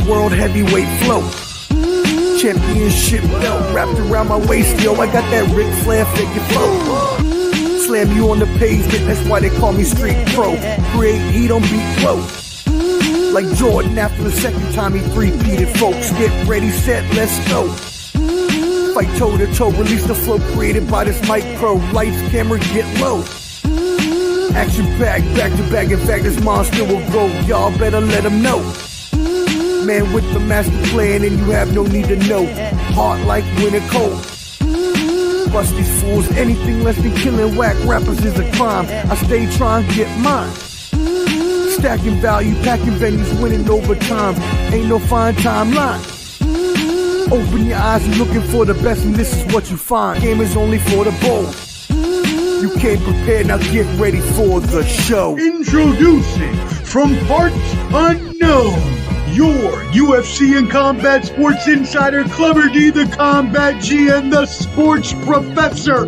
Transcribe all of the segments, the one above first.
that world heavyweight flow. Championship belt wrapped around my waist, yo. I got that Ric Flair figure flow. Slam you on the pavement, that's why they call me Street Pro. Create heat on beat flow. Like Jordan after the second time he three-peated, folks. Get ready, set, let's go. Fight toe to toe, release the flow created by this mic pro. Lights, camera, get low. Action packed, back to back. In fact, this monster will grow. Y'all better let him know. Man with the master plan, and you have no need to know. Hard like winter cold. Bust these fools, anything less than killing whack rappers is a crime. I stay trying to get mine. Stacking value, packing venues, winning over time. Ain't no fine timeline. Open your eyes, you're looking for the best, and this is what you find. Game is only for the bold. You came prepared, now get ready for the show. Introducing from parts unknown, your UFC and combat sports insider, Clever D, the Combat G, and the sports professor.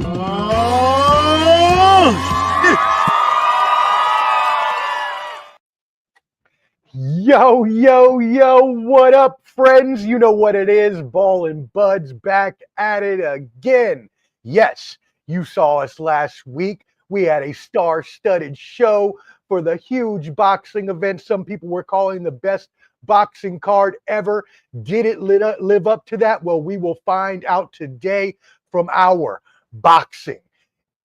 Yo, yo, yo, what up, friends? You know what it is. Ballin' Buds back at it again. Yes, you saw us last week. We had a star-studded show for the huge boxing event some people were calling the best boxing card ever. Did it live up to that? Well, we will find out today from our boxing,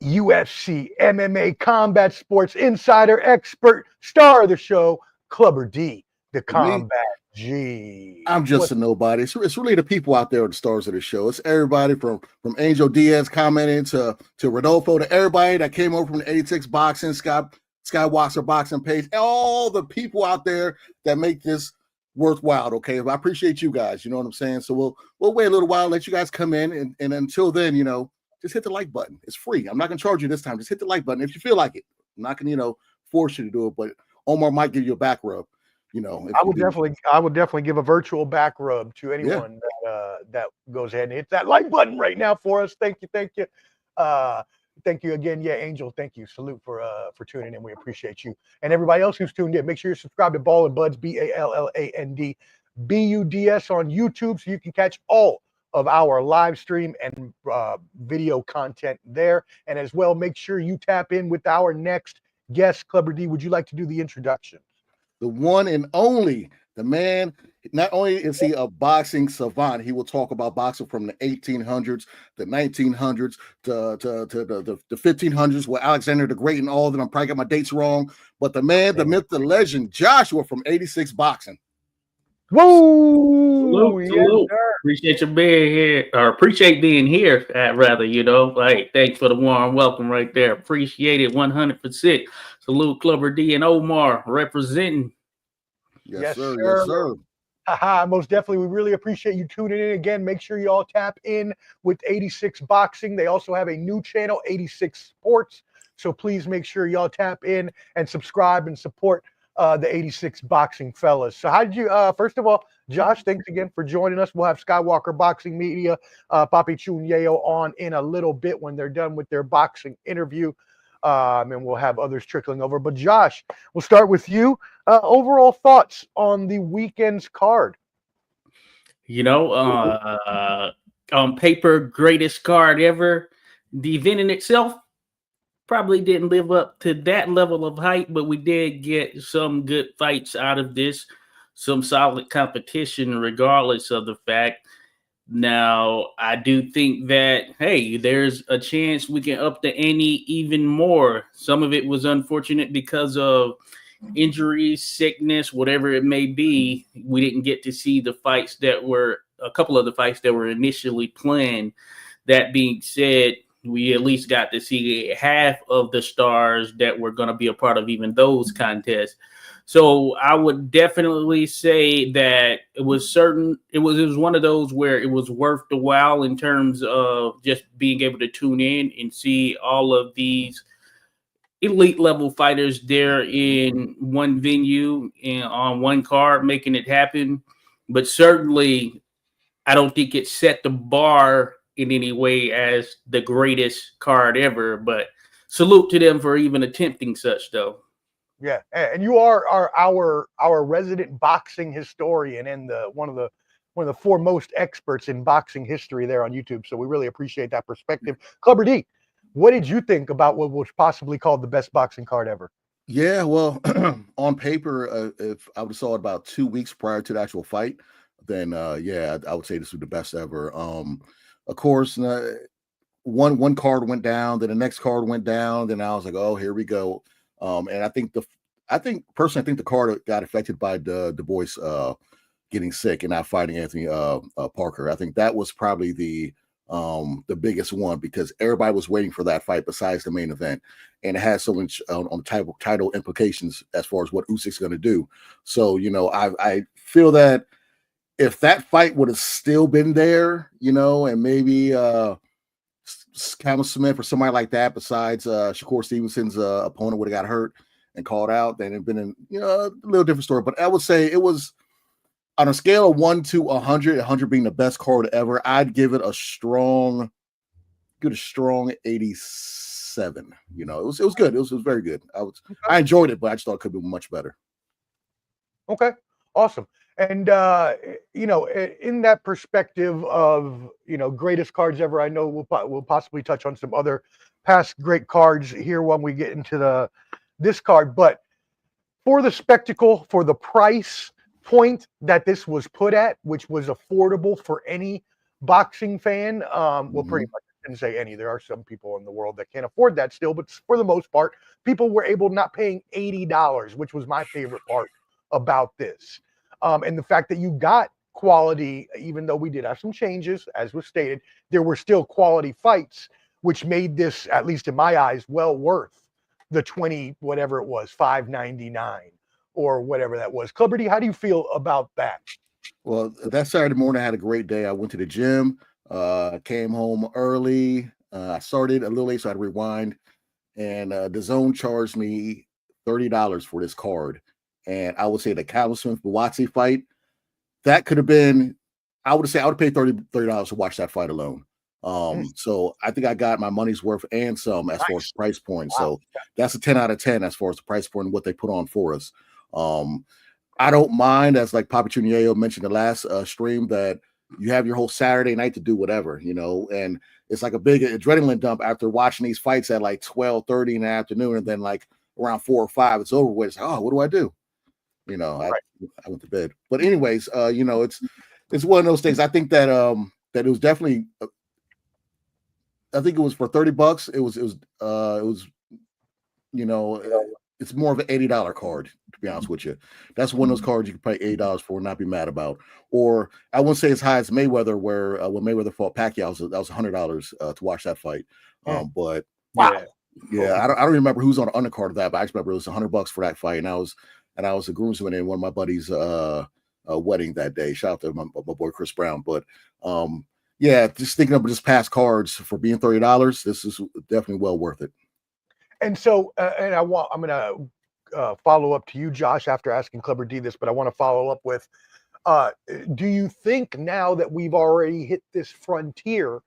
UFC, MMA, combat sports insider, expert, star of the show, Clubber D, the Combat G. I'm just a nobody. It's really the people out there, the stars of the show. It's everybody from Angel Diaz commenting to Rodolfo, to everybody that came over from the 86 boxing, Skywalker boxing page, all the people out there that make this worthwhile. Okay, I appreciate you guys. You know what I'm saying? So we'll wait a little while, let you guys come in, and until then, just hit the like button. It's free. I'm not gonna charge you this time. Just hit the like button if you feel like it. I'm not gonna force you to do it, but Omar might give you a back rub. I would definitely give a virtual back rub to anyone that goes ahead and hit that like button right now for us. Thank you. Thank you again. Yeah, Angel, thank you. Salute for tuning in. We appreciate you. And everybody else who's tuned in, make sure you're subscribed to Ballin' Buds, BALLAND BUDS on YouTube, so you can catch all of our live stream and video content there. And as well, make sure you tap in with our next guest. Clubber D, would you like to do the introduction? The one and only, the man. Not only is he a boxing savant, he will talk about boxing from the 1800s, the 1900s, to the 1500s with Alexander the Great and all that. I'm probably got my dates wrong, but the man, the myth, the legend, Joshua from 86 Boxing. Whoa! Salute. Appreciate you being here, or appreciate being here, rather, thanks for the warm welcome right there. Appreciate it 100%. Salute Clubber D and Omar representing. Yes, sir. Yes, sir. Most definitely. We really appreciate you tuning in again. Make sure you all tap in with 86 Boxing. They also have a new channel, 86 Sports. So please make sure y'all tap in and subscribe and support the 86 Boxing fellas. So how did you, first of all, Josh, thanks again for joining us. We'll have Skywalker Boxing Media, Papi Choon Yayo on in a little bit when they're done with their boxing interview. And we'll have others trickling over. But Josh, we'll start with you. Overall thoughts on the weekend's card? On paper, greatest card ever. The event in itself probably didn't live up to that level of hype, but we did get some good fights out of this, some solid competition regardless of the fact. Now, I do think that, hey, there's a chance we can up the ante even more. Some of it was unfortunate because of injuries, sickness, whatever it may be. We didn't get to see a couple of the fights that were initially planned. That being said, we at least got to see half of the stars that were going to be a part of even those contests. So I would definitely say that it was one of those where it was worth the while in terms of just being able to tune in and see all of these elite level fighters there in one venue and on one card, making it happen. But certainly, I don't think it set the bar in any way as the greatest card ever. But salute to them for even attempting such, though. Yeah, and you are our resident boxing historian and one of the foremost experts in boxing history there on YouTube. So we really appreciate that perspective. Clubber D, what did you think about what was possibly called the best boxing card ever? Yeah, well, on paper, if I would have saw it about 2 weeks prior to the actual fight, then yeah, I would say this was the best ever. Of course, one card went down, then the next card went down, then I was like, oh, here we go. And I think personally, I think the card got affected by the boys getting sick and not fighting Anthony Parker. I think that was probably the biggest one because everybody was waiting for that fight besides the main event, and it has so much on title implications as far as what Usyk's going to do. So I feel that if that fight would have still been there, and maybe Callum Smith or somebody like that, besides Shakur Stevenson's opponent would have got hurt and called out, then it'd been a little different story. But I would say it was on a scale of 1 to 100, 100 being the best card ever. I'd give it a strong 87. It was good. It was very good. I enjoyed it, but I just thought it could be much better. Okay, awesome. And in that perspective of greatest cards ever, I know we'll possibly touch on some other past great cards here when we get into this card. But for the spectacle, for the price point that this was put at, which was affordable for any boxing fan, well, pretty much I didn't say any. There are some people in the world that can't afford that still, but for the most part, people were able not paying $80, which was my favorite part about this. And the fact that you got quality, even though we did have some changes, as was stated, there were still quality fights, which made this, at least in my eyes, well worth the 20, whatever it was, $5.99 or whatever that was. Clubber D, how do you feel about that? Well, that Saturday morning, I had a great day. I went to the gym, came home early. I started a little late, so I had to rewind. And DAZN charged me $30 for this card. And I would say the Callum Smith-Buatsi fight, that could have been, I would have paid $30 to watch that fight alone. So I think I got my money's worth and some as far as price point. Wow. So that's a 10 out of 10 as far as the price point and what they put on for us. I don't mind, as like Papi Choon Yayo mentioned the last stream, that you have your whole Saturday night to do whatever, and it's like a big adrenaline dump after watching these fights at like 12:30 in the afternoon, and then like around 4 or 5, it's over with. It's like, oh, what do I do? I went to bed. But anyways, it's one of those things. I think that that it was definitely, I think it was for $30. It was it's more of an $80 card, to be honest with you. That's one of those cards you can pay $80 for and not be mad about. Or I wouldn't say as high as Mayweather, where when Mayweather fought Pacquiao, that was $100 to watch that fight. But wow. Yeah, I don't remember who's on the undercard of that, but I just remember it was $100 for that fight, and I was a groomsman in one of my buddies' wedding that day. Shout out to my boy Chris Brown. But yeah, just thinking of just past cards for being $30, this is definitely well worth it. And so, and I'm going to follow up to you, Josh, after asking Clubber D this, but I want to follow up with, do you think now that we've already hit this frontier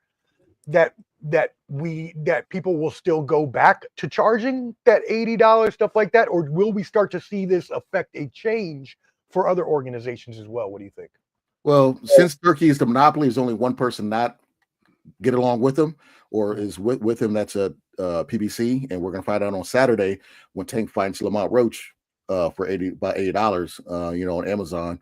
that people will still go back to charging that $80, stuff like that? Or will we start to see this affect a change for other organizations as well? What do you think? Well, since Turkey is the monopoly, there's only one person not get along with him or is with him. That's a PBC, and we're gonna find out on Saturday when Tank fights Lamont Roach for $80, on Amazon.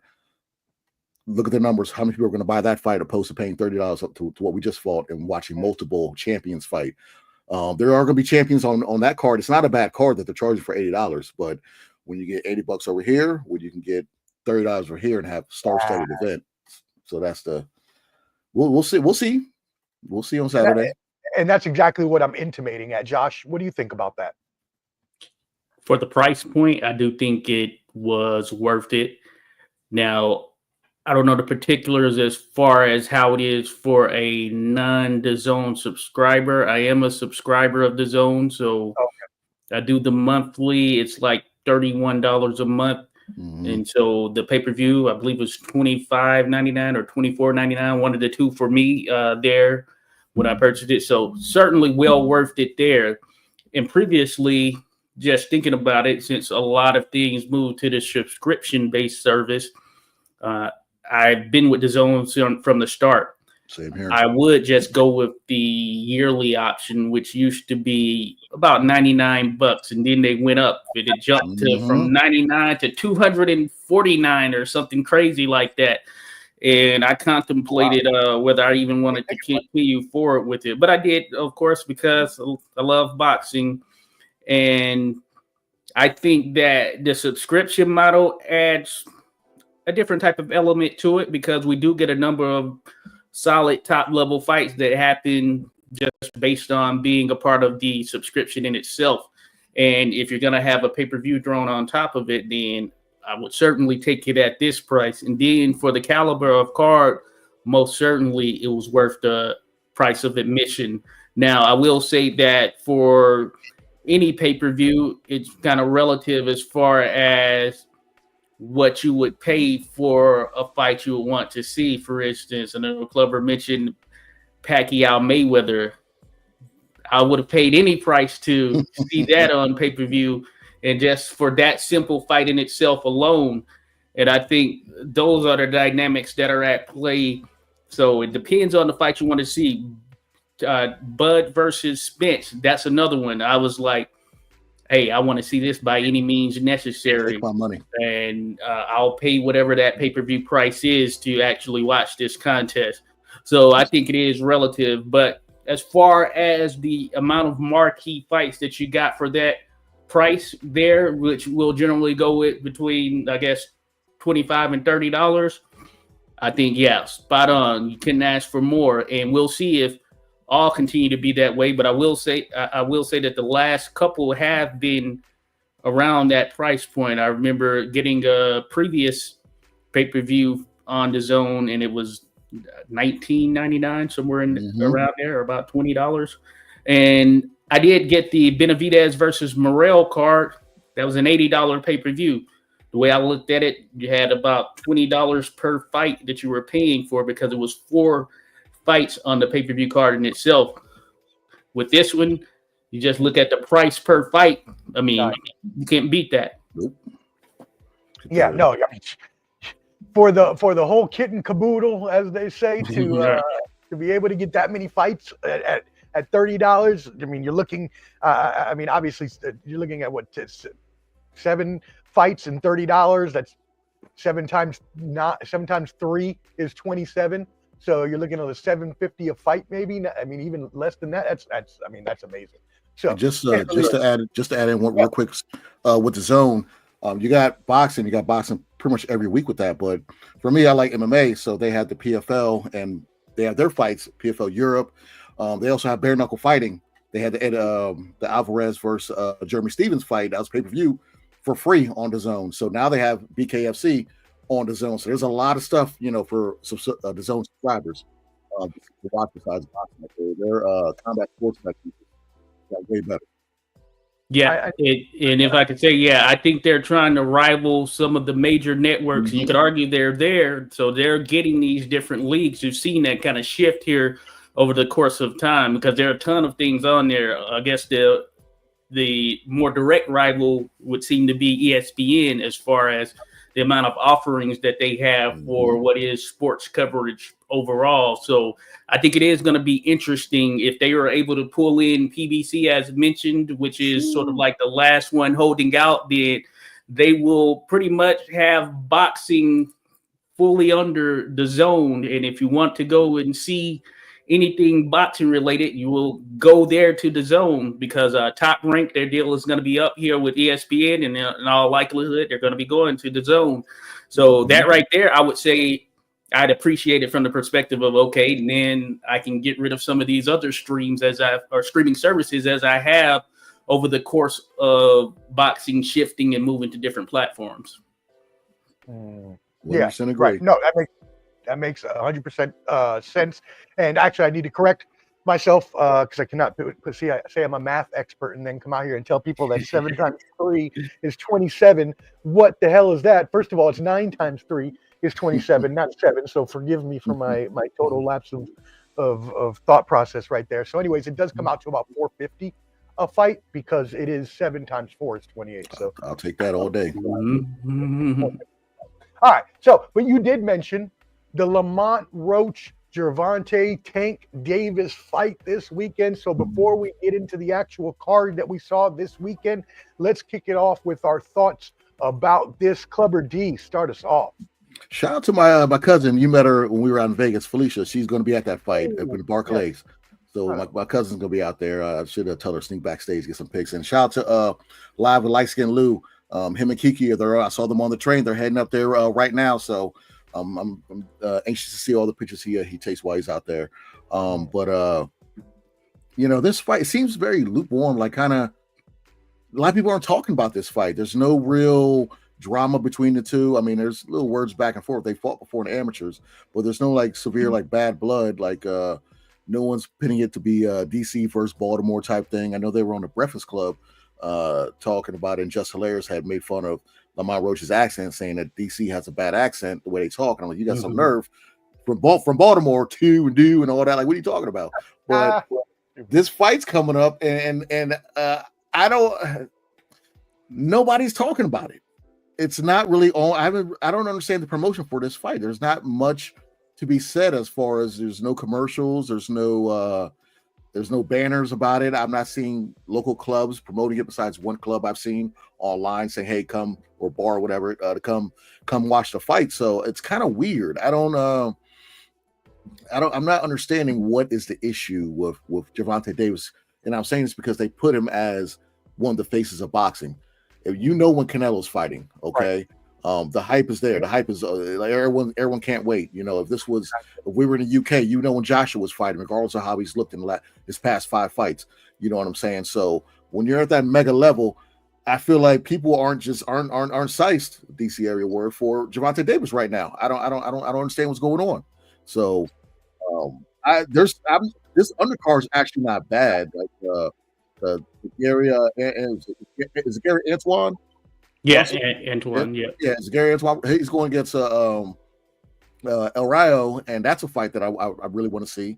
Look at the numbers. How many people are going to buy that fight opposed to paying $30 up to what we just fought and watching multiple champions fight? There are going to be champions on that card. It's not a bad card that they're charging for $80, but when you get $80 over here, when you can get $30 over here and have star-studded event, so that's we'll see on Saturday. And that's exactly what I'm intimating at. Josh, what do you think about that? For the price point, I do think it was worth it. Now, I don't know the particulars as far as how it is for a non-DAZN subscriber. I am a subscriber of DAZN, so I do the monthly. It's like $31 a month. Mm-hmm. And so the pay-per-view, I believe, was $25.99 or $24.99, one of the two for me there when I purchased it. So certainly well worth it there. And previously, just thinking about it, since a lot of things moved to the subscription-based service, I've been with the Zone from the start. Same here. I would just go with the yearly option, which used to be about $99, and then they went up. It jumped to from 99 to 249 or something crazy like that. And I contemplated whether I even wanted to continue forward with it, but I did, of course, because I love boxing, and I think that the subscription model adds a different type of element to it, because we do get a number of solid top level fights that happen just based on being a part of the subscription in itself. And if you're going to have a pay-per-view thrown on top of it, then I would certainly take it at this price. And then for the caliber of card, most certainly it was worth the price of admission. Now, I will say that for any pay-per-view, it's kind of relative as far as what you would pay for a fight you would want to see. For instance, I know Clubber mentioned Pacquiao Mayweather. I would have paid any price to see that on pay-per-view, and just for that simple fight in itself alone. And I think those are the dynamics that are at play. So it depends on the fight you want to see. Bud versus Spence, that's another one. I was like, hey, I want to see this by any means necessary. Take my money. And I'll pay whatever that pay-per-view price is to actually watch this contest. So I think it is relative. But as far as the amount of marquee fights that you got for that price there, which will generally go with between, I guess, $25 and $30, I think, yeah, spot on. You couldn't ask for more. And we'll see if all continue to be that way, but I will say that the last couple have been around that price point. I remember getting a previous pay-per-view on the Zone, and it was $19.99, somewhere in around there, about $20. And I did get the Benavidez versus Morrell card. That was an $80 pay-per-view. The way I looked at it, you had about $20 per fight that you were paying for, because it was 4 fights on the pay-per-view card in itself. With this one, you just look at the price per fight. I mean, you can't beat that. Nope. Yeah, no. I mean, for the whole kit and caboodle, as they say, to be able to get that many fights at $30. I mean, you're looking. I mean, obviously, you're looking at what, 7 fights and $30. That's 7 times 3 is 27. So you're looking at a $750 a fight, maybe. I mean, even less than that. That's amazing. So just to add in one real quick, with the Zone, you got boxing pretty much every week with that. But for me, I like MMA, so they have the PFL and they have their fights. PFL Europe. They also have bare knuckle fighting. They had the Alvarez versus Jeremy Stevens fight. That was pay-per-view for free on the Zone. So now they have BKFC on the Zone. So there's a lot of stuff, for the Zone subscribers to watch besides boxing. Their combat sports got way better. Yeah, and if I could say, I think they're trying to rival some of the major networks. You could argue they're there, so they're getting these different leagues. You've seen that kind of shift here over the course of time, because there are a ton of things on there. I guess the more direct rival would seem to be ESPN, as far as the amount of offerings that they have for what is sports coverage overall. So I think it is going to be interesting if they are able to pull in PBC, as mentioned, which is sort of like the last one holding out. Then they will pretty much have boxing fully under the Zone. And if you want to go and see anything boxing related, you will go there to the Zone, because Top Rank, their deal is going to be up here with ESPN, and in all likelihood, they're going to be going to the Zone. So that right there, I would say I'd appreciate it from the perspective of, okay, and then I can get rid of some of these other streaming services as I have over the course of boxing shifting and moving to different platforms. Yeah, right. No, that makes 100% sense. And actually, I need to correct myself because I cannot say I'm a math expert and then come out here and tell people that 7 times 3 is 27. What the hell is that? First of all, it's 9 times 3 is 27, not 7. So forgive me for my total lapse of thought process right there. So anyways, it does come out to about $450 a fight because it is 7 times 4 is 28. So I'll take that all day. Mhm. all right. So, but you did mention the Lamont Roach Gervonta Tank Davis fight this weekend. So before we get into the actual card that we saw this weekend, let's kick it off with our thoughts about this. Clubber D, start us off. Shout out to my cousin. You met her when we were out in Vegas, Felicia. She's going to be at that fight up in Barclays. So my cousin's going to be out there. I should tell her sneak backstage, get some pics. And shout out to Live with Light Skin Lou. Him and Kiki are there. I saw them on the train. They're heading up there right now. So I'm anxious to see all the pictures he takes while he's out there. But this fight, it seems very lukewarm. Like kind of a lot of people aren't talking about this fight. There's no real drama between the two. I mean, there's little words back and forth. They fought before in amateurs, but there's no like severe like bad blood. Like no one's pinning it to be DC versus Baltimore type thing. I know they were on the Breakfast Club talking about it, and Just Hilarious had made fun of Lamont Roach's accent, saying that DC has a bad accent the way they talk. And I'm like, you got some nerve from Baltimore to and do and all that. Like, what are you talking about? But this fight's coming up, and nobody's talking about it. It's not really on. I don't understand the promotion for this fight. There's not much to be said as far as there's no commercials, there's no banners about it. I'm not seeing local clubs promoting it besides one club I've seen online saying, hey, come, or bar or whatever, to come watch the fight. So it's kind of weird. I'm not understanding what is the issue with Gervonta Davis. And I'm saying this because they put him as one of the faces of boxing. If you know when Canelo's fighting, okay, the hype is there. The hype is like everyone can't wait. If we were in the UK, when Joshua was fighting, regardless of how he's looked in his past 5 fights, you know what I'm saying? So when you're at that mega level, I feel like people aren't sized DC area word for Gervonta Davis right now. I don't understand what's going on. So this undercard is actually not bad. Like Gary is it Gary Antoine? Yes, Antoine. Yeah, it's Gary Antoine. He's going against El Rayo, and that's a fight that I really want to see.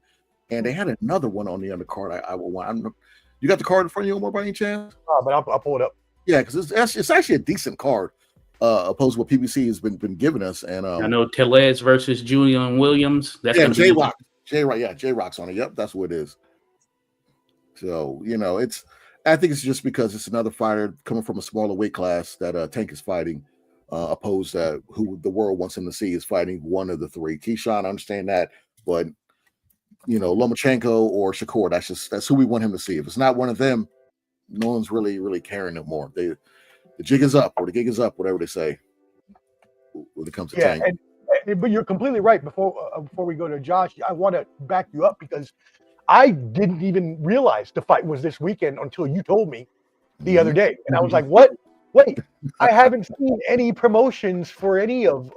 And they had another one on the undercard. I want. You got the card in front of you, Omar, by any chance? But I'll pull it up. Yeah, because it's actually a decent card, opposed to what PBC has been giving us. And I know Tellez versus Julian Williams. That's J-Rock. J-Rock's on it. Yep, that's what it is. So I think it's just because it's another fighter coming from a smaller weight class that Tank is fighting, opposed to who the world wants him to see is fighting one of the 3. Keyshawn, I understand that, but Lomachenko or Shakur, that's who we want him to see. If it's not one of them, no one's really caring no more. The jig is up, or the gig is up, whatever they say when it comes to Tank. But you're completely right. Before we go to Josh, I want to back you up because I didn't even realize the fight was this weekend until you told me the other day. And I was like, what? Wait, I haven't seen any promotions for any of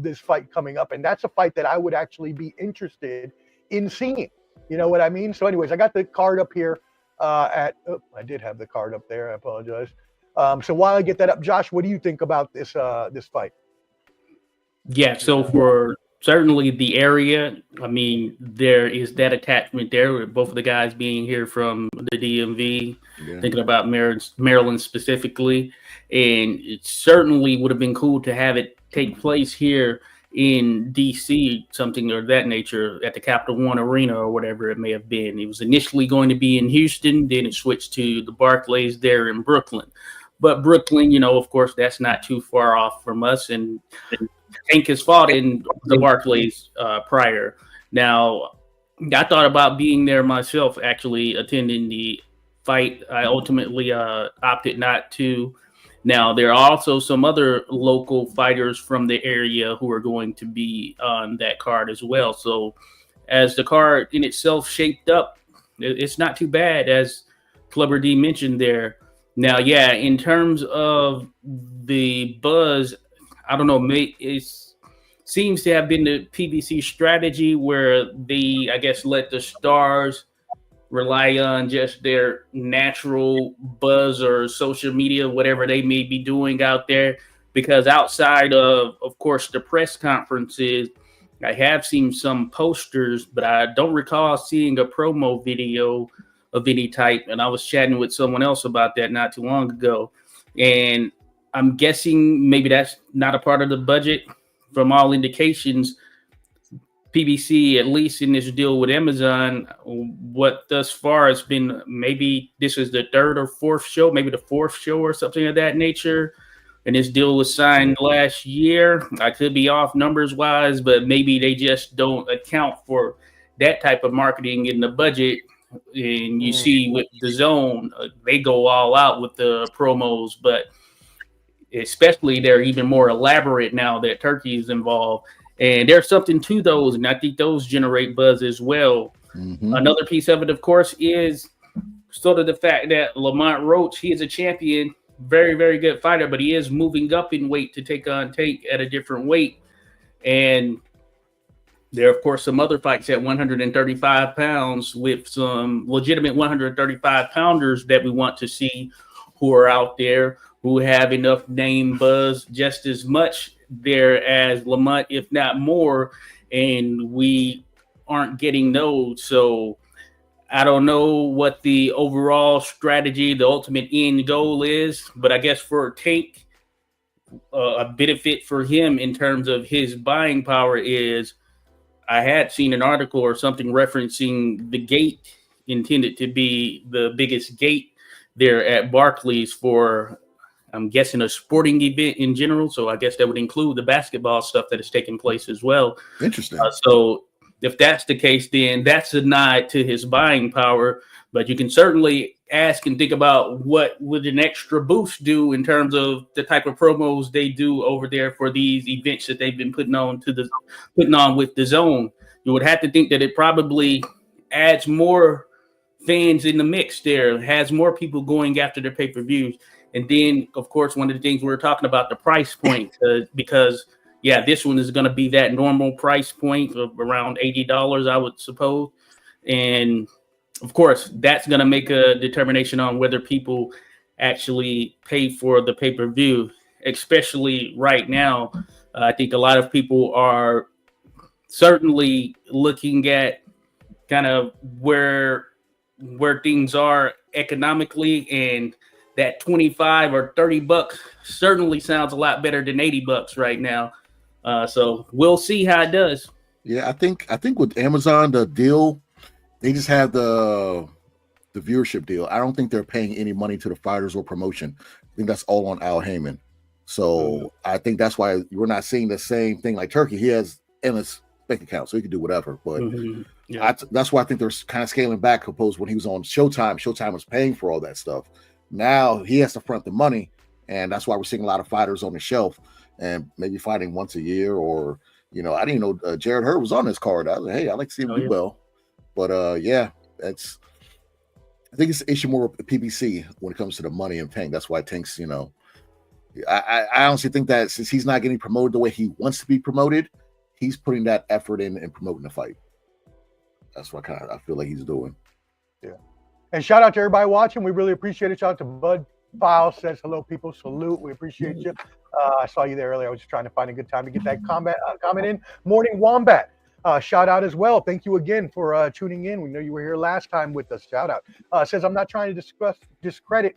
this fight coming up. And that's a fight that I would actually be interested in seeing. You know what I mean? So anyways, I got the card up here I did have the card up there. I apologize. So while I get that up, Josh, what do you think about this fight? Yeah, so for certainly the area, I mean, there is that attachment there with both of the guys being here from the DMV, thinking about Maryland specifically. And it certainly would have been cool to have it take place here in DC, something of that nature, at the Capital One Arena or whatever it may have been. It was initially going to be in Houston, then it switched to the Barclays there in Brooklyn. But Brooklyn, of course, that's not too far off from us. And Tank has fought in the Barclays prior. Now, I thought about being there myself, actually attending the fight. I ultimately opted not to. Now, there are also some other local fighters from the area who are going to be on that card as well. So as the card in itself shaped up, it's not too bad, as Clubber D mentioned there. Now, yeah, in terms of the buzz, I don't know, it seems to have been the PBC strategy where they, I guess, let the stars rely on just their natural buzz or social media, whatever they may be doing out there. Because outside of course, the press conferences, I have seen some posters, but I don't recall seeing a promo video of any type. And I was chatting with someone else about that not too long ago. And I'm guessing maybe that's not a part of the budget. From all indications, PBC, at least in this deal with Amazon, what thus far has been, maybe this is the third or fourth show, maybe the fourth show or something of that nature. And this deal was signed last year. I could be off numbers wise, but maybe they just don't account for that type of marketing in the budget. And you see with the Zone, they go all out with the promos, but especially they're even more elaborate now that Turkey is involved. And there's something to those, and I think those generate buzz as well. Another piece of it, of course, is sort of the fact that Lamont Roach, he is a champion, very, very good fighter, but he is moving up in weight to take on Tank at a different weight. And there are, of course, some other fights at 135 pounds with some legitimate 135 pounders that we want to see who are out there, who have enough name buzz just as much there as Lamont, if not more, and we aren't getting those. So I don't know what the overall strategy, the ultimate end goal is, but I guess for Tank, a benefit for him in terms of his buying power is, I had seen an article or something referencing the gate intended to be the biggest gate there at Barclays for, I'm guessing, a sporting event in general. So I guess that would include the basketball stuff that is taking place as well. Interesting. So if that's the case, then that's a nod to his buying power. But you can certainly ask and think about what would an extra boost do in terms of the type of promos they do over there for these events that they've been putting on with the Zone. You would have to think that it probably adds more fans in the mix there, has more people going after their pay-per-views. And then, of course, one of the things we were talking about, the price point, because this one is going to be that normal price point of around $80, I would suppose. And of course, that's going to make a determination on whether people actually pay for the pay-per-view, especially right now. I think a lot of people are certainly looking at kind of where things are economically, and that 25 or 30 bucks certainly sounds a lot better than 80 bucks right now. So we'll see how it does. Yeah, I think with Amazon, the deal, they just have the viewership deal. I don't think they're paying any money to the fighters or promotion. I think that's all on Al Heyman. So I think that's why we're not seeing the same thing like Turkey. He has endless bank account, so he can do whatever. But that's why I think they're kind of scaling back opposed when he was on Showtime. Showtime was paying for all that stuff. Now he has to front the money, and that's why we're seeing a lot of fighters on the shelf and maybe fighting once a year. Or, I didn't know Jared Hurd was on this card. I was like, hey, I'd like to see him do well. But I think it's an issue more with the PBC when it comes to the money and Tank. That's why Tank's, I honestly think that since he's not getting promoted the way he wants to be promoted, he's putting that effort in and promoting the fight. That's what I feel like he's doing. Yeah. And shout out to everybody watching. We really appreciate it. Shout out to Bud File says hello, people. Salute. We appreciate you. I saw you there earlier. I was just trying to find a good time to get that comment in. Morning Wombat. Shout out as well. Thank you again for tuning in. We know you were here last time with us. Shout out. Says, I'm not trying to discredit,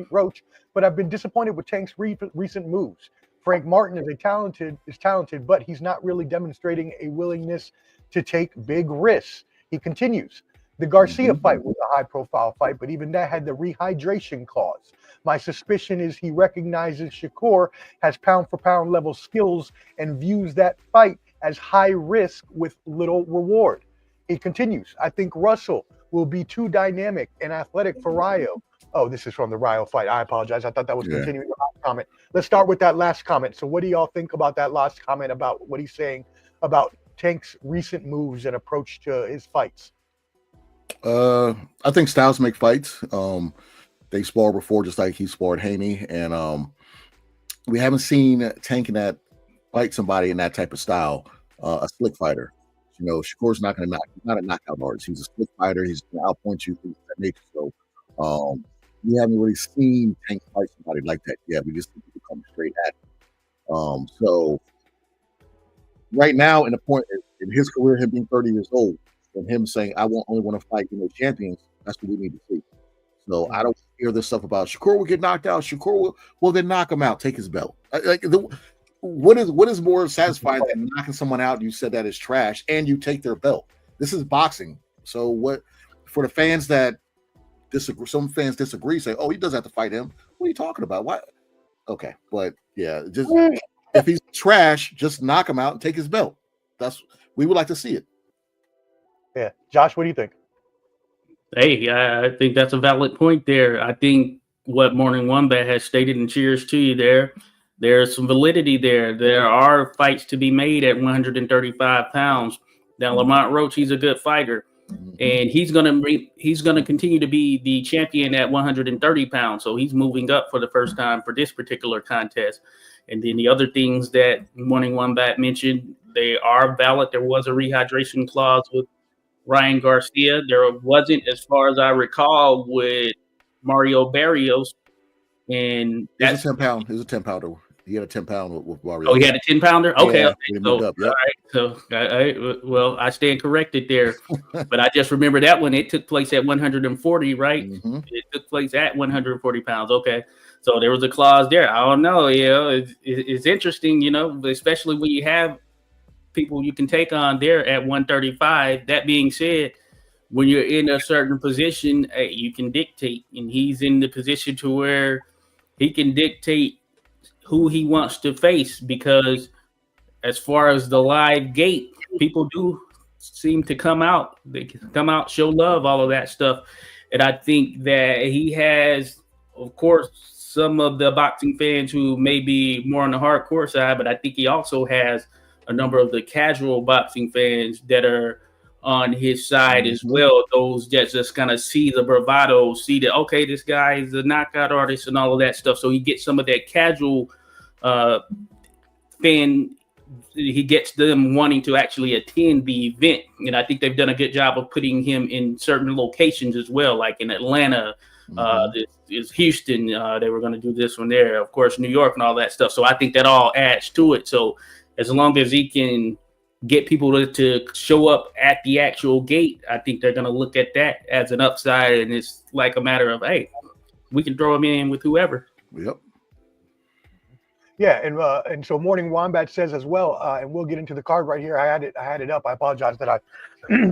Roach, but I've been disappointed with Tank's recent moves. Frank Martin is talented, but he's not really demonstrating a willingness to take big risks. He continues. The Garcia fight was a high-profile fight, but even that had the rehydration clause. My suspicion is he recognizes Shakur has pound-for-pound level skills and views that fight as high risk with little reward. He continues. I think Russell will be too dynamic and athletic for Rayo. Oh, this is from the Rayo fight. I apologize. I thought that was continuing the last comment. Let's start with that last comment. So what do y'all think about that last comment about what he's saying about Tank's recent moves and approach to his fights? I think styles make fights. They sparred before, just like he sparred Haney, and we haven't seen Tank in that fight somebody in that type of style. A slick fighter. Shakur's not going to knock. He's not a knockout artist. He's a slick fighter. He's going to outpoint you things of that nature. So we haven't really seen Tank fight somebody like that yet. We just think he come straight at him. So right now, in the point in his career, him being 30 years old, and him saying, "I only want to fight champions," That's what we need to see. So I don't hear this stuff about Shakur will get knocked out. Shakur will then knock him out, take his belt. What is more satisfying than knocking someone out? You said that is trash, and you take their belt. This is boxing. So what for the fans that disagree? Some fans disagree. Say, "Oh, he doesn't have to fight him." What are you talking about? Why? Okay, but yeah, just if he's trash, just knock him out and take his belt. We would like to see it. Yeah, Josh, what do you think? Hey, I think that's a valid point there. I think what Morning Wombat has stated, and cheers to you there, there's some validity there. There are fights to be made at 135 pounds. Now, Lamont Roach, he's a good fighter, and he's gonna continue to be the champion at 130 pounds. So he's moving up for the first time for this particular contest. And then the other things that Morning Wombat mentioned, they are valid. There was a rehydration clause with Ryan Garcia. There wasn't, as far as I recall, with Mario Barrios. And that's a 10 pound. It was a 10 pounder. He had a 10 pound with Mario. Oh, he had a 10 pounder? Okay. Yeah, Okay. So, all right. So I stand corrected there. But I just remember that one. It took place at 140, right? Mm-hmm. It took place at 140 pounds. Okay. So there was a clause there. I don't know. It's interesting, especially when you have people you can take on there at 135. That being said, when you're in a certain position, you can dictate, and he's in the position to where he can dictate who he wants to face, because as far as the live gate, people do seem to come out. They come out, show love, all of that stuff. And I think that he has, of course, some of the boxing fans who may be more on the hardcore side, but I think he also has a number of the casual boxing fans that are on his side as well. Those that just kind of see the bravado, see that, okay, this guy is a knockout artist and all of that stuff. So he gets some of that casual fan. He gets them wanting to actually attend the event. And I think they've done a good job of putting him in certain locations as well, like in Atlanta, this is Houston. They were going to do this one there, of course, New York and all that stuff. So I think that all adds to it. So as long as he can get people to show up at the actual gate, I think they're going to look at that as an upside. And it's like a matter of, hey, we can throw him in with whoever. Yep. Yeah, and so Morning Wombat says as well, and we'll get into the card right here. I had it up. I apologize that I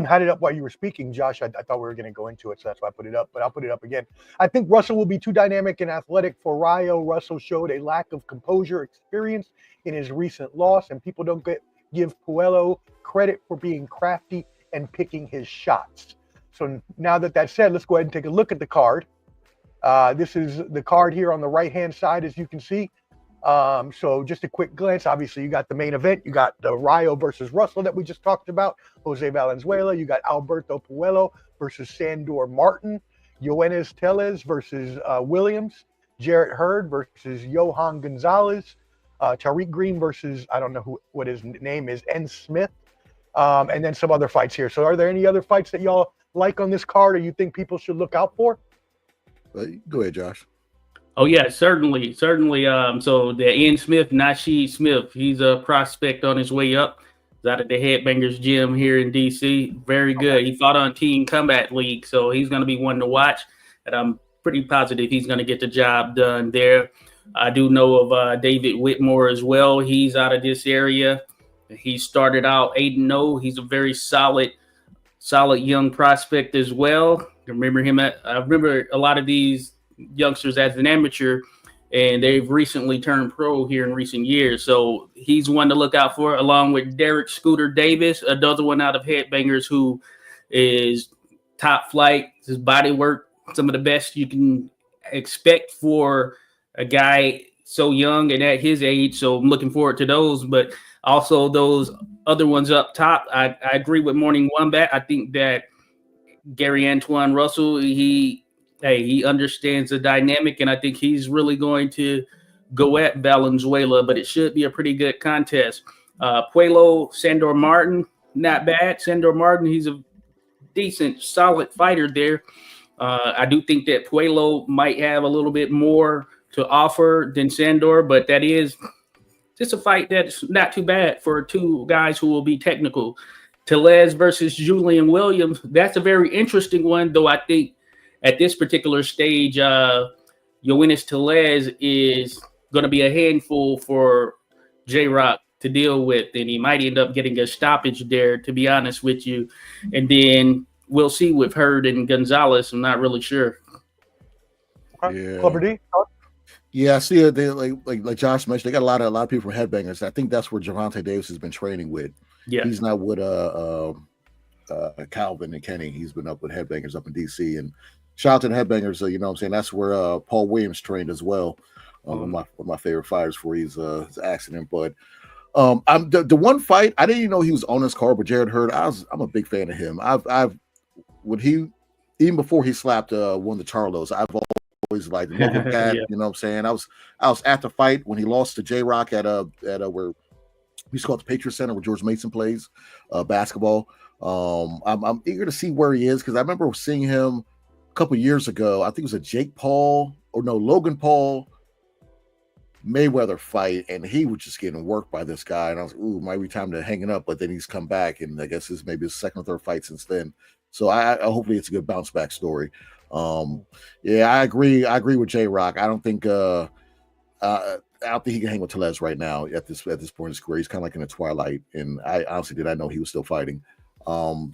had it up while you were speaking, Josh. I thought we were going to go into it, so that's why I put it up. But I'll put it up again. I think Russell will be too dynamic and athletic for Rayo. Russell showed a lack of composure experience in his recent loss, and people don't give Puello credit for being crafty and picking his shots. So now that's said, let's go ahead and take a look at the card. This is the card here on the right-hand side, as you can see. So just a quick glance. Obviously, you got the main event. You got the Rayo versus Russell that we just talked about. Jose Valenzuela. You got Alberto Puello versus Sandor Martin. Yoenis Tellez versus Williams. Jarrett Hurd versus Johan Gonzalez. Tariq Green versus, I don't know what his name is, N. Smith. And then some other fights here. So are there any other fights that y'all like on this card or you think people should look out for? Go ahead, Josh. Oh, yeah, certainly. So the N. Smith, Nasheed Smith, he's a prospect on his way up. He's out at the Headbangers Gym here in D.C. Very good. Okay. He fought on Team Combat League, so he's going to be one to watch. And I'm pretty positive he's going to get the job done there. I do know of David Whitmore as well. He's out of this area. He started out 8-0. He's a very solid young prospect as well. I remember a lot of these youngsters as an amateur, and they've recently turned pro here in recent years. So he's one to look out for, along with Derek Scooter Davis, another one out of Headbangers who is top flight. His body work, some of the best you can expect for a guy so young and at his age. So I'm looking forward to those, but also those other ones up top. I agree with Morning Wombat. I think that Gary Antoine Russell, he understands the dynamic, and I think he's really going to go at Valenzuela, but it should be a pretty good contest. Puello, Sandor Martin, not bad. Sandor Martin, he's a decent, solid fighter there. I do think that Puello might have a little bit more to offer than Sandor, but that is just a fight that's not too bad for two guys who will be technical. Tellez versus Julian Williams, that's a very interesting one, though I think at this particular stage, Yoenis Telez is going to be a handful for J-Rock to deal with, and he might end up getting a stoppage there, to be honest with you. And then we'll see with Hurd and Gonzalez. I'm not really sure. Yeah. Clever D? Yeah, I see it. They, like Josh mentioned, they got a lot of people from Headbangers. I think that's where Gervonta Davis has been training with. Yeah, he's not with Calvin and Kenny. He's been up with Headbangers up in DC. And shout out to the Headbangers. You know what I'm saying? That's where Paul Williams trained as well. One of my favorite fighters for his accident. But I'm the one fight I didn't even know he was on this card, but Jared Hurd, I'm a big fan of him. Even before he slapped one of the Charlos, I've always liked the local cat. Yeah. You know what I'm saying? I was at the fight when he lost to J-Rock at where we used to call it the Patriot Center where George Mason plays basketball. I'm eager to see where he is because I remember seeing him a couple years ago. I think it was a Logan Paul Mayweather fight, and he was just getting worked by this guy. And I was like, ooh, might be time to hang it up. But then he's come back, and I guess this maybe his second or third fight since then. So I hopefully it's a good bounce back story. Yeah, I agree. I agree with J-Rock. I don't think he can hang with Telez right now at this point in his career. He's kind of like in the twilight, and I honestly did not know he was still fighting.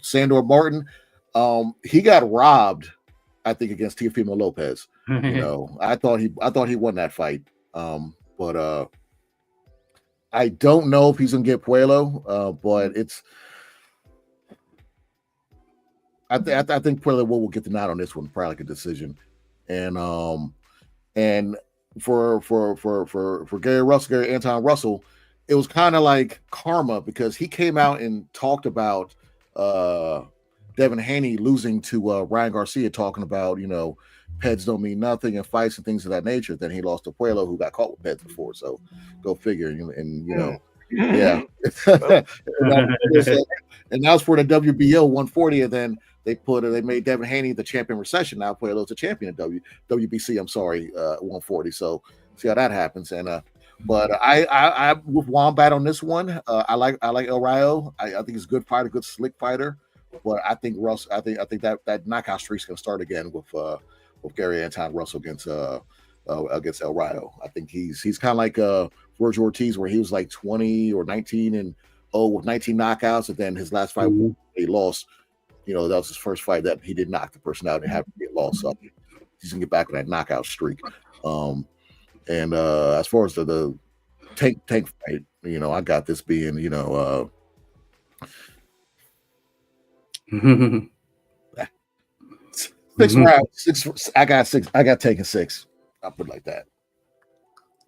Sandor Martin, he got robbed, I think, against Teofimo Lopez. You know, I thought he won that fight. But I don't know if he's gonna get Puello. But it's I think Puello will get the nod on this one, probably like a decision. And for Gary Anton Russell, it was kind of like karma because he came out and talked about Devin Haney losing to Ryan Garcia, talking about, you know, peds don't mean nothing and fights and things of that nature. Then he lost to Puello, who got caught with peds before. So go figure. And you know, yeah. And that was for the WBO 140, and then they made Devin Haney the champion recession. Now Puello's the champion of WBC. I'm sorry, 140. So see how that happens. And but I with Wombat on this one. I like El Rayo. I think he's a good fighter, good slick fighter. But I think I think that knockout streak's gonna start again with Gary Anton Russell against El Rayo. I think he's kind of like Virgil Ortiz, where he was like 20 or 19-0 with 19 knockouts, and then his last fight he lost. You know, that was his first fight that he did knock the person out and have to get lost. So he's gonna get back on that knockout streak. And as far as the tank fight, you know, I got this being, you know, 6 rounds. 6. I got 6. I got taken 6. I'll put it like that.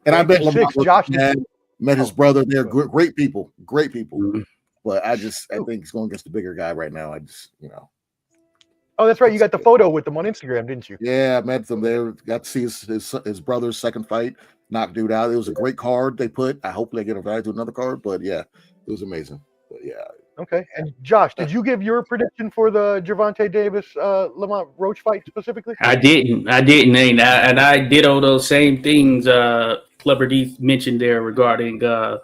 And I bet Josh met his brother. They're great people. But I think he's going against the bigger guy right now. You know. Oh, that's right. You got the photo with them on Instagram, didn't you? Yeah, I met them there. Got to see his brother's second fight. Knocked dude out. It was a great card they put. I hope they get invited to another card. But yeah, it was amazing. But yeah. Okay. And Josh, did you give your prediction for the Gervonta Davis Lamont Roach fight specifically? I didn't. And I did all those same things Clever D mentioned there regarding the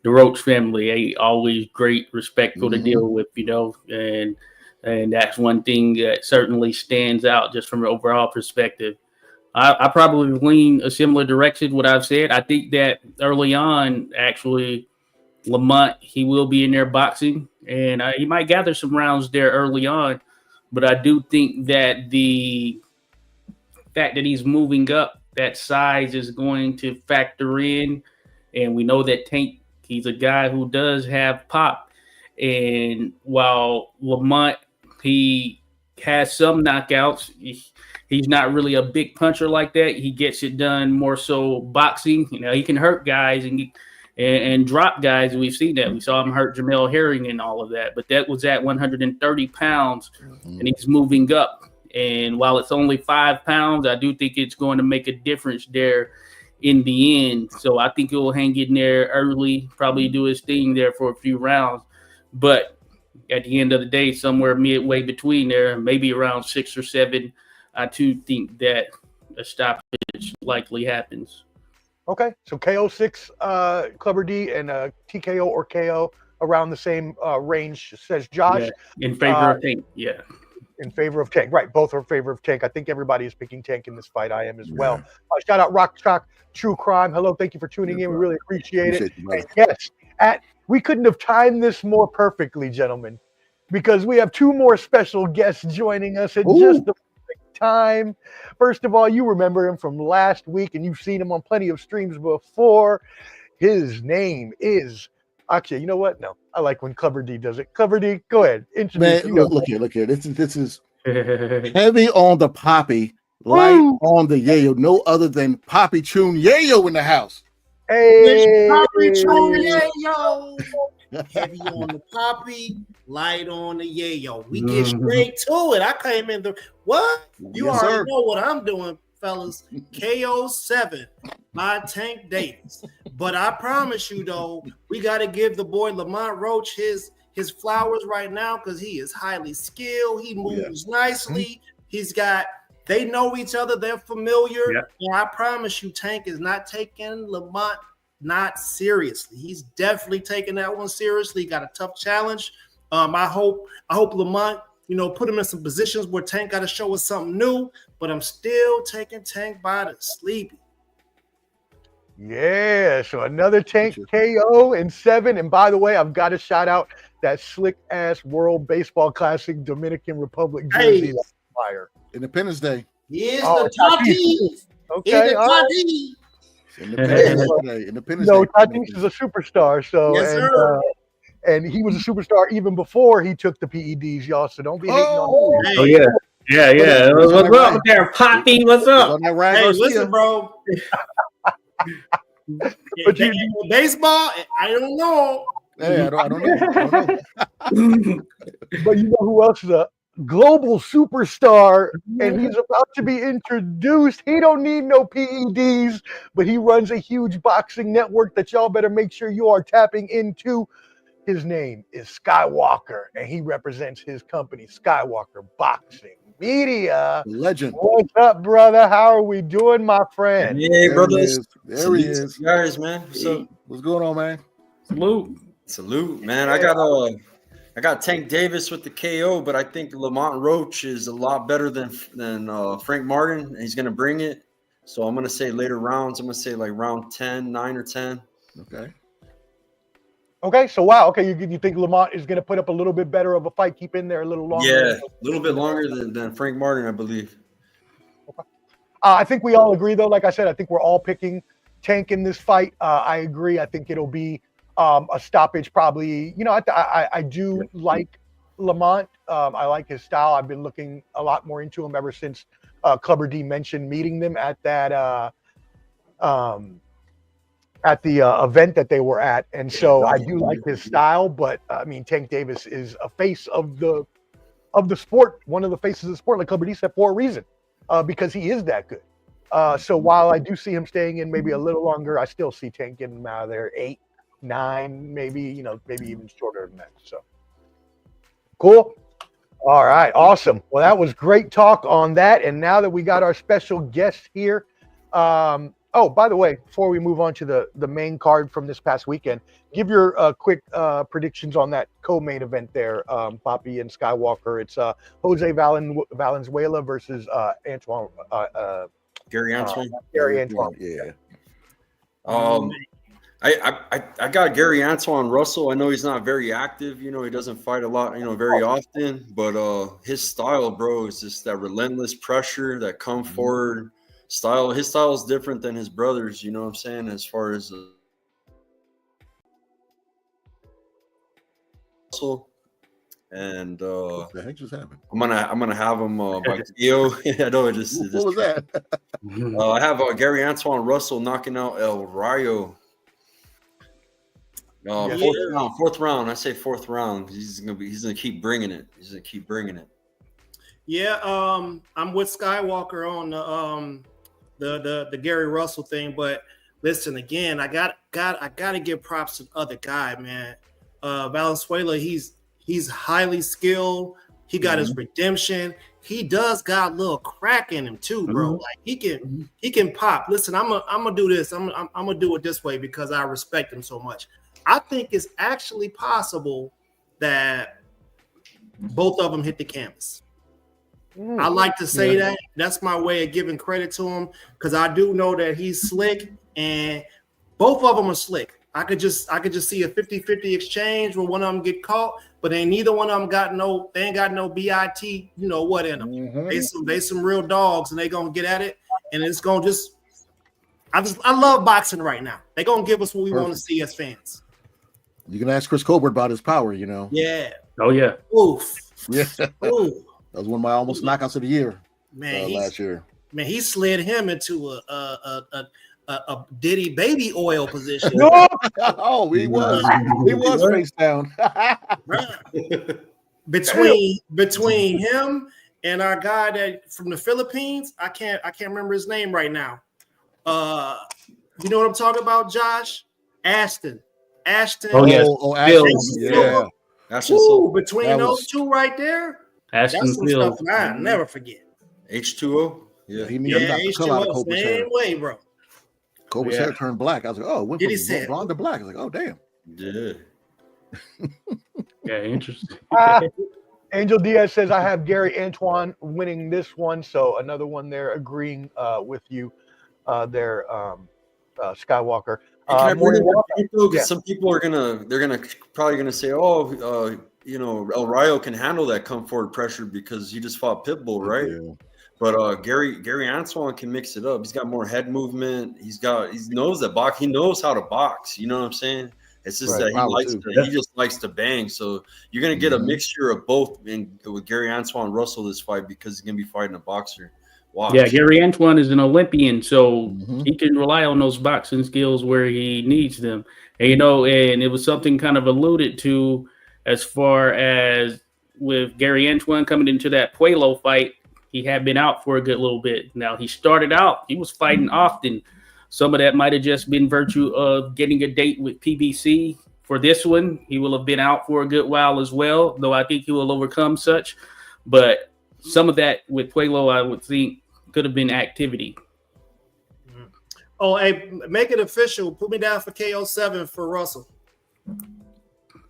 Roach family. Always great, respectful to deal with, you know, and that's one thing that certainly stands out just from an overall perspective. I probably lean a similar direction what I've said. I think that early on, actually, Lamont, he will be in there boxing, and he might gather some rounds there early on. But I do think that the fact that he's moving up, that size is going to factor in. And we know that Tank, he's a guy who does have pop. And while Lamont, he has some knockouts, he's not really a big puncher like that. He gets it done more so boxing. You know, he can hurt guys and drop guys. We've seen that. We saw him hurt Jamel Herring and all of that. But that was at 130 pounds, and he's moving up. And while it's only 5 pounds, I do think it's going to make a difference there in the end. So I think he'll hang in there early, probably do his thing there for a few rounds. But at the end of the day, somewhere midway between there, maybe around 6 or 7, I do think that a stoppage likely happens. Okay, so KO 6, Clever D, and TKO or KO around the same range, says Josh. Yeah, in favor of Tank, yeah. in favor of Tank. Right, both are in favor of Tank. I think everybody is picking Tank in this fight. I am as well. Shout out Rock Chalk True Crime. Hello, thank you for tuning in. We really appreciate it. And yes, we couldn't have timed this more perfectly, gentlemen, because we have two more special guests joining us at just the perfect time. First of all, you remember him from last week, and you've seen him on plenty of streams before. His name is... Actually, you know what? No, I like when Clever D does it. Clever D, go ahead. Introduce. Man, look here. This is heavy on the Papi, light on the Yayo. No other than Papi Choon Yayo in the house. Hey, Papi Choon Yayo. Heavy on the Papi, light on the Yayo. We get straight to it. I came in the what? You already know what I'm doing, fellas. KO 7 by Tank Davis. But I promise you, though, we got to give the boy Lamont Roach his flowers right now because he is highly skilled. He moves nicely. They know each other. They're familiar. Yeah. And I promise you, Tank is not taking Lamont not seriously. He's definitely taking that one seriously. Got a tough challenge. I hope Lamont, put him in some positions where Tank got to show us something new. But I'm still taking Tank by the sleepy. Yeah, so another Tank KO in 7. And by the way, I've got to shout out that slick ass World Baseball Classic Dominican Republic jersey. That's fire. Independence Day. Yes, the Tatis. Okay. Independence Day. Tatis is a superstar. So yes, sir. And he was a superstar even before he took the PEDs, y'all. So don't be hating on him. Oh yeah. Yeah. What's up there, Papi? What's up? Hey, listen, bro. But baseball, I don't know. Hey, I don't know. But you know who else is a global superstar, and he's about to be introduced. He don't need no PEDs, but he runs a huge boxing network that y'all better make sure you are tapping into. His name is Skywalker, and he represents his company, Skywalker Boxing Media. Legend. What's up, brother? How are we doing, my friend? Hey, brothers. There he is. Guys, man. What's going on, man? Salute, man. I got Tank Davis with the KO, but I think Lamont Roach is a lot better than Frank Martin. He's going to bring it. So I'm going to say later rounds. I'm going to say like round 10, 9 or 10. Okay, so wow. Okay, you think Lamont is going to put up a little bit better of a fight, keep in there a little longer? Yeah, a little bit longer than Frank Martin, I believe. Okay. I think we all agree, though. Like I said, I think we're all picking Tank in this fight. I agree. I think it'll be a stoppage probably. I do like Lamont. I like his style. I've been looking a lot more into him ever since Clubber D mentioned meeting them at that at the event that they were at. And so I do like his style, but I mean, Tank Davis is a face of the sport, one of the faces of the sport, like Clubber D said, for a reason, because he is that good. So while I do see him staying in maybe a little longer, I still see Tank getting him out of there 8, 9, maybe, maybe even shorter than that. So cool. All right. Awesome. Well, that was great talk on that. And now that we got our special guest here, oh, by the way, before we move on to the main card from this past weekend, give your quick predictions on that co-main event there, Papi and Skywalker. It's Jose Valenzuela versus Gary Antoine. Gary Antoine. Yeah. I got Gary Antoine Russell. I know he's not very active. He doesn't fight a lot, very often. But his style, bro, is just that relentless pressure, that come forward style. His style is different than his brothers. You know what I'm saying? As far as Russell. And what the heck just happened? I'm gonna have him by Theo. I know it just. What was that? I have Gary Antoine Russell knocking out El Rayo. Fourth round. I say fourth round. He's gonna keep bringing it. Yeah, I'm with Skywalker on the Gary Russell thing, but listen again. I gotta give props to the other guy, man. Valenzuela, he's highly skilled. He got his redemption. He does got a little crack in him too, bro. Like he can pop. Listen, I'm gonna do this. I'm gonna do it this way because I respect him so much. I think it's actually possible that both of them hit the canvas. I like to say that. That's my way of giving credit to him because I do know that he's slick and both of them are slick. I could just see a 50-50 exchange where one of them get caught, but ain't neither one of them they ain't got no BIT, you know what in them. Mm-hmm. They some real dogs and they gonna get at it and it's gonna just I love boxing right now. They gonna give us what we want to see as fans. You can ask Chris Colbert about his power, you know. Yeah. Oh yeah. Oof. Yeah. Oof. That was one of my almost knockouts of the year. Man, last year. Man, he slid him into a Diddy baby oil position. Oh, he was face down. between him and our guy that from the Philippines, I can't remember his name right now. You know what I'm talking about, Josh? Ashton. Oh yes. Ashton. Yeah. Ooh, between those two right there, Ashton that's some stuff I'll never forget. H2O. Yeah, he knocked the color out of Colbert's hair. Way, bro. Colbert's hair turned black. I was like, oh, went from blonde to black. I was like, oh, damn. Yeah. Yeah, interesting. Angel Diaz says, I have Gary Antoine winning this one. So another one there agreeing with you there, Skywalker. Some people are probably gonna say, El Rayo can handle that come forward pressure because he just fought Pitbull, right? Yeah. But Gary Antoine can mix it up. He's got more head movement. He knows that box. He knows how to box. You know what I'm saying? It's just that he just likes to bang. So you're gonna get a mixture of both with Gary Antoine Russell this fight because he's gonna be fighting a boxer. Wow. Yeah, Gary Antoine is an Olympian, so he can rely on those boxing skills where he needs them. And, and it was something kind of alluded to as far as with Gary Antoine coming into that Puello fight, he had been out for a good little bit. Now, he started out, he was fighting often. Some of that might have just been virtue of getting a date with PBC. For this one, he will have been out for a good while as well, though I think he will overcome such. But some of that with Puello, I would think, could have been activity. Oh, hey, make it official. Put me down for KO7 for Russell.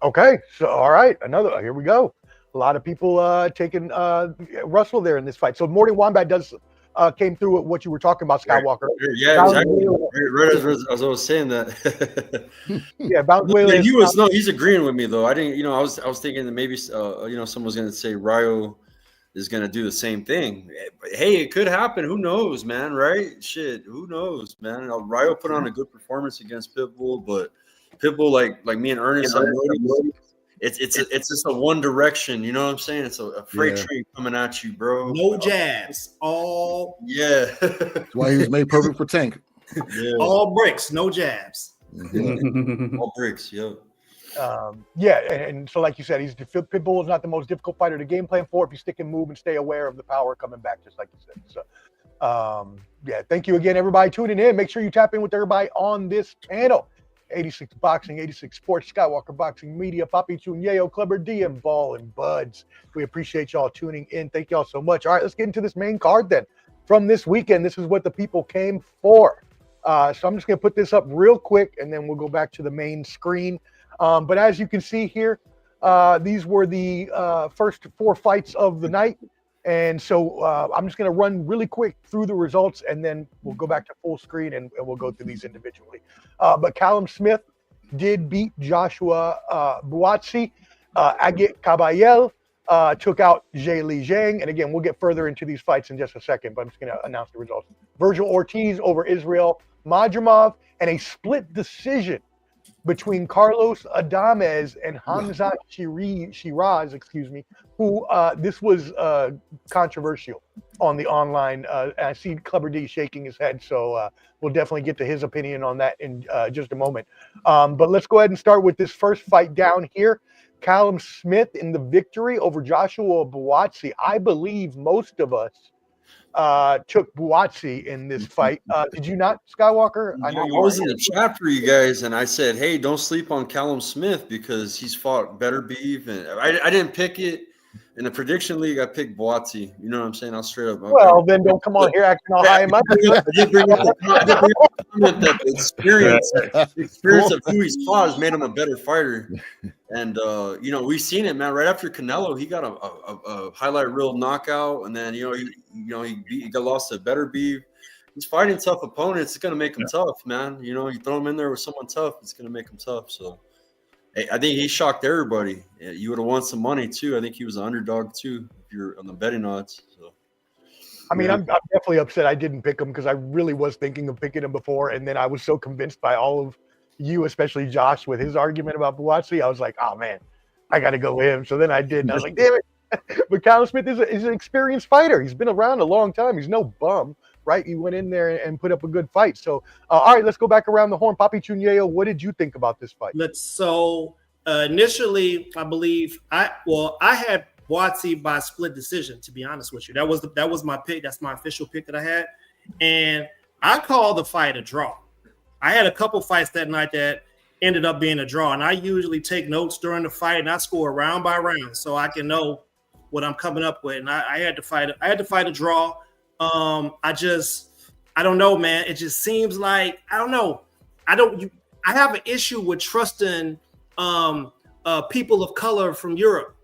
Okay, so all right, here we go. A lot of people taking Russell there in this fight. So Morty Wombat came through with what you were talking about, Skywalker. Yeah, exactly. Right as I was saying that. Yeah, he's agreeing with me though. I didn't, I was thinking that maybe someone was gonna say Rayo is going to do the same thing. Hey, it could happen. Who knows, man, right? Shit, who knows, man? Rayo put on a good performance against Pitbull, but Pitbull, like me and Ernest, it's just a one direction, you know what I'm saying? It's a freight train coming at you, bro. No jabs. That's why he was made perfect for Tank. Yeah. All bricks, no jabs. All bricks, yeah. And so like you said, Pitbull is not the most difficult fighter to game plan for if you stick and move and stay aware of the power coming back, just like you said. So, thank you again, everybody tuning in. Make sure you tap in with everybody on this channel. 86 Boxing, 86 Sports, Skywalker Boxing Media, Papi Choon Yayo, Clever D, and Ball and Buds. We appreciate y'all tuning in. Thank y'all so much. All right, let's get into this main card then. From this weekend, this is what the people came for. So I'm just going to put this up real quick, and then we'll go back to the main screen. But as you can see here, these were the first 4 fights of the night. And so I'm just going to run really quick through the results, and then we'll go back to full screen, and we'll go through these individually. But Callum Smith did beat Joshua Buatsi. Agit Kabayel took out Zhe Li Zhang. And again, we'll get further into these fights in just a second, but I'm just going to announce the results. Virgil Ortiz over Israel Madrimov, and a split decision between Carlos Adames and Hamzat Shiraz, who this was controversial on the online. I see Clever D shaking his head, so we'll definitely get to his opinion on that in just a moment. But let's go ahead and start with this first fight down here. Callum Smith in the victory over Joshua Buatsi. I believe most of us took Buatsi in this fight. Did you not, Skywalker? I was in the chat for you guys, and I said, hey, don't sleep on Callum Smith because he's fought Beterbiev, and I didn't pick it In the prediction league, I picked Boaty. You know what I'm saying? I'll straight up. Well, then don't come on here acting all high and mighty. I did bring up the comment that the experience of who he's fought has made him a better fighter. And you know, we've seen it, man. Right after Canelo, he got a highlight reel knockout, and then he got lost to Beterbiev. He's fighting tough opponents. It's gonna make him tough, man. You know, you throw him in there with someone tough, it's gonna make him tough. So. I think he shocked everybody. You would have won some money too. I think he was an underdog too if you're on the betting odds. So, I mean, I'm definitely upset I didn't pick him because I really was thinking of picking him before, and then I was so convinced by all of you, especially Josh, with his argument about Buatsi. I was like, oh man, I got to go with him. So then I did, and I was like, damn it. But Callum Smith is an experienced fighter. He's been around a long time. He's no bum, right? He went in there and put up a good fight. So, all right, let's go back around the horn. Papi Choon Yayo, what did you think about this fight? Initially, I believe I had Buatsi by split decision. To be honest with you, that was my pick. That's my official pick that I had, and I called the fight a draw. I had a couple fights that night that ended up being a draw, and I usually take notes during the fight and I score round by round so I can know what I'm coming up with. And I had to fight. I had to fight a draw. I don't know, man. It just seems like I don't know. I have an issue with trusting people of color from Europe.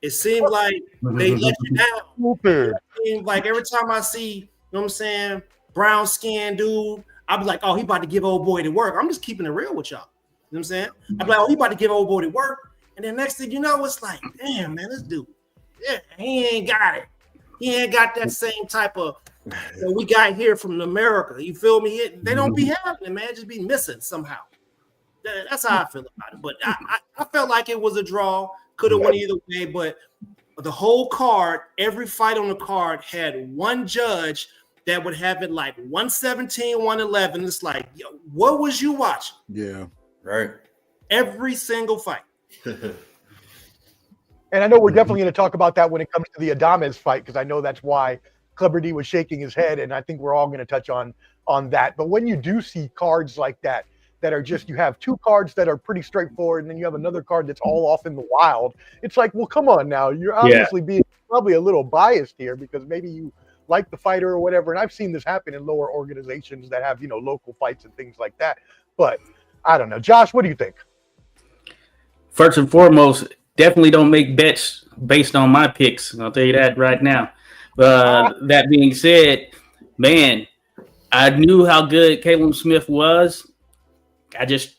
It seemed like they let you down. It seemed like every time I see, you know what I'm saying, brown skin dude, I'll be like, oh, he about to give old boy to work. I'm just keeping it real with y'all. You know what I'm saying? I'm like, oh, he about to give old boy to work. And then next thing you know, it's like, damn, man, this dude, yeah, he ain't got it. He ain't got that same type of that we got here from America. You feel me? They don't be having it, man. Just be missing somehow. That's how I feel about it. But I felt like it was a draw. Could have went either way. But the whole card, every fight on the card had one judge that would have it like 117, 111. It's like, yo, what was you watching? Yeah, right. Every single fight. And I know we're definitely going to talk about that when it comes to the Adames fight, because I know that's why Clever D was shaking his head, and I think we're all going to touch on that. But when you do see cards like that are just, you have two cards that are pretty straightforward, and then you have another card that's all off in the wild, it's like, well, come on now. You're obviously being probably a little biased here because maybe you like the fighter or whatever. And I've seen this happen in lower organizations that have, local fights and things like that. But I don't know. Josh, what do you think? First and foremost, definitely don't make bets based on my picks. I'll tell you that right now. That being said, man, I knew how good Callum Smith was. I just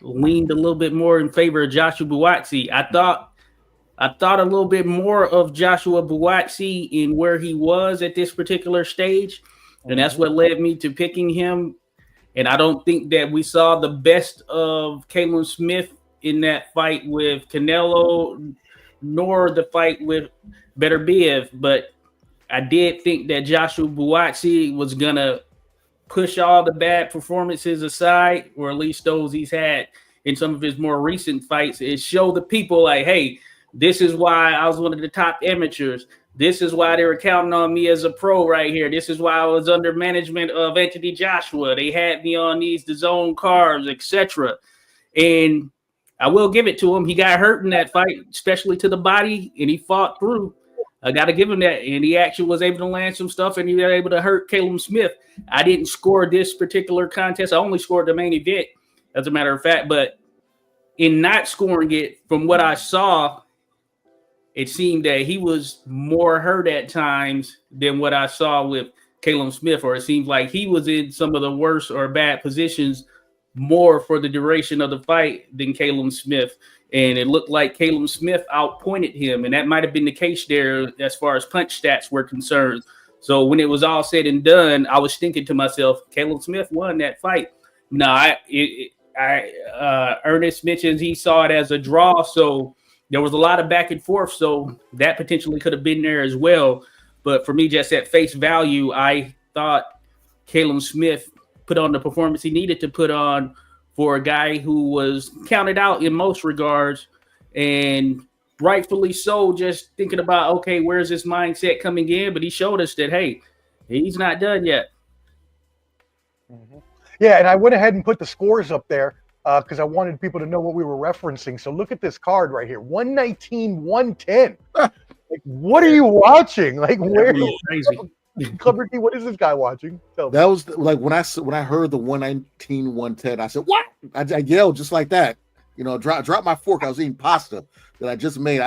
leaned a little bit more in favor of Joshua Buatsi. I thought a little bit more of Joshua Buatsi in where he was at this particular stage, and that's what led me to picking him. And I don't think that we saw the best of Callum Smith in that fight with Canelo, nor the fight with Beterbiev. But I did think that Joshua Buatsi was gonna push all the bad performances aside, or at least those he's had in some of his more recent fights, and show the people like, hey, this is why I was one of the top amateurs. This is why they were counting on me as a pro right here. This is why I was under management of Anthony Joshua. They had me on the zone cards, etc. And I will give it to him. He got hurt in that fight, especially to the body, and he fought through. I got to give him that. And he actually was able to land some stuff, and he was able to hurt Callum Smith. I didn't score this particular contest. I only scored the main event, as a matter of fact. But in not scoring it, from what I saw, it seemed that he was more hurt at times than what I saw with Callum Smith, or it seems like he was in some of the worst or bad positions more for the duration of the fight than Callum Smith. And it looked like Callum Smith outpointed him, and that might have been the case there as far as punch stats were concerned. So when it was all said and done, I was thinking to myself, Callum Smith won that fight. No, Ernest mentions he saw it as a draw, so there was a lot of back and forth, so that potentially could have been there as well. But for me, just at face value, I thought Callum Smith put on the performance he needed to put on for a guy who was counted out in most regards, and rightfully so, just thinking about, okay, where's this mindset coming in? But he showed us that, hey, he's not done yet. Mm-hmm. Yeah, and I went ahead and put the scores up there because I wanted people to know what we were referencing. So look at this card right here, 119, 110. Like, what are you watching? Like, where? Crazy. Clubber T, what is this guy watching? Tell me. That was like when I heard the 119, 110, I said, what? I yelled just like that. You know, drop my fork. I was eating pasta that I just made.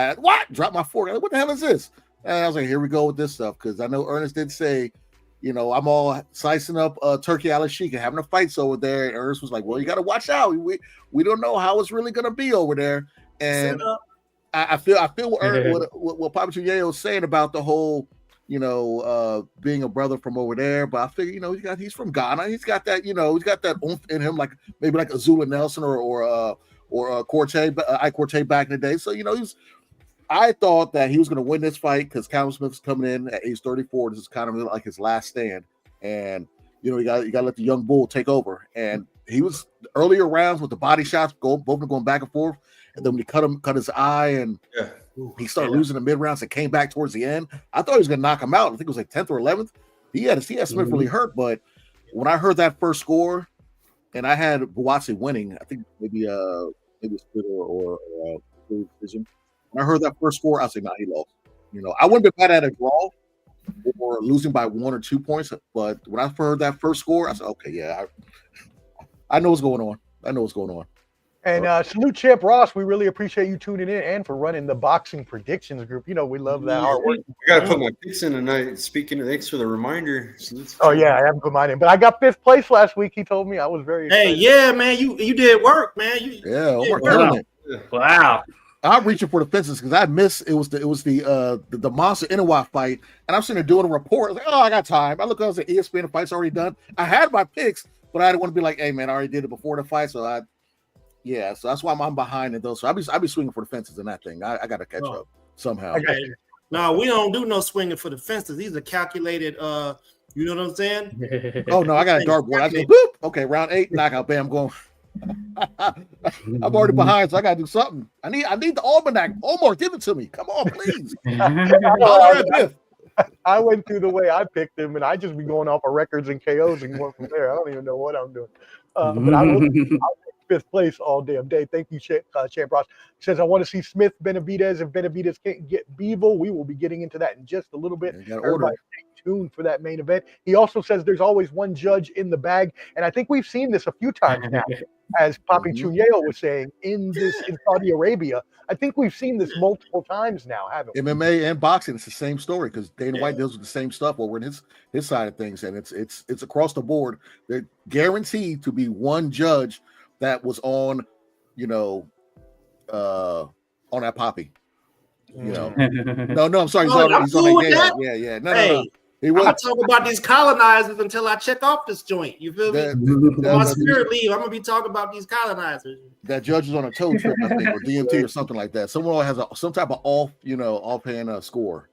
Drop my fork. I was like, what the hell is this? And I was like, here we go with this stuff. Because I know Ernest did say, you know, I'm all slicing up turkey a la chic and having a fights over there. And Ernest was like, well, you got to watch out. We don't know how it's really going to be over there. And I feel what Papi Choon Yayo was saying about the whole, you know, being a brother from over there. But I figure, you know, he's from Ghana. He's got that, you know, he's got that oomph in him, like maybe like Azula Nelson or Corte back in the day. So, you know, I thought that he was going to win this fight because Callum Smith's coming in at age 34. This is kind of like his last stand. And, you know, you got to let the young bull take over. And he was earlier rounds with the body shots, both of them going back and forth. And then when he cut his eye and he started losing the mid rounds and came back towards the end, I thought he was going to knock him out. I think it was like 10th or 11th. He had Smith really hurt. But when I heard that first score, and I had Buatsi winning, I think maybe split or decision. When I heard that first score, I said, nah, he lost. You know, I wouldn't be mad at a draw or losing by 1 or 2 points, but when I heard that first score, I said, okay, yeah, I know what's going on. And salute Champ Ross. We really appreciate you tuning in and for running the boxing predictions group. You know, we love that hard work. I got to put my picks in tonight. Speaking of, thanks for the reminder. Oh, yeah, I haven't put mine in. But I got 5th place last week. He told me. I was very excited. Hey, yeah, man, you did work, man. Omar killing it. Wow. I'm reaching for the fences because I missed it was the Monster Inoue fight, and I'm sitting there doing a report. I was like, oh, I got time. I look, I was like, ESPN, the fight's already done. I had my picks, but I didn't want to be like, hey man, I already did it before the fight, so so that's why I'm behind in those. So I'll be swinging for the fences in that thing. I got to catch up somehow. Okay. No, we don't do no swinging for the fences. These are calculated. You know what I'm saying? Oh no, I got a dartboard. I just boop. Okay, round 8, knockout. Bam, going. I'm already behind, so I gotta do something. I need the almanac. Omar, give it to me. Come on, please. I went through the way I picked him, and I just be going off of records and KOs and going from there. I don't even know what I'm doing. But I'll take 5th place all damn day. Thank you, Champ Ross. Says, I want to see Smith Benavidez. If Benavidez can't get Bivol, we will be getting into that in just a little bit. Everybody stay tuned for that main event. He also says there's always one judge in the bag, and I think we've seen this a few times now. As Papi Choon Yayo was saying, in Saudi Arabia, I think we've seen this multiple times now, haven't we? MMA and boxing, it's the same story because Dana White deals with the same stuff over in his side of things, and it's across the board. They're guaranteed to be one judge that was on, you know, on that Papi. You know, no, I'm sorry, he's on that. Yeah. No. I'm gonna talk about these colonizers until I check off this joint. You feel me? My spirit leave. I'm gonna be talking about these colonizers. That judge is on a toe trip, I think, or DMT or something like that. Someone has some type of offhand score.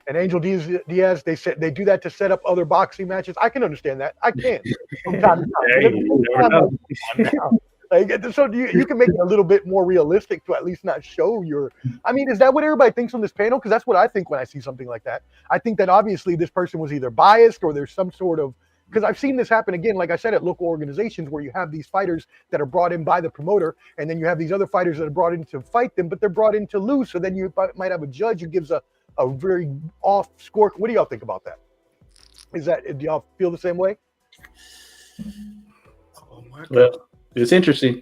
And Angel Diaz, they said they do that to set up other boxing matches. I can understand that. I can't. So you can make it a little bit more realistic to at least not show your. I mean, is that what everybody thinks on this panel? Because that's what I think when I see something like that. I think that obviously this person was either biased or there's some sort of. Because I've seen this happen again, like I said, at local organizations where you have these fighters that are brought in by the promoter, and then you have these other fighters that are brought in to fight them, but they're brought in to lose. So then you might have a judge who gives a very off score. What do y'all think about that? Do y'all feel the same way? Oh my God. Well, it's interesting.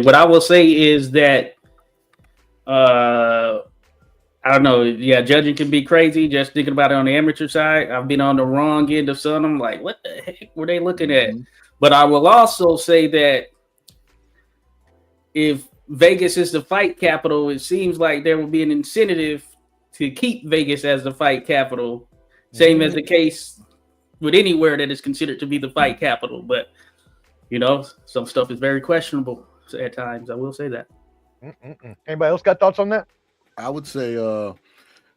What I will say is that, I don't know. Yeah, judging can be crazy. Just thinking about it on the amateur side, I've been on the wrong end of some. I'm like, what the heck were they looking at? But I will also say that if Vegas is the fight capital, it seems like there will be an incentive to keep Vegas as the fight capital. Same as the case with anywhere that is considered to be the fight capital. But you know, some stuff is very questionable at times. I will say that. Anybody else got thoughts on that? I would say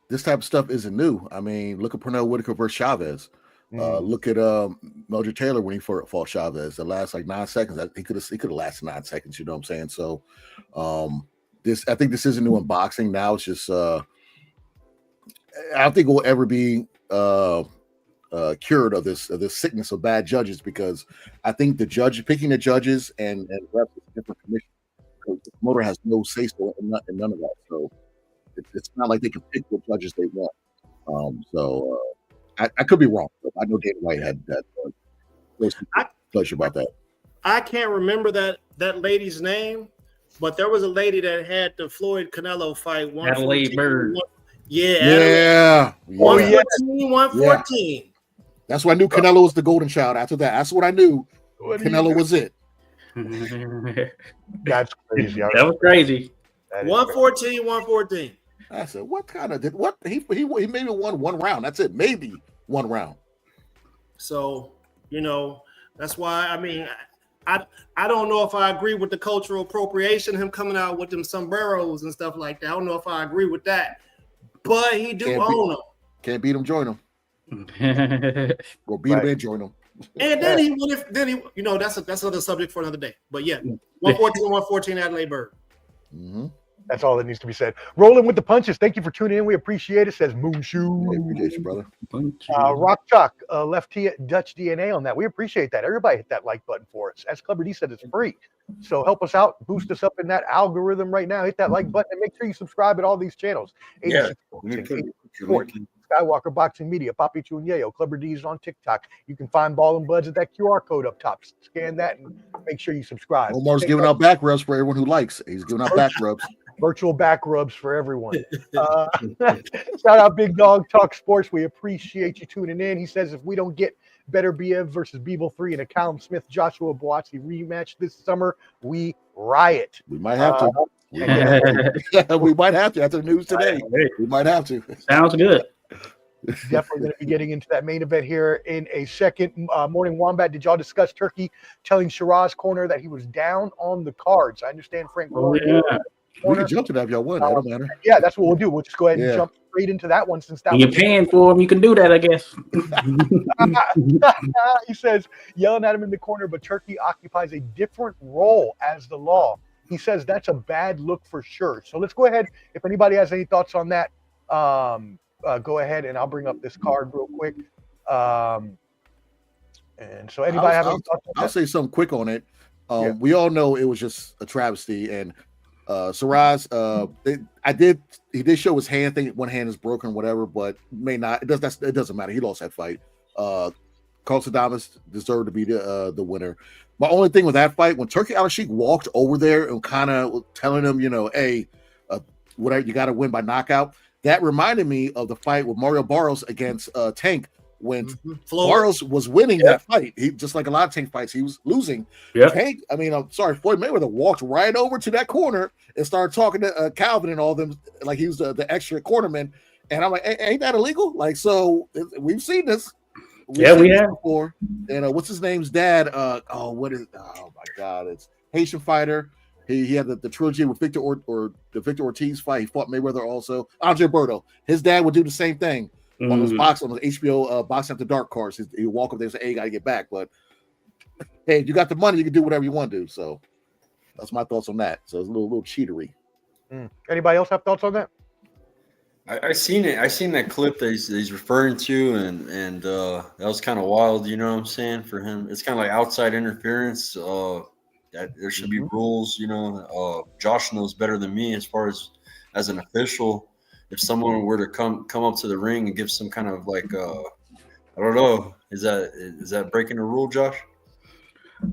this type of stuff isn't new. I mean, look at Pernell Whitaker versus Chavez. Look at Mildred Taylor when he fought Chavez. The last like 9 seconds, he could have lasted 9 seconds. You know what I'm saying? So, I think this isn't new in boxing. Now it's just I don't think it will ever be cured of this sickness of bad judges, because I think picking the judges and refs is a different commission. The promoter has no say so in none of that. So it's not like they can pick what judges they want. I could be wrong. But I know Dana White had that pleasure about that. I can't remember that lady's name, but there was a lady that had the Floyd Canelo fight. Adelaide Bird. Yeah. 114, 114. Yeah. That's why I knew Canelo was the golden child. After that, that's what I knew. Canelo was it. That's crazy. That was crazy. 114, 114. I said, what kind of what he maybe won one round. That's it, maybe one round. So that's why I don't know if I agree with the cultural appropriation, him coming out with them sombreros and stuff like that. I don't know if I agree with that, but he own them. Can't beat him, join him. Go beat him and join him. And then that's another subject for another day. But yeah, 114, 114 Adelaide Bird. Mm-hmm. That's all that needs to be said. Rolling with the punches. Thank you for tuning in. We appreciate it. Says Moonshoe. Appreciate you, brother. Rock Chalk, Left T Dutch DNA on that. We appreciate that. Everybody hit that like button for us. As Clubber D said, it's free. So help us out. Boost us up in that algorithm right now. Hit that like button and make sure you subscribe at all these channels. Yeah. Skywalker Boxing Media, Papi Choon Yayo, Clubber D's on TikTok. You can find Ball and Buds at that QR code up top. Scan that and make sure you subscribe. Omar's giving out back rubs for everyone who likes. He's giving out back rubs. Virtual back rubs for everyone. Shout out Big Dog Talk Sports. We appreciate you tuning in. He says if we don't get Beterbiev versus Bivol 3 in a Callum Smith Joshua Boatsy rematch this summer, we riot. We might have to. We might have to after the news today. We might have to. Sounds good. Definitely going to be getting into that main event here in a second. Morning Wombat, did y'all discuss Turkey telling Shiraz Corner that he was down on the cards? I understand Frank. We can jump to that if y'all want. That don't matter. Yeah, that's what we'll do. We'll just go ahead and jump straight into that one since that when you're paying for him, you can do that, I guess. He says, yelling at him in the corner, but Turkey occupies a different role as the law. He says that's a bad look for sure. So let's go ahead. If anybody has any thoughts on that, go ahead and I'll bring up this card real quick. And so anybody have any thoughts on that? I'll say something quick on it. We all know it was just a travesty, and Shiraz, he did show his hand. I think one hand is broken, whatever, but may not. It doesn't matter. He lost that fight. Carl Sadamas deserved to be the winner. My only thing with that fight, when Turki Al-Sheikh walked over there and kind of telling him, hey, whatever, you got to win by knockout. That reminded me of the fight with Mario Barros against Tank when Barros was winning that fight. He just like a lot of Tank fights, he was losing. Tank, Floyd Mayweather walked right over to that corner and started talking to Calvin and all of them like he was the extra cornerman. And I'm like, ain't that illegal? Like, so we've seen this. We have before. And what's his name's dad? Oh my God, it's Haitian fighter. He had the trilogy with Victor Ortiz fight. He fought Mayweather also. Andre Berto. His dad would do the same thing on those on the HBO Boxing After Dark cards. He'd walk up there and say, hey, you got to get back. But hey, if you got the money, you can do whatever you want to do. So that's my thoughts on that. So it's a little cheatery. Anybody else have thoughts on that? I seen it. I seen that clip that he's referring to, and that was kind of wild. You know what I'm saying? For him, it's kind of like outside interference. That there should be rules. Josh knows better than me as far as an official. If someone were to come up to the ring and give some kind of like I don't know, is that breaking the rule, Josh?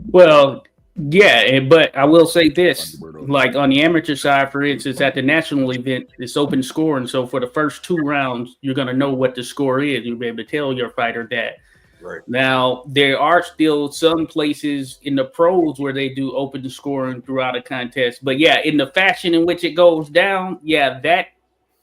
Well, yeah, but I will say this: like on the amateur side, for instance, at the national event, it's open scoring. So for the first 2 rounds, you're gonna know what the score is. You'll be able to tell your fighter that. Right. Now, there are still some places in the pros where they do open scoring throughout a contest. But yeah, in the fashion in which it goes down, that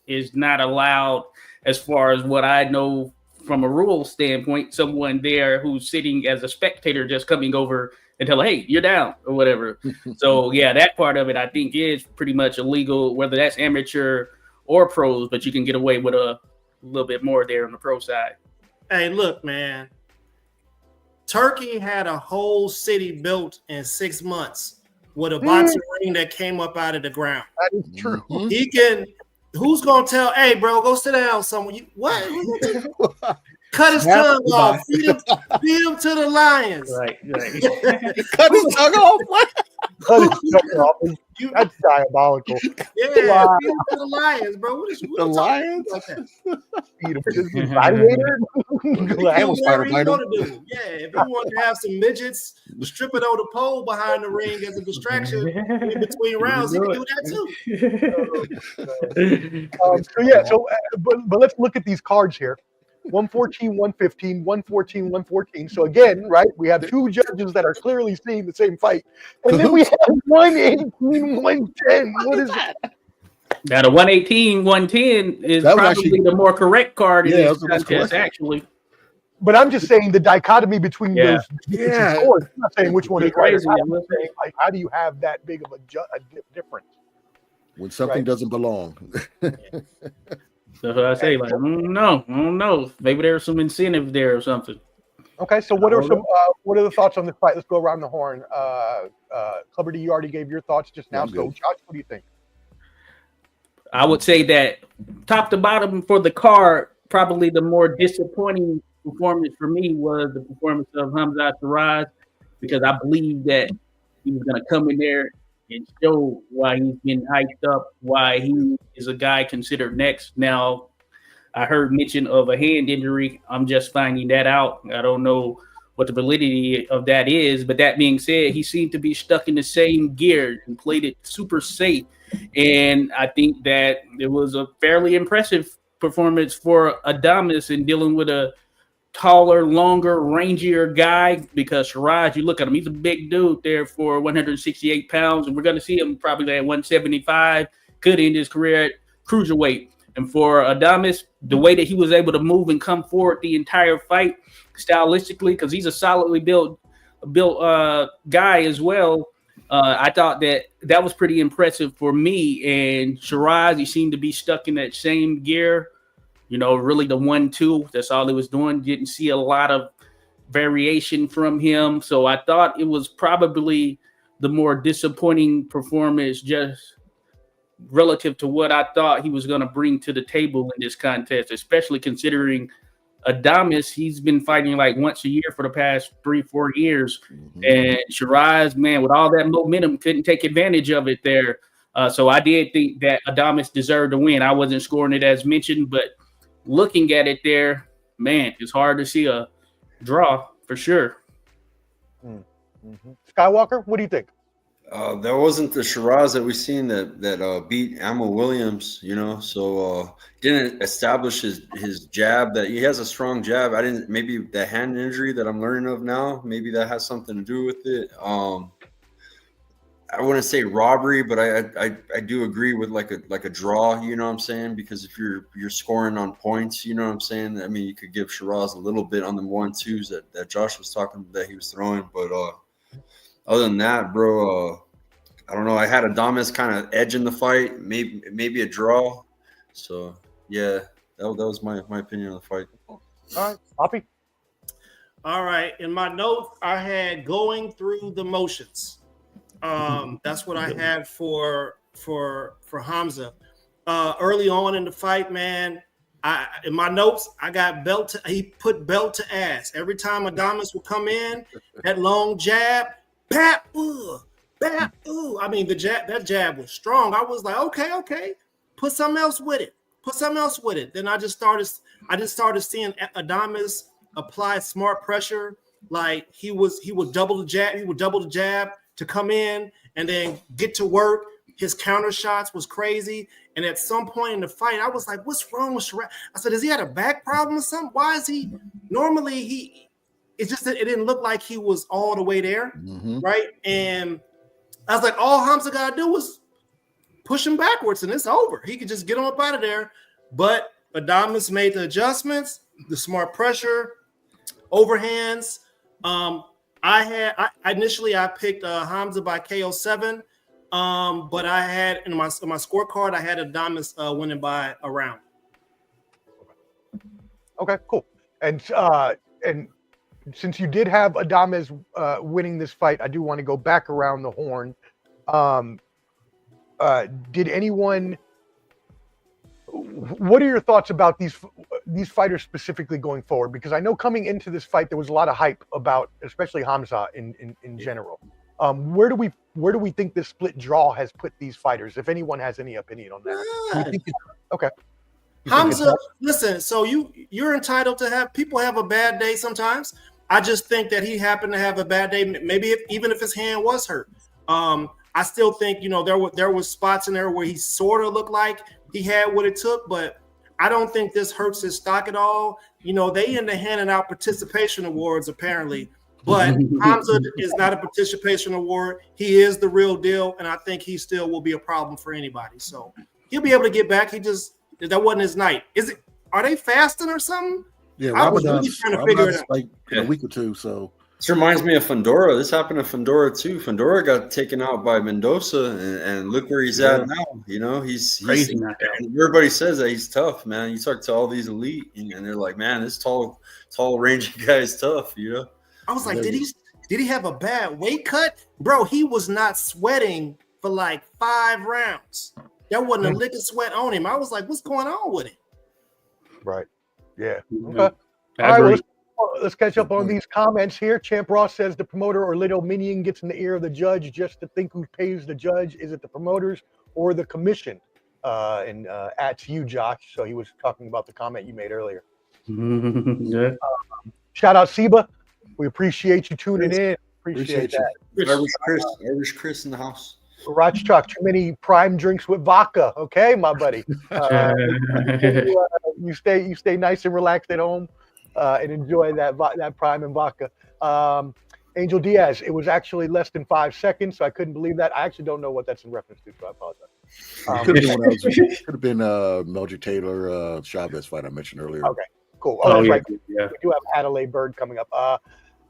is not allowed as far as what I know from a rule standpoint. Someone there who's sitting as a spectator just coming over and tell, hey, you're down or whatever. So yeah, that part of it I think is pretty much illegal, whether that's amateur or pros, but you can get away with a little bit more there on the pro side. Hey, look, man. Turkey had a whole city built in 6 months with a boxing ring that came up out of the ground. That is true. He can. Who's gonna tell? Hey, bro, go sit down somewhere. What? Cut his tongue off. Feed him to the lions. Right. Cut his tongue off. Cut his tongue off. That's diabolical. Yeah, feed him to the lions, bro. What The Lions? like that? Feed him to the gladiator. He do whatever he want to do. Yeah, if he want to have some midgets stripping on the pole behind the ring as a distraction in between rounds, he can do that too. But let's look at these cards here. 114, 115, 114, 114. So again, right, we have two judges that are clearly seeing the same fight. And then we have 118, 110. What is that? Now the 118, 110 is probably the more correct card in this contest, actually. But I'm just saying the dichotomy between those scores. I'm not saying which one is right. I'm saying, like, how do you have that big of a difference? When something doesn't belong. So I say, like, I don't know. Maybe there's some incentive there or something. Okay, so what are the thoughts on this fight? Let's go around the horn. Clubber D, you already gave your thoughts just now. So, Josh, what do you think? I would say that top to bottom for the card, probably the more disappointing performance for me was the performance of Hamza Shiraz, because I believe that he was going to come in there and show why he's been hyped up, why he is a guy considered next. Now, I heard mention of a hand injury. I'm just finding that out. I don't know what the validity of that is. But that being said, he seemed to be stuck in the same gear and played it super safe. And I think that it was a fairly impressive performance for Adames in dealing with a taller, longer, rangier guy, because Shiraz, you look at him, he's a big dude there for 168 pounds, and we're going to see him probably at 175, could end his career at cruiserweight. And for Adames, the way that he was able to move and come forward the entire fight, stylistically, because he's a solidly built guy as well, I thought that was pretty impressive for me. And Shiraz, he seemed to be stuck in that same gear. You know, really the 1-2, that's all he was doing. Didn't see a lot of variation from him. So I thought it was probably the more disappointing performance, just relative to what I thought he was going to bring to the table in this contest, especially considering Adames, he's been fighting like once a year for the past 3-4 years. Mm-hmm. And Shiraz, man, with all that momentum, couldn't take advantage of it there. So I did think that Adames deserved to win. I wasn't scoring it as mentioned, but looking at it there, man, it's hard to see a draw for sure. Mm-hmm. Skywalker, what do you think? That wasn't the Shiraz that we seen that beat Ammo Williams, you know. So didn't establish his jab. That he has a strong jab. Maybe the hand injury that I'm learning of now, maybe that has something to do with it. I wouldn't say robbery, but I do agree with like a draw, you know what I'm saying? Because if you're scoring on points, you know what I'm saying? I mean, you could give Shiraz a little bit on the 1-2s that Josh was talking that he was throwing, but other than that, bro, I don't know. I had Adames kind of edge in the fight, maybe a draw. So yeah, that was my opinion of the fight. All right, Papi. All right, in my notes, I had going through the motions. That's what I had for Hamza. Early on in the fight, man, in my notes, I got he put belt to ass. Every time Adames would come in, that long jab, bap, ooh, bap, ooh. I mean, that jab was strong. I was like, okay, put something else with it. Then I just started seeing Adames apply smart pressure. Like he would double the jab to come in and then get to work. His counter shots was crazy. And at some point in the fight, I was like, what's wrong with Shiraz? I said, has he had a back problem or something? Why is he normally it's just that it didn't look like he was all the way there. Mm-hmm. Right. And I was like, all Hamza got to do was push him backwards and it's over. He could just get him up out of there. But Adames made the adjustments, the smart pressure, overhands. Initially I picked Hamza by KO7, but I had in my scorecard I had Adames winning by a round. Okay, cool. And since you did have Adames winning this fight, I do want to go back around the horn. Did anyone? What are your thoughts about these fighters specifically going forward? Because I know coming into this fight there was a lot of hype about, especially Hamza in general. Where do we think this split draw has put these fighters? If anyone has any opinion on that. Okay. Hamza, listen. So you're entitled to have people have a bad day sometimes. I just think that he happened to have a bad day. Maybe even if his hand was hurt. I still think there was spots in there where he sort of looked like he had what it took, but I don't think this hurts his stock at all. They end up handing out participation awards apparently, but Hamza is not a participation award. He is the real deal, and I think he still will be a problem for anybody. So he'll be able to get back. That wasn't his night. Are they fasting or something? Yeah, I was really trying to figure it out. Like in a week or two. So this reminds me of Fundora. This happened to Fundora too. Fundora got taken out by Mendoza, and look where he's at now. He's crazy. Everybody says that he's tough, man. You talk to all these elite, and they're like, man, this tall, rangy guy is tough. I was like, did he have a bad weight cut, bro? He was not sweating for like 5 rounds. There wasn't a lick of sweat on him. I was like, what's going on with him? Right. Yeah. Okay. All right. Let's catch up on these comments here. Champ Ross says the promoter or little minion gets in the ear of the judge just to think who pays the judge. Is it the promoters or the commission? And at you, Josh. So he was talking about the comment you made earlier. Yeah. Shout out Seba. We appreciate you tuning in. Appreciate that. Irish Chris in the house. Raj Chuck, too many prime drinks with vodka. Okay, my buddy. You stay nice and relaxed at home and enjoy that prime and vodka. Angel Diaz, it was actually less than 5 seconds, so I couldn't believe that. I actually don't know what that's in reference to, so I apologize. Could have been Mildred Taylor Chavez fight I mentioned earlier. Okay, cool. Oh, that's right. Yeah. We do have Adelaide Bird coming up.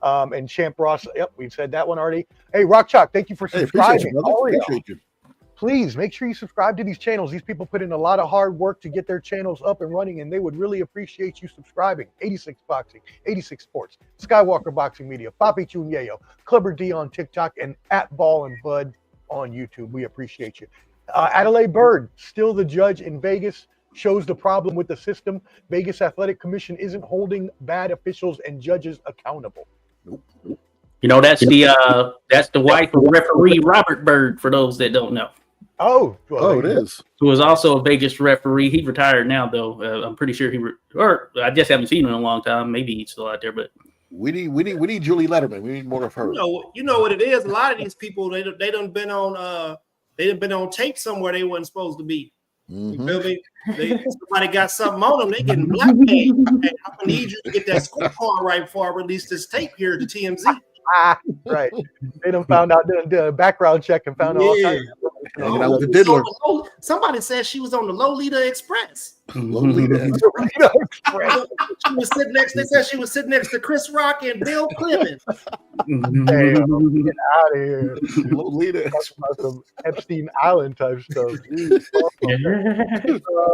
And Champ Ross, yep, we've said that one already. Hey, Rock Chalk, thank you for subscribing. Appreciate you. Please make sure you subscribe to these channels. These people put in a lot of hard work to get their channels up and running, and they would really appreciate you subscribing. 86 Boxing, 86 Sports, Skywalker Boxing Media, Papi Choon Yayo, Clubber D on TikTok, and at Ball and Bud on YouTube. We appreciate you. Adelaide Bird, still the judge in Vegas, shows the problem with the system. Vegas Athletic Commission isn't holding bad officials and judges accountable. Nope. That's the wife of referee Robert Bird, for those that don't know. Oh, well, it is. Who was also a Vegas referee. He retired now, though. I'm pretty sure or I just haven't seen him in a long time. Maybe he's still out there, but we need Julie Letterman. We need more of her. You know what it is. A lot of these people they done been on tape somewhere they wasn't supposed to be. You feel me? Somebody got something on them. They getting blackmailed. Hey, I'm gonna need you to get that scorecard right before I release this tape here to TMZ. Right. They done found out the background check and found out all kinds of somebody said she was on the Lolita Express. Lolita Express. She was sitting next. They said she was sitting next to Chris Rock and Bill Clinton. Damn, get out of here. Lolita Express. Some Epstein Island type stuff.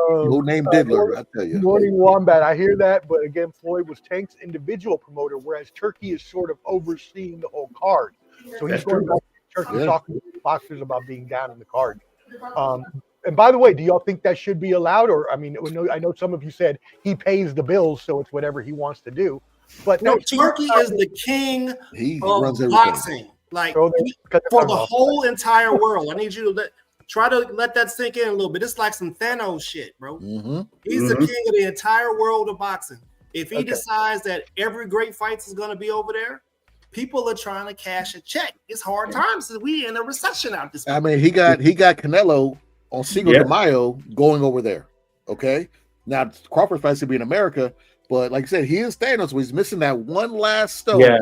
Who named Diddler? I tell you. Morning Wombat. I hear that, but again, Floyd was Tank's individual promoter, whereas Turkey is sort of overseeing the whole card. So he's going back to Turkey talking to boxers about being down in the card. And by the way, do y'all think that should be allowed? Or I know some of you said he pays the bills, so it's whatever he wants to do. But no, Turkey is the king of boxing, like for the whole entire world. I need you to try to let that sink in a little bit. It's like some Thanos shit, bro. He's the king of the entire world of boxing. If he decides that every great fight is going to be over there, people are trying to cash a check. It's hard times. We in a recession out this. I mean, he got Canelo on Cinco de Mayo going over there. Okay, now Crawford fights to be in America, but like I said, he is Thanos. So he's missing that one last stone. Yeah,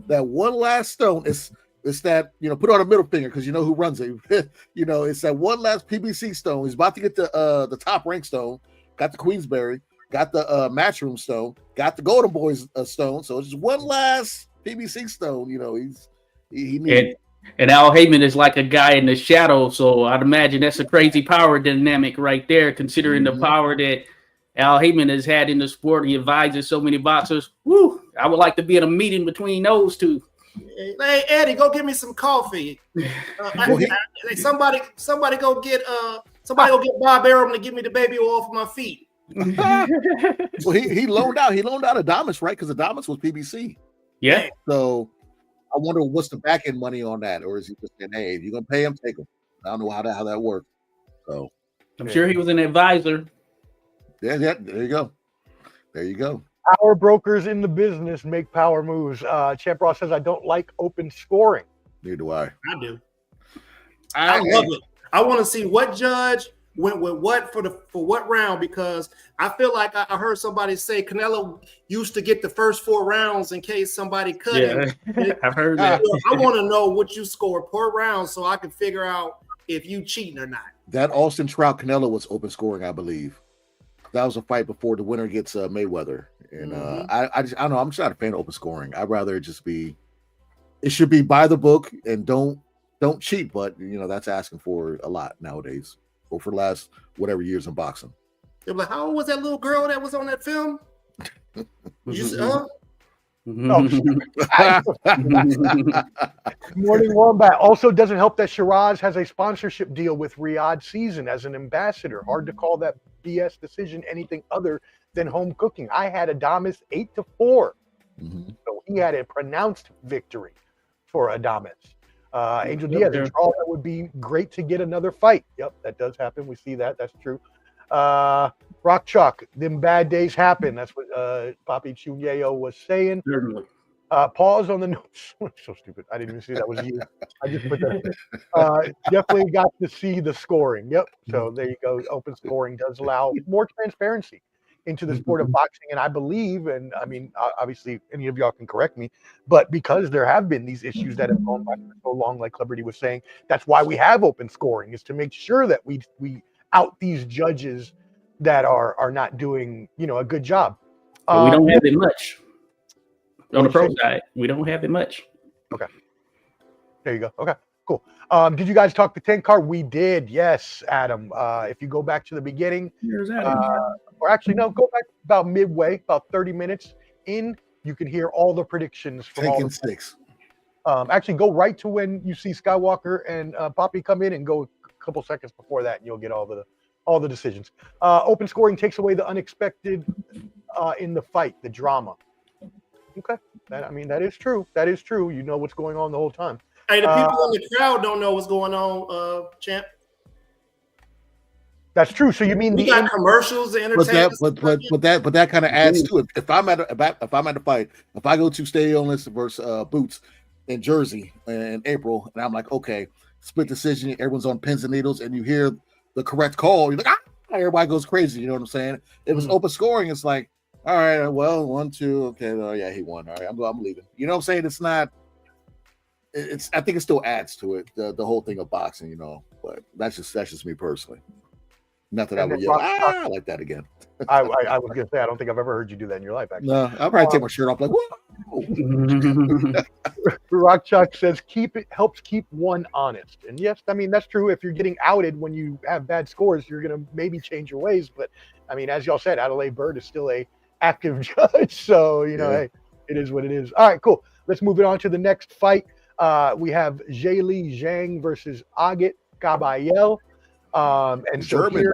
that one last stone. It's that, put on a middle finger because you know who runs it. It's that one last PBC stone. He's about to get the top rank stone. Got the Queensberry. Got the Matchroom stone. Got the Golden Boys stone. So it's just one last PBC stone. He needs. And Al Heyman is like a guy in the shadow. So I'd imagine that's a crazy power dynamic right there, considering the power that Al Heyman has had in the sport. He advises so many boxers. Woo! I would like to be in a meeting between those two. Hey Eddie, go get me some coffee. Somebody go get Bob Arum to give me the baby oil for my feet. Well, he loaned out Adamas, right? Because Adamas was PBC. Yeah. So wonder what's the back end money on that, or is he just saying, "Hey, if you're gonna pay him, take him"? I don't know how that works. So I'm sure he was an advisor. yeah. There you go. There you go. Power brokers in the business make power moves. Champ Ross says, I don't like open scoring. Neither do I. I do. I love it. I want to see what judge went with what for what round, because I feel like I heard somebody say Canelo used to get the first 4 rounds in case somebody cut him. I've heard that. I want to know what you score per round so I can figure out if you cheating or not. That Austin Trout Canelo was open scoring, I believe. That was a fight before the winner gets Mayweather, and I don't know. I'm just not a fan of open scoring. I'd rather it just be. It should be by the book and don't cheat. But that's asking for a lot nowadays, or for the last whatever years in boxing. They're like, how old was that little girl that was on that film? You said, Morning Wombat also doesn't help that Shiraz has a sponsorship deal with Riyadh Season as an ambassador. Hard to call that BS decision anything other than home cooking. I had Adames 8-4, so he had a pronounced victory for Adames. Angel Diaz and Charles, that would be great to get another fight. Yep, that does happen. We see that. That's true. Rock Chalk, them bad days happen. That's what Papi Choon Yayo was saying. Certainly. Pause on the notes. So stupid. I didn't even see that was you. I just put that. Definitely got to see the scoring. Yep. So there you go. Open scoring does allow more transparency into the sport of boxing. And I believe, and I mean, obviously, any of y'all can correct me, but because there have been these issues that have gone by for so long, like Celebrity was saying, that's why we have open scoring, is to make sure that we out these judges that are not doing, a good job. But we don't have it much. On the pro side, we don't have it much. Okay. There you go. Okay, cool. Did you guys talk the 10 card? We did. Yes, Adam. If you go back to the beginning, Here's Adam. or actually, no, go back about midway, about 30 minutes in, you can hear all the predictions from all the 6. Actually, go right to when you see Skywalker and Papi come in, and go a couple seconds before that, and you'll get all the decisions. Open scoring takes away the unexpected in the fight, the drama. Okay, that is true. That is true. You know what's going on the whole time. Hey, the people in the crowd don't know what's going on, Champ. That's true. So you mean we got commercials, the entertainment, but that kind of adds to it. If I'm at a fight, if I go to Stadionless versus Boots in Jersey in April, and I'm like, okay, split decision, everyone's on pins and needles, and you hear the correct call, you're like, everybody goes crazy. You know what I'm saying? If it was open scoring, it's like, all right, well, 1, 2, okay, well, yeah, he won. All right, I'm leaving. You know what I'm saying? It's not. I think it still adds to it, the whole thing of boxing, But that's just me personally. Not that I would yell, like that again. I was gonna say, I don't think I've ever heard you do that in your life. Actually, no, I'll probably take my shirt off like, whoa. Rock Chalk says helps keep one honest, and yes, I mean that's true. If you're getting outed when you have bad scores, you're gonna maybe change your ways. But I mean, as y'all said, Adelaide Bird is still a active judge, so hey, it is what it is. All right, cool. Let's move it on to the next fight. We have Zheli Zhang versus Agit Kabayel. And so German.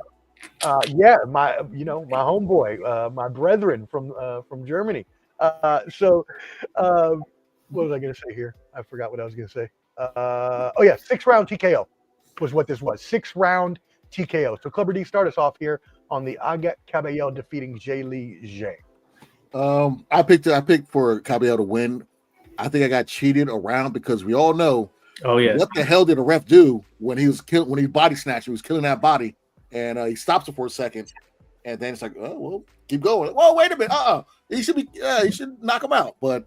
Here, my homeboy, my brethren from Germany. What was I going to say here? I forgot what I was going to say. 6-round TKO was what this was. 6-round TKO. So Clubber D, start us off here on the Agit Kabayel defeating Zheli Zhang. I picked for Kabayel to win. I think I got cheated around because we all know. Oh yeah. What the hell did the ref do when he was body snatching? He was killing that body, and he stops it for a second, and then it's like, oh well, keep going. Well, wait a minute. He should knock him out. But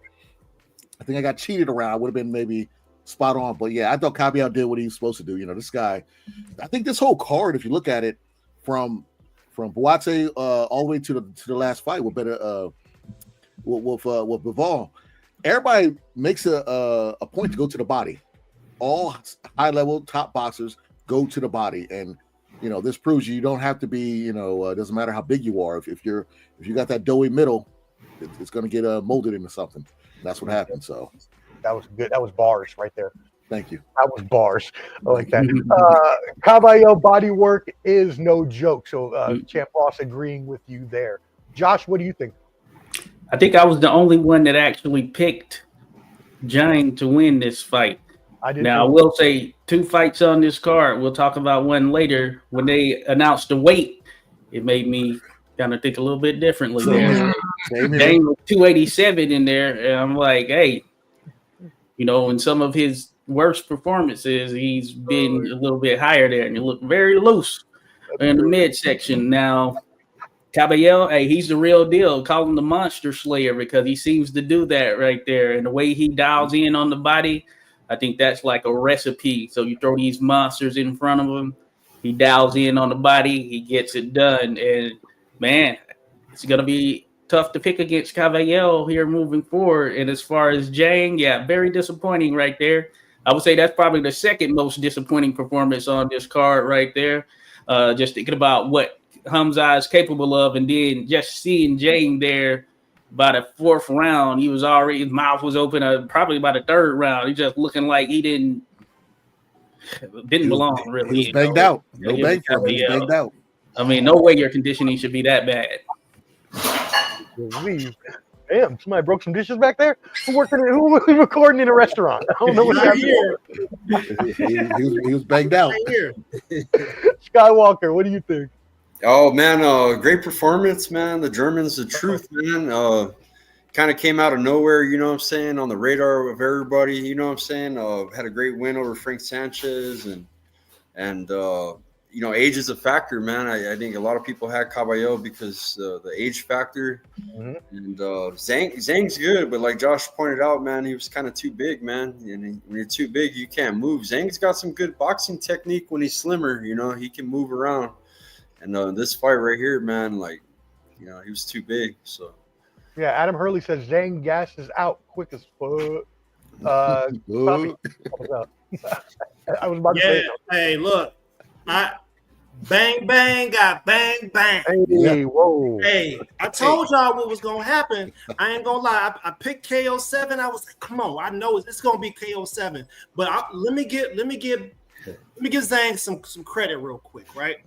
I think I got cheated around. I would have been maybe spot on. But yeah, I thought Kabayel did what he was supposed to do. This guy. I think this whole card, if you look at it from Boate all the way to the last fight with Bivol, everybody makes a point to go to the body. All high-level top boxers go to the body, and this proves you don't have to be. It doesn't matter how big you are. If you got that doughy middle, it's going to get molded into something. That's what happened. So that was good. That was bars right there. Thank you. That was bars. I like that. Kabayel body work is no joke. So Champ Ross agreeing with you there. Josh, what do you think? I think I was the only one that actually picked Jang to win this fight. I will say 2 fights on this card. We'll talk about one later. When they announced the weight, it made me kind of think a little bit differently there. Jang was 287 in there, and I'm like, hey, in some of his worst performances, he's been a little bit higher there, and he looked very loose in the midsection. Now, Caballero, hey, he's the real deal. Call him the Monster Slayer because he seems to do that right there. And the way he dials in on the body, I think that's like a recipe. So you throw these monsters in front of him, he dials in on the body, he gets it done. And, man, it's going to be tough to pick against Caballero here moving forward. And as far as Jang, yeah, very disappointing right there. I would say that's probably the second most disappointing performance on this card right there. Just thinking about what Hamza is capable of, and then just seeing Jang there by the 4th round, his mouth was open probably by the 3rd round. He just looking like he didn't belong really. He was banged out. No bang for him. He was banged out. I mean, no way your conditioning should be that bad. Damn, somebody broke some dishes back there. Who was recording in a restaurant? I don't know what's happening. He was banged out. Skywalker, what do you think? Oh man, great performance, man. The Germans, the truth, man. Kind of came out of nowhere, you know what I'm saying, on the radar of everybody, you know what I'm saying. Had a great win over Frank Sanchez, and age is a factor, man. I think a lot of people had Caballero because the age factor, and Zhang's good, but like Josh pointed out, man, he was kind of too big, man. And when you're too big, you can't move. Zhang's got some good boxing technique when he's slimmer. He can move around. And this fight right here, man, he was too big. So, yeah, Adam Hurley says Zhang gas is out quick as fuck. I was about to say. Hey, look, bang bang got bang bang. Hey, whoa. Hey, I told y'all what was gonna happen. I ain't gonna lie. I picked KO7. I was like, come on, I know it's gonna be KO7. But let me give Zhang some credit real quick, right?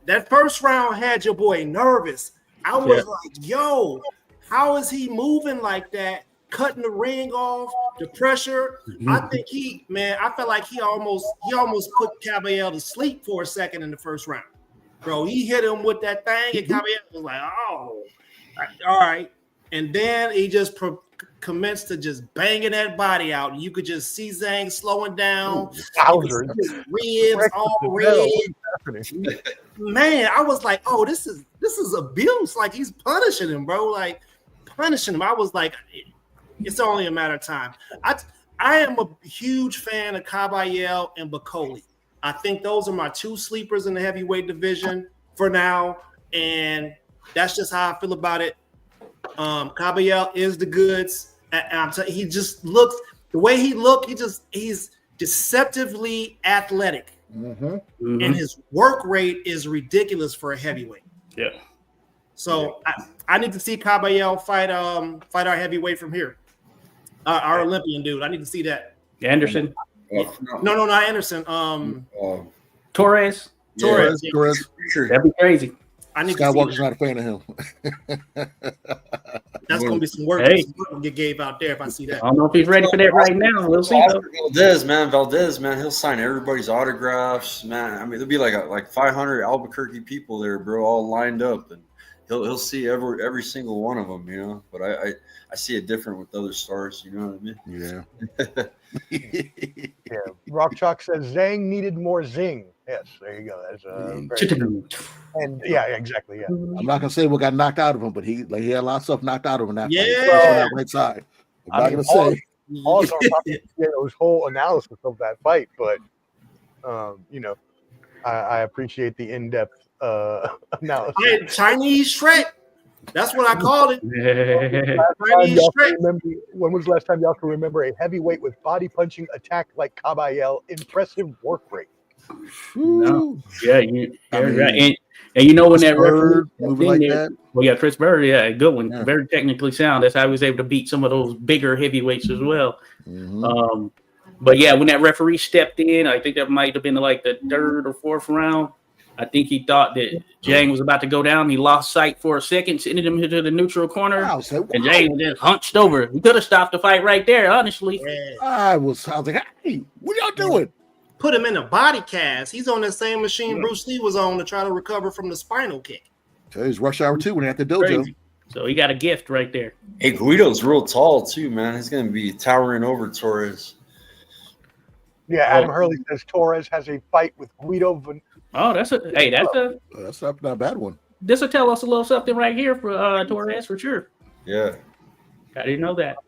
That first round had your boy nervous. I was like, yo, how is he moving like that? Cutting the ring off, the pressure. I think I felt like he almost put Caballero to sleep for a second in the first round. Bro, he hit him with that thing, and Caballero was like, oh, all right. And then he just commenced to just banging that body out. You could just see Zhang slowing down. His ribs all red. Man, I was like, oh, this is abuse. Like, he's punishing him, bro. Like, punishing him. I was like, it's only a matter of time. I am a huge fan of Caballero and Bacoli. I think those are my 2 sleepers in the heavyweight division for now, and that's just how I feel about it. Caballero is the goods. And he just looks the way he looked. He's deceptively athletic, and his work rate is ridiculous for a heavyweight. Yeah. So I need to see Caballero fight our heavyweight from here. Our Olympian dude. I need to see that. Anderson. No, not Anderson. Torres. Torres. That'd be crazy. I need Skywalker's not a fan of him. That's gonna be some work. Hey. Some work get gave out there if I see that. I don't know if he's ready for that right now. We'll see. Valdez, man, he'll sign everybody's autographs, man. I mean, there'll be like 500 Albuquerque people there, bro, all lined up, and he'll see every single one of them, But I see it different with other stars, you know what I mean? Yeah. Yeah. Rock Chalk says Zhang needed more zing. Yes, there you go. That's and yeah, exactly. Yeah. I'm not gonna say what got knocked out of him, but he had a lot of stuff knocked out of him that fight, on that right side. I'm not gonna say also his whole analysis of that fight, but I appreciate the in-depth analysis. Hey, Chinese Shrek. That's what I called it. When was the last time y'all can remember a heavyweight with body punching attack like Caballero? Impressive work rate. No. Yeah, right. And you know when that referee moving like that. Well, yeah, Chris Bird, good one. Yeah. Very technically sound. That's how he was able to beat some of those bigger heavyweights as well. Mm-hmm. But yeah, when that referee stepped in, I think that might have been like the 3rd or 4th round. I think he thought that Jang was about to go down. He lost sight for a second, sending him into the neutral corner. And Jang just hunched over. He could have stopped the fight right there, honestly. Yeah. I was like, hey, what y'all doing? Put him in a body cast. He's on that same machine Bruce Lee was on to try to recover from the spinal kick. So it's Rush Hour 2 when they at the dojo. Crazy. So he got a gift right there. Hey, Guido's real tall too, man. He's gonna be towering over Torres. Yeah, Adam Hurley says Torres has a fight with Guido. That's not a bad one. This will tell us a little something right here for Torres for sure. Yeah. I didn't know that.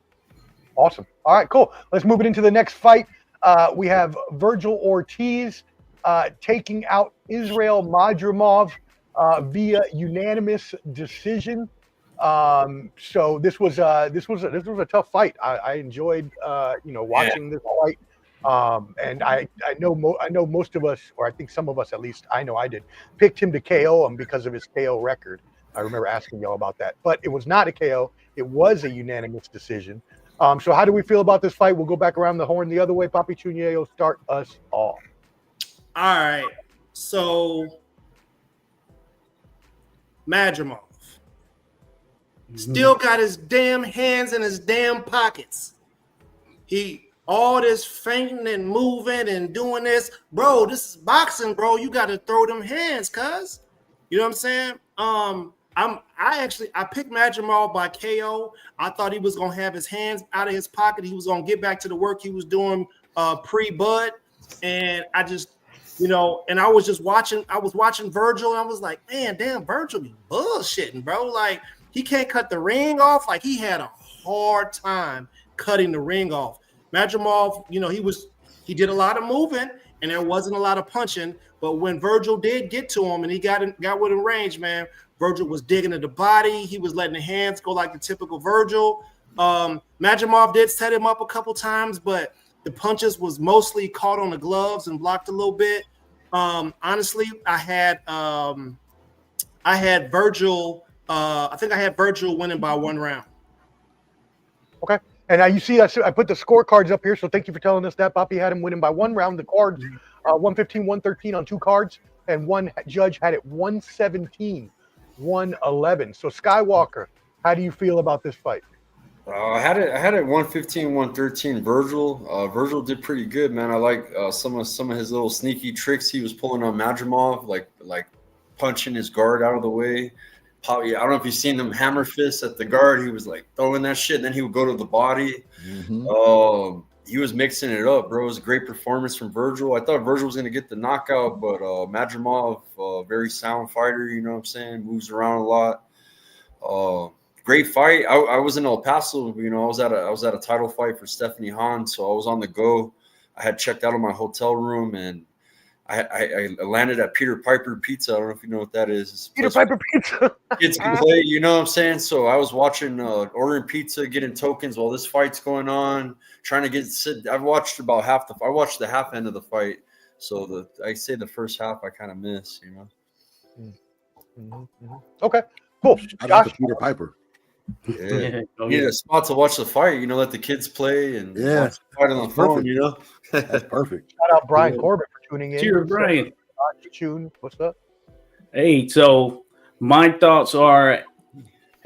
Awesome. All right, cool. Let's move it into the next fight. We have Virgil Ortiz taking out Israel Madrimov via unanimous decision. So this was a tough fight. I enjoyed watching this fight. And I know most of us, or I think some of us at least, I know I did, picked him to KO him because of his KO record. I remember asking y'all about that, but it was not a KO. It was a unanimous decision. So how do we feel about this fight? We'll go back around the horn the other way. Papi Choon Yayo, start us off. All right. So Madrimov still got his damn hands in his damn pockets. All this feinting and moving and doing this, bro. This is boxing, bro. You got to throw them hands, cuz. You know what I'm saying? I picked Madrimov by KO. I thought he was gonna have his hands out of his pocket. He was gonna get back to the work he was doing pre-Bud, and I just, and I was watching Virgil, and I was like, man, damn, Virgil be bullshitting, bro. Like, he can't cut the ring off. Like, he had a hard time cutting the ring off. Madrimov, he did a lot of moving and there wasn't a lot of punching. But when Virgil did get to him and he got within range, man, Virgil was digging at the body. He was letting the hands go like the typical Virgil. Madrimov did set him up a couple times, but the punches was mostly caught on the gloves and blocked a little bit. Honestly, I had Virgil. I think I had Virgil winning by 1 round. Okay. And now you see, I put the scorecards up here, so thank you for telling us that. Papi had him winning by 1 round. The cards, 115, 113 on 2 cards, and one judge had it 117, 111. So Skywalker, how do you feel about this fight? I had it 115, 113. Virgil. Virgil did pretty good, man. I like some of his little sneaky tricks he was pulling on Madrimov, like punching his guard out of the way. I don't know if you've seen them hammer fists at the guard. He was like throwing that shit, and then he would go to the body. Mm-hmm. He was mixing it up, bro. It was a great performance from Virgil. I thought Virgil was going to get the knockout, but Madrimov, very sound fighter, you know what I'm saying? Moves around a lot. Great fight. I was in El Paso, I was at a title fight for Stephanie Hahn, so I was on the go. I had checked out of my hotel room, and I landed at Peter Piper Pizza. I don't know if you know what that is. Peter Piper Pizza. Kids can play, you know what I'm saying? So I was watching, ordering pizza, getting tokens while this fight's going on, trying to I watched about I watched the half end of the fight. So I say the first half I kind of miss, Okay, cool. I got the Peter Piper. Yeah. You need a spot to watch the fight, let the kids play and watch the fight on the phone, That's perfect. Shout out Brian Corbett for tuning in. Cheers, Brian. Choon, what's up? Hey, so my thoughts are,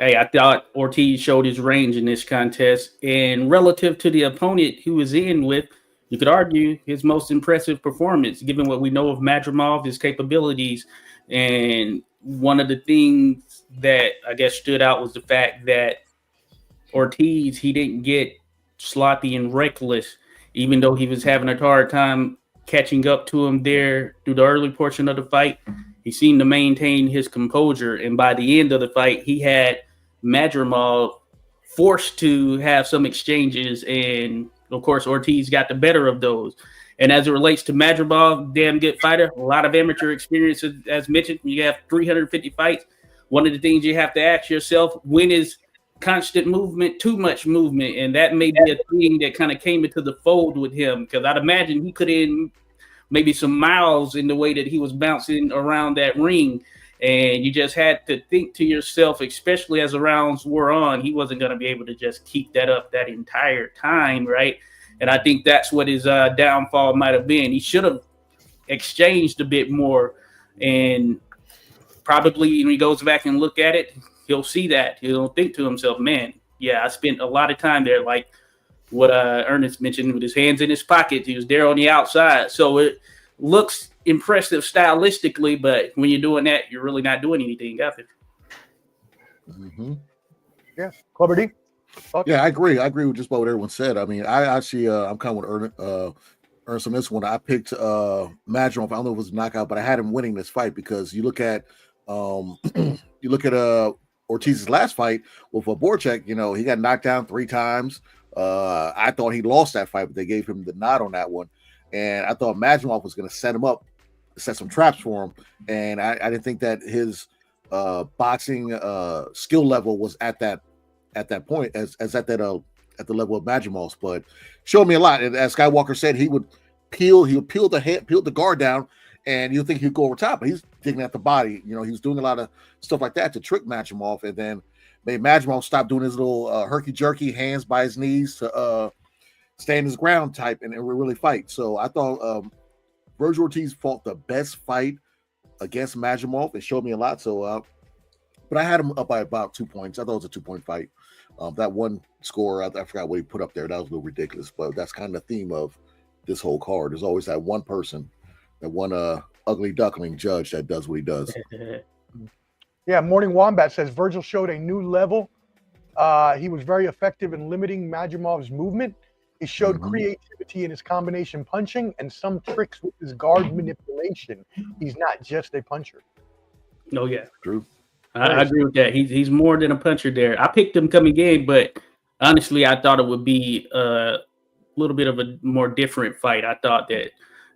I thought Ortiz showed his range in this contest, and relative to the opponent he was in with, you could argue his most impressive performance, given what we know of Madrimov, his capabilities. And one of the things that I guess stood out was the fact that Ortiz, he didn't get sloppy and reckless, even though he was having a hard time catching up to him there through the early portion of the fight. He seemed to maintain his composure, and by the end of the fight, he had Madrimov forced to have some exchanges, and of course, Ortiz got the better of those. And as it relates to Madrimov, damn good fighter, a lot of amateur experience, as mentioned. You have 350 fights. One of the things you have to ask yourself, when is constant movement too much movement? And that may be a thing that kind of came into the fold with him, because I'd imagine he could in maybe some miles in the way that he was bouncing around that ring. And you just had to think to yourself, especially as the rounds wore on, he wasn't going to be able to just keep that up that entire time, right? And I think that's what his downfall might have been. He should have exchanged a bit more, And probably when he goes back and look at it, he'll see that. He'll think to himself, man, yeah, I spent a lot of time there. Like what Ernest mentioned, with his hands in his pockets. He was there on the outside. So it looks impressive stylistically, but when you're doing that, you're really not doing anything after. Mm-hmm. Yeah. Clubber D? Yeah, I agree. I agree with just about what everyone said. I mean, I actually, I'm kind of with Ernest on this one. I picked Madrimov. I don't know if it was a knockout, but I had him winning this fight because you look at Ortiz's last fight with Borchak. You know, he got knocked down 3 times. I thought he lost that fight, but they gave him the nod on that one. And I thought Madrimov was going to set him up, set some traps for him. And I didn't think that his boxing skill level was at that point as at the level of Madrimov's, but showed me a lot. And as Skywalker said, he would peel the guard down, and you think he'd go over top, but he's digging at the body. You know, he was doing a lot of stuff like that to trick Madrimov, and then made Madrimov stop doing his little herky jerky hands by his knees to stand his ground type and really fight. So I thought Vergil Ortiz fought the best fight against Madrimov. It showed me a lot. So, but I had him up by about 2 points. I thought it was a 2-point fight. That one score, I forgot what he put up there. That was a little ridiculous, but that's kind of the theme of this whole card. There's always that one person, that one ugly duckling judge that does what he does. Yeah, Morning Wombat says Vergil showed a new level. He was very effective in limiting Madrimov's movement. He showed creativity in his combination punching and some tricks with his guard manipulation. He's not just a puncher. Oh, yeah. True. I agree with that. He's more than a puncher there. I picked him coming in, but honestly, I thought it would be a little bit of a more different fight. I thought that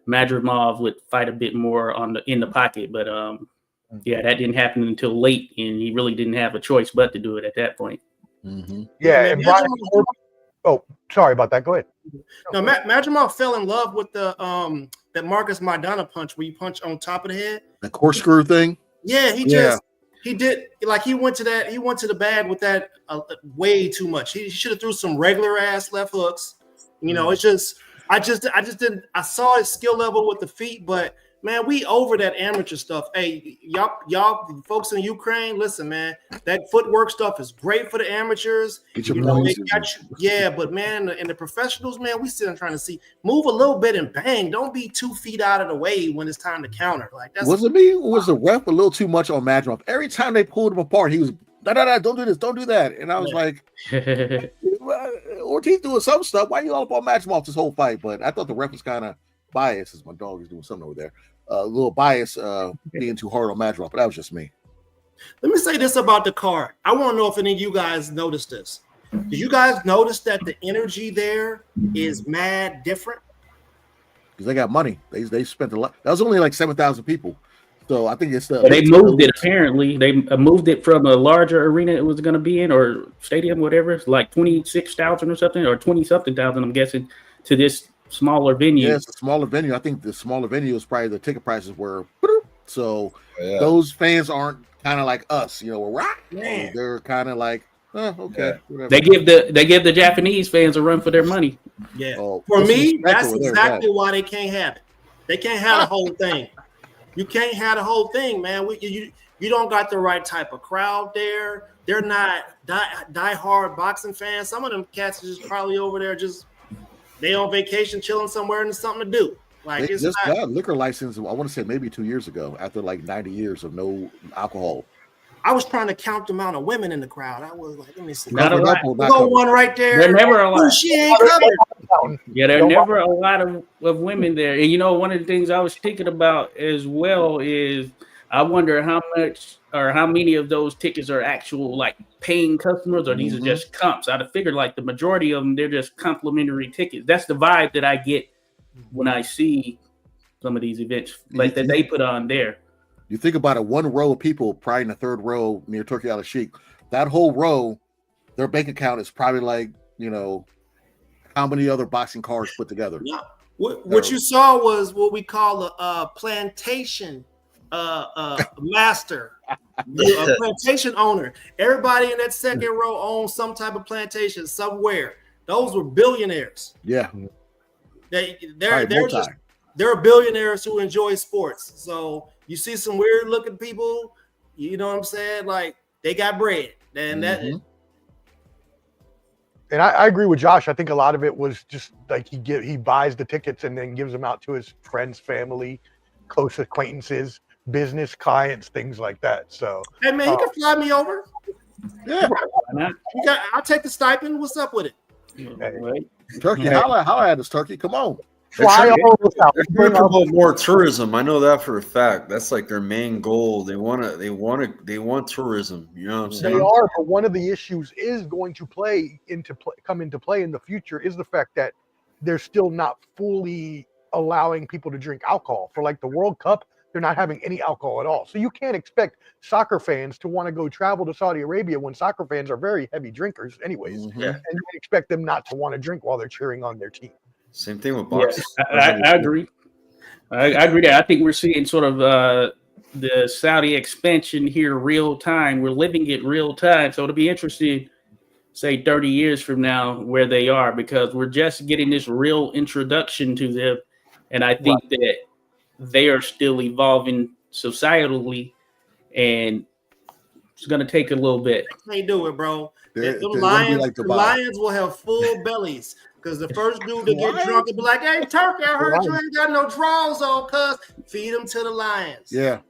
Madrimov would fight a bit more in the pocket, but yeah, that didn't happen until late, and he really didn't have a choice but to do it at that point. Mm-hmm. Yeah, and Brian, oh, sorry about that. Go ahead. No, Madrimov fell in love with the that Marcus Maidana punch where you punch on top of the head. The corkscrew thing. Yeah, he did, like, he went to the bag with that way too much. He should have threw some regular ass left hooks. You know, it's just I just didn't. I saw his skill level with the feet, but man, we over that amateur stuff. Hey, y'all folks in Ukraine, listen, man, that footwork stuff is great for the amateurs. Yeah, but man, in the professionals, man, we sit there trying to see, move a little bit and bang. Don't be 2 feet out of the way when it's time to counter. Like, that's was it me? Or was the ref a little too much on Madrimov? Every time they pulled him apart, he was no, don't do this, don't do that. And I was like, Ortiz doing some stuff. Why are you all up on Madrimov this whole fight? But I thought the ref was kind of biased, as my dog is doing something over there. A little bias being too hard on Madrimov, but that was just me. Let me say this about the card. I want to know if any of you guys noticed this. Did you guys notice that the energy there is mad different? Because they got money. They spent a lot. That was only like 7,000 people. So I think it's they moved it. Apparently, they moved it from a larger arena it was going to be in, or stadium, whatever. It's like 26,000 or something, or 20-something thousand. I'm guessing, to this smaller venue. Yeah, it's a smaller venue. I think the smaller venue is probably the ticket prices were so those fans aren't kind of like us, you know, we're they're kind of like, okay. Yeah. They give the Japanese fans a run for their money. Yeah. For me, that's exactly why they can't have it. They can't have the whole thing. You can't have the whole thing, man. You don't got the right type of crowd there. They're not die-hard boxing fans. Some of them cats are just probably over there just they on vacation chilling somewhere and there's something to do. Like, they just got a liquor license, I want to say maybe 2 years ago, after like 90 years of no alcohol. I was trying to count the amount of women in the crowd. I was like, let me see. Not a lot. Go one right there. They're never a lot. She ain't covered. Yeah, there are never a lot of women there. And you know, one of the things I was thinking about as well is I wonder how much or how many of those tickets are actual like paying customers, or these are just comps. I'd have figured like the majority of them, they're just complimentary tickets. That's the vibe that I get when I see some of these events like that they put on there. You think about it, one row of people, probably in the third row near Turkey Al Sheikh, that whole row, their bank account is probably like, you know, how many other boxing cards put together. Yeah. What you saw was what we call a plantation master, a plantation owner. Everybody in that second row owns some type of plantation somewhere. Those were billionaires. Yeah. They're billionaires who enjoy sports. So You see some weird looking people, you know what I'm saying? Like they got bread. And and I agree with Josh. I think a lot of it was just like he buys the tickets and then gives them out to his friends, family, close acquaintances, business clients, things like that. So hey man, you can fly me over. Yeah. I'll take the stipend. What's up with it? Right. Turkey, holla at us, Turkey. Come on. They're trying to promote more tourism. I know that for a fact. That's like their main goal. They want tourism. You know what I'm saying? They are, but one of the issues is going to come into play in the future is the fact that they're still not fully allowing people to drink alcohol. For like the World Cup, they're not having any alcohol at all. So you can't expect soccer fans to want to go travel to Saudi Arabia when soccer fans are very heavy drinkers anyways. Mm-hmm. And you expect them not to want to drink while they're cheering on their team. Same thing with boxing. I agree. I agree that I think we're seeing sort of the Saudi expansion here real time. We're living it real time. So it'll be interesting, say 30 years from now, where they are, because we're just getting this real introduction to them. And I think that they are still evolving societally, and it's going to take a little bit. They do it, bro. They're the like Lions will have full bellies. Because the first dude to get drunk and be like, hey, Turkey, I heard you ain't got no drawers on, cuz feed them to the Lions. Yeah.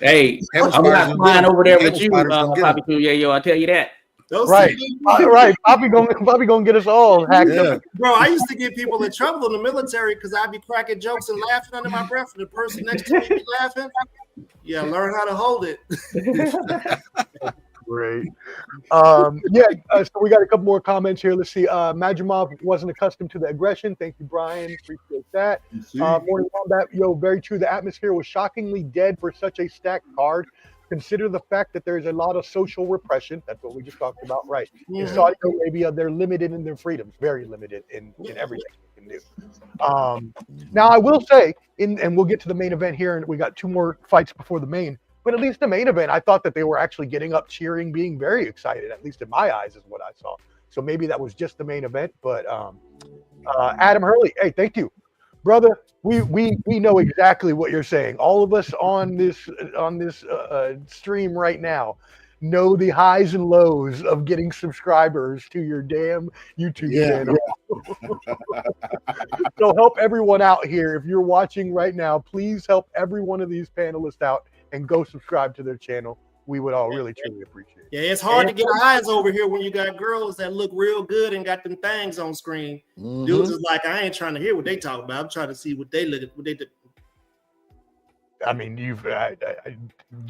Hey, I'm not flying over there with you, Papi Choon Yayo. I tell you that. Right. Papi gonna get us all hacked up. Bro, I used to get people in trouble in the military because I'd be cracking jokes and laughing under my breath, and the person next to me be laughing. Yeah, learn how to hold it. Great. So we got a couple more comments here. Let's see. Majimov wasn't accustomed to the aggression. Thank you, Brian. Appreciate that. Morning Wombat. Very true. The atmosphere was shockingly dead for such a stacked card. Consider the fact that there's a lot of social repression. That's what we just talked about, right? In Saudi Arabia, they're limited in their freedoms, very limited in everything they can do. Now, I will say, and we'll get to the main event here, and we got 2 more fights before the main. But at least the main event, I thought that they were actually getting up, cheering, being very excited. At least in my eyes, is what I saw. So maybe that was just the main event. But Adam Hurley, hey, thank you, brother. We know exactly what you're saying. All of us on this stream right now know the highs and lows of getting subscribers to your damn YouTube channel. So help everyone out here. If you're watching right now, please help every one of these panelists out and go subscribe to their channel. We would all really truly appreciate it. Yeah, it's hard to get eyes over here when you got girls that look real good and got them things on screen. Dudes is like, I ain't trying to hear what they talk about. I'm trying to see what they look at, what they do. I mean,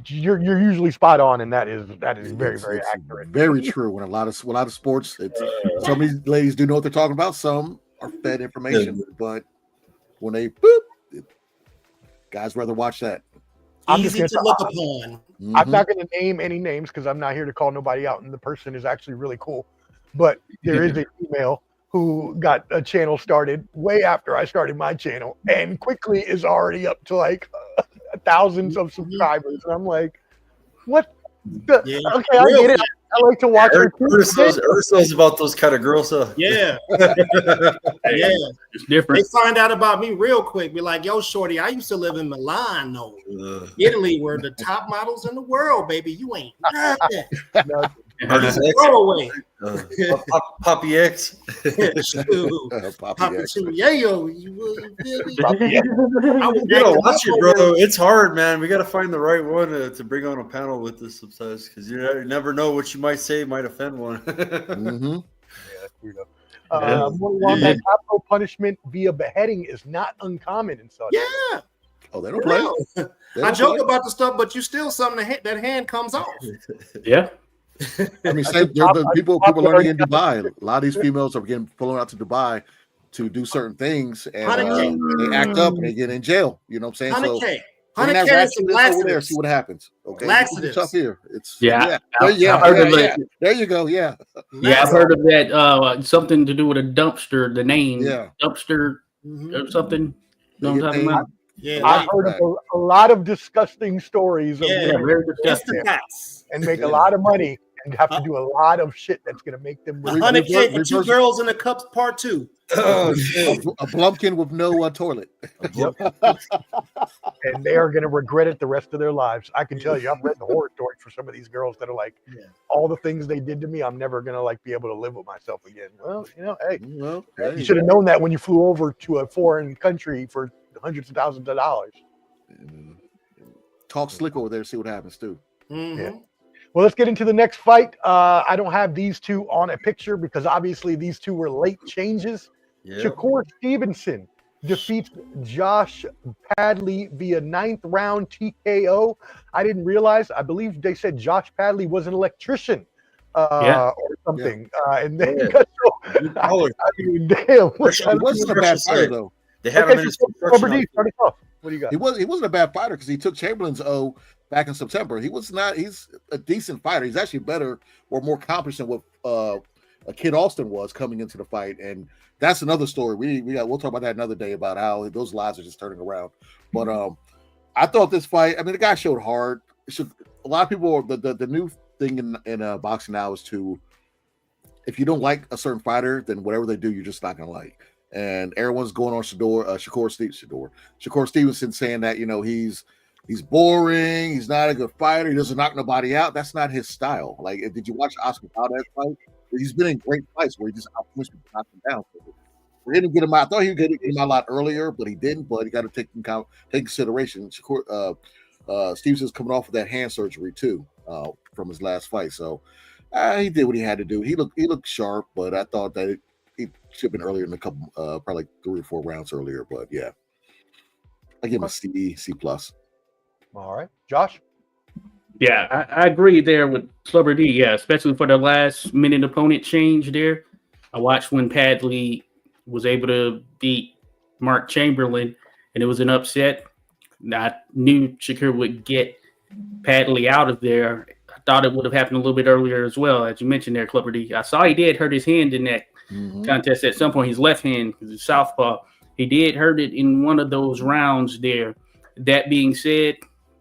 you're usually spot on, and that is very, very accurate. Very true. When a lot of sports, some of these ladies do know what they're talking about. Some are fed information, but when they guys rather watch that. Easy to look upon. I'm not going to name any names because I'm not here to call nobody out, and the person is actually really cool. But there is a female who got a channel started way after I started my channel, and quickly is already up to like thousands of subscribers. And I'm like, what? Okay, I get it. I like to watch her. Urso's about those kind of girls. Yeah. It's different. They find out about me real quick. Be like, yo, shorty, I used to live in Milan, Italy, where the top models in the world, baby. You ain't nothing. Throw away. Papi X. Papi Choon Yayo. You gotta watch it, bro. It's hard, man. We gotta find the right one to bring on a panel with us sometimes, because you never know what you might say might offend one. Capital punishment via beheading is not uncommon in Saudi. Yeah. Oh, they don't play. I joke about the stuff, but you still something that hand comes off. Yeah. I mean, the people learning in Dubai. A lot of these females are getting flown out to Dubai to do certain things, and they act up and they get in jail. You know what I'm saying? 100K. 100K and some laxatives. See what happens. Okay, laxatives. Tough here. It's There you go. Yeah. Yeah, I've heard of that. Something to do with a dumpster. The name. Dumpster or something. You know what I'm talking about? Yeah, I've heard of a lot of disgusting stories of very disgusting. and make a lot of money and have to do a lot of shit that's going to make them. 100 K for 2 girls in the cups, part 2. A Blumpkin with no toilet. Yep. And they are going to regret it the rest of their lives. I can tell you, I've read the horror stories for some of these girls that are like, all the things they did to me, I'm never going to like be able to live with myself again. Well, hey, you should have known that when you flew over to a foreign country for hundreds of thousands of dollars. Talk slick over there, see what happens too. Yeah. Well, let's get into the next fight. I don't have these two on a picture because obviously these two were late changes. Shakur Stevenson defeats Josh Padley via 9th round TKO. I didn't realize. I believe they said Josh Padley was an electrician or something. And then damn. He wasn't a bad fighter though. They had him in his Start us off. What do you got? He wasn't a bad fighter because he took Chamberlain's O back in September. He's a decent fighter. He's actually better or more accomplished than what Kid Austin was coming into the fight. And that's another story. We'll talk about that another day about how those lives are just turning around. But I thought this fight, I mean, the guy showed hard. A lot of people, the new thing in boxing now is if you don't like a certain fighter, then whatever they do, you're just not going to like. And everyone's going on Shakur Stevenson saying that, he's boring, he's not a good fighter, he doesn't knock nobody out. That's not his style. Like, did you watch Oscar Valdez fight? He's been in great fights where he just outpushed people, knocked him down. We didn't get him out. I thought he would get him out a lot earlier, but he didn't. But he got to take consideration. Shakur Stevenson's coming off of that hand surgery too from his last fight, so he did what he had to do. He looked sharp, but I thought that he should have been earlier in a couple, probably like 3 or 4 rounds earlier. But yeah, I give him a C+. All right, Josh. Yeah, I agree there with Slubber D. Yeah, especially for the last minute opponent change there. I watched when Padley was able to beat Mark Chamberlain, and it was an upset. I knew Shakur would get Padley out of there. I thought it would have happened a little bit earlier as well, as you mentioned there, Clubber D. I saw he did hurt his hand in that contest at some point. His left hand, because it's southpaw. He did hurt it in one of those rounds there. That being said,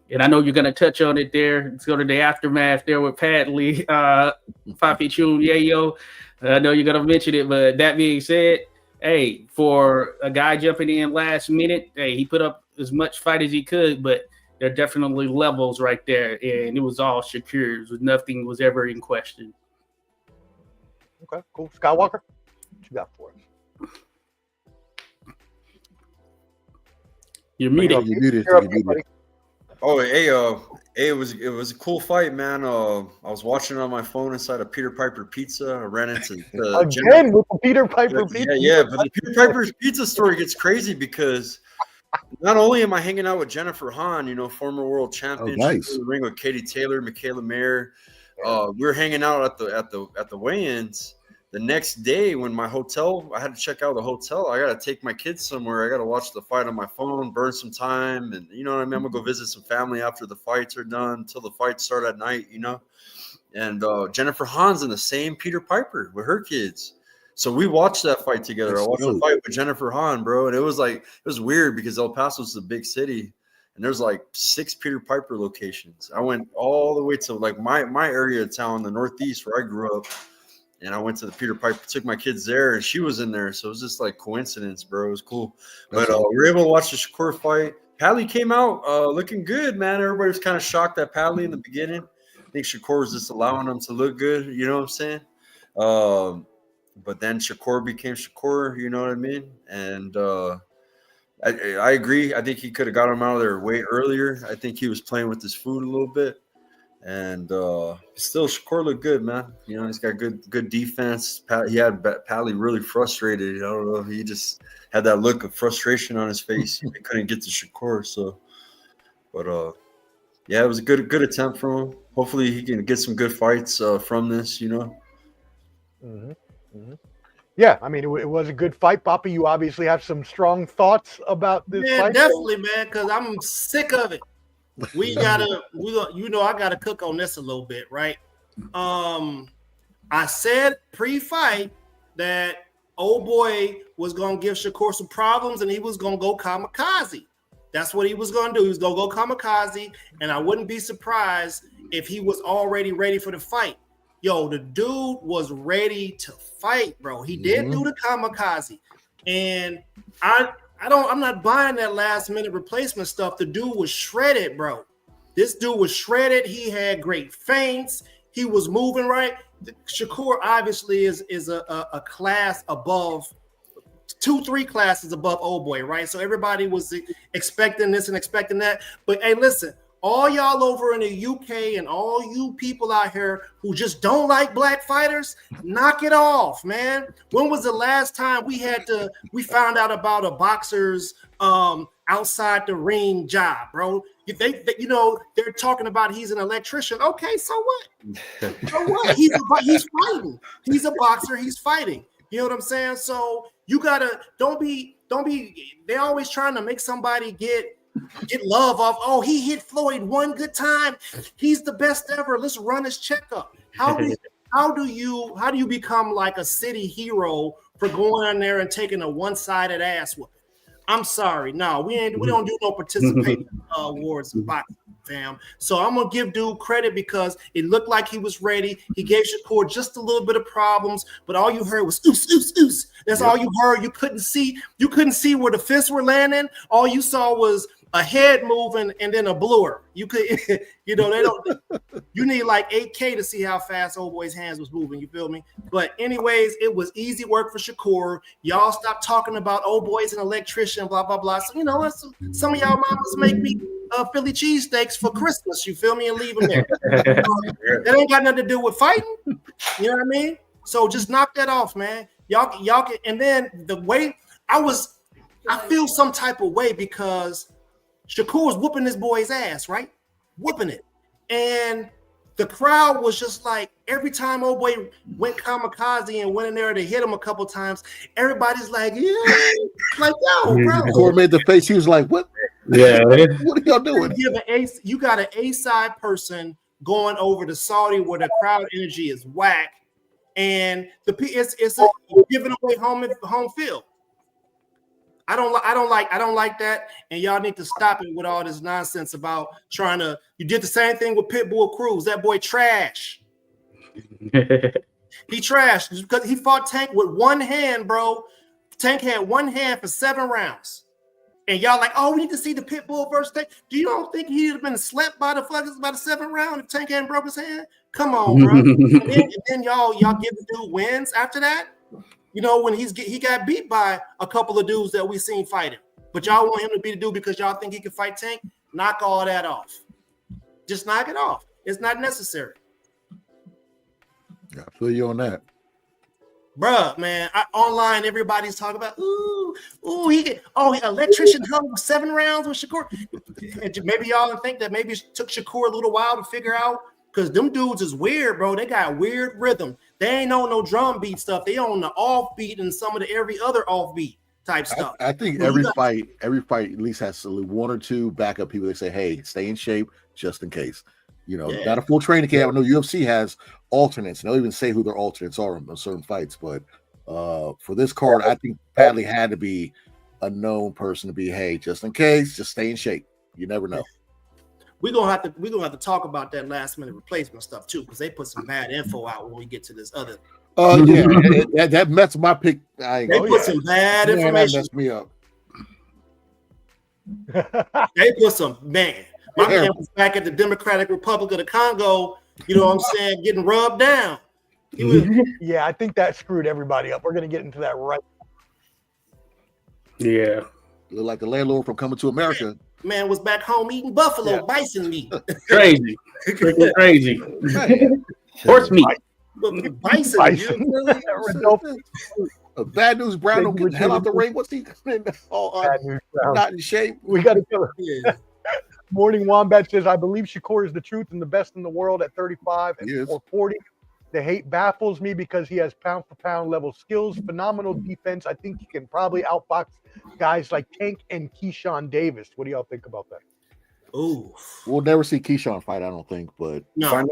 and I know you're going to touch on it there. Let's go to the aftermath there with Padley, Papi Choon Yayo. I know you're going to mention it, but that being said, hey, for a guy jumping in last minute, hey, he put up as much fight as he could, but there are definitely levels right there, and it was all Shakur's. Nothing was ever in question. Okay, cool. Skywalker, what you got for us? You're muted. You're muted. Oh, hey, it was a cool fight, man. I was watching it on my phone inside of Peter Piper Pizza. I ran into again with the Peter Piper Pizza. Yeah, but the Peter Piper's Pizza story gets crazy because not only am I hanging out with Jennifer Hahn, former world champion, nice. in the ring with Katie Taylor, Michaela Mayer. We were hanging out at the weigh-ins. The next day, when I had to check out the hotel. I got to take my kids somewhere. I got to watch the fight on my phone, burn some time, and you know what I mean. I'm gonna go visit some family after the fights are done until the fights start at night, And Jennifer Hahn's in the same Peter Piper with her kids, so we watched that fight together. I watched the fight with Jennifer Hahn, bro, and it was weird because El Paso's a big city, and there's like 6 Peter Piper locations. I went all the way to like my area of town, the Northeast where I grew up. And I went to the Peter Piper, took my kids there, and she was in there. So it was just like coincidence, bro. It was cool. But we were able to watch the Shakur fight. Padley came out looking good, man. Everybody was kind of shocked at Padley in the beginning. I think Shakur was just allowing him to look good. You know what I'm saying? But then Shakur became Shakur. You know what I mean? And I agree. I think he could have got him out of there way earlier. I think he was playing with his food a little bit. And still, Shakur looked good, man. He's got good defense. He had Padley really frustrated. I don't know. He just had that look of frustration on his face. He couldn't get to Shakur. So, but yeah, it was a good attempt from him. Hopefully, he can get some good fights from this. Yeah, I mean, it was a good fight, Papi. You obviously have some strong thoughts about this fight. Definitely, man, because I'm sick of it. I gotta cook on this a little bit, right? I said pre-fight that old boy was gonna give Shakur some problems and he was gonna go kamikaze. That's what he was gonna do. He was gonna go kamikaze, and I wouldn't be surprised if he was already ready for the fight. Yo, the dude was ready to fight, bro. He did do the kamikaze, and I'm not buying that last minute replacement stuff. The dude was shredded, bro. This dude was shredded. He had great feints. He was moving right. Shakur obviously is a class above, 2-3 classes above old boy, right? So everybody was expecting this and expecting that. But hey, listen, all y'all over in the UK and all you people out here who just don't like black fighters, knock it off, man. When was the last time we found out about a boxer's outside the ring job, bro? They're talking about he's an electrician. Okay, so what? So what? He's fighting. He's a boxer. He's fighting. You know what I'm saying? So you gotta don't be. They're always trying to make somebody get love off. Oh, he hit Floyd one good time. He's the best ever. Let's run his checkup. How do you become like a city hero for going in there and taking a one-sided ass whooping? I'm sorry. No, we don't do no participation awards in boxing, fam. So I'm gonna give dude credit because it looked like he was ready. He gave Shakur just a little bit of problems, but all you heard was oos, oos, oos. That's all you heard. You couldn't see where the fists were landing. All you saw was a head moving and then a blur. You could, they don't. You need like 8K to see how fast old boy's hands was moving. You feel me? But anyways, it was easy work for Shakur. Y'all stop talking about old boy's an electrician, blah blah blah. So some of y'all mamas make me Philly cheesesteaks for Christmas. You feel me? And leave them there. That ain't got nothing to do with fighting. You know what I mean? So just knock that off, man. Y'all can. And then the way I feel some type of way because Shakur was whooping this boy's ass, right? Whooping it. And the crowd was just like, every time old boy went kamikaze and went in there to hit him a couple times, everybody's like, yeah. Like, yo, bro. Shakur made the face. He was like, what? Yeah. What are y'all doing? You got an A-side person going over to Saudi where the crowd energy is whack. And it's giving away home field. I don't like that, and y'all need to stop it with all this nonsense about trying to. You did the same thing with Pitbull Cruz. That boy trash. He trashed because he fought Tank with one hand, bro. Tank had one hand for 7 rounds, and y'all like, oh, we need to see the Pitbull versus Tank. Do you don't think he'd have been slept by the 7th round if Tank hadn't broke his hand? Come on, bro. and then y'all give the dude wins after that. You know, when he got beat by a couple of dudes that we seen fighting, but y'all want him to be the dude because y'all think he can fight Tank. Knock all that off. Just knock it off. It's not necessary. I feel you on that, bruh. Man, online everybody's talking about electrician hung 7 rounds with Shakur. Maybe y'all think that maybe it took Shakur a little while to figure out. Because them dudes is weird, bro. They got weird rhythm. They ain't on no drum beat stuff. They on the off beat and some of the every other off beat type stuff. I think every fight at least has 1 or 2 backup people that say, hey, stay in shape just in case. You know, not a full training camp. I know UFC has alternates. They'll even say who their alternates are on certain fights. But for this card, I think Padley had to be a known person to be, hey, just in case, just stay in shape. You never know. We're gonna have to talk about that last minute replacement stuff too, because they put some bad info out when we get to this other. That messed my pick. They put some bad information. That messed me up. They put some man. My man was back at the Democratic Republic of the Congo. You know what I'm saying? Getting rubbed down. Yeah, I think that screwed everybody up. We're gonna get into that right. Yeah, look like the landlord from Coming to America. Man was back home eating buffalo bison meat. Crazy, crazy. Horse meat. Bison. Bad news, Brown don't get the hell out the ring. What's he? Not in shape. We got to kill him. Yeah. Morning Wombat says, I believe Shakur is the truth and the best in the world at 35 or 40. The hate baffles me because he has pound for pound level skills, phenomenal defense. I think he can probably outbox guys like Tank and Keyshawn Davis. What do y'all think about that? Ooh, we'll never see Keyshawn fight, I don't think, but we'll find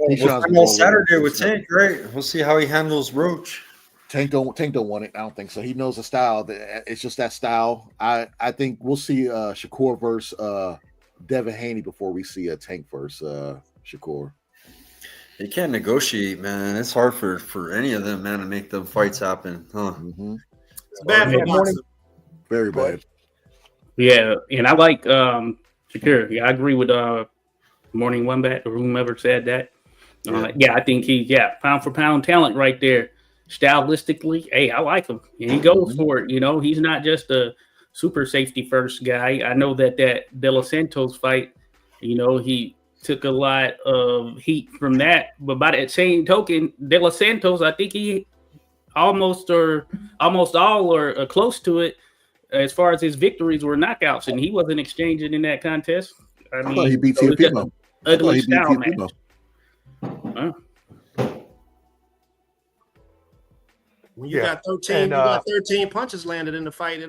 out Saturday with Tank, right? We'll see how he handles Roach. Tank don't want it. I don't think so. He knows the style. It's just that style. I think we'll see Shakur versus Devin Haney before we see a Tank versus Shakur. They can't negotiate, man. It's hard for any of them, man, to make them fights happen, huh? It's bad for boxing. Very bad. Yeah, and I like Shakur. Yeah, I agree with Morning Wombat or whomever said that. Yeah, I think pound for pound talent right there. Stylistically, hey, I like him. And he goes for it. You know, he's not just a super safety first guy. I know that De Los Santos fight, you know, he took a lot of heat from that. But by that same token, De Los Santos, I think he almost all or close to it as far as his victories were knockouts, and he wasn't exchanging in that contest. I mean, he beat Teofimo. Ugly style match. When you got 13, you got 13 punches landed in the fight.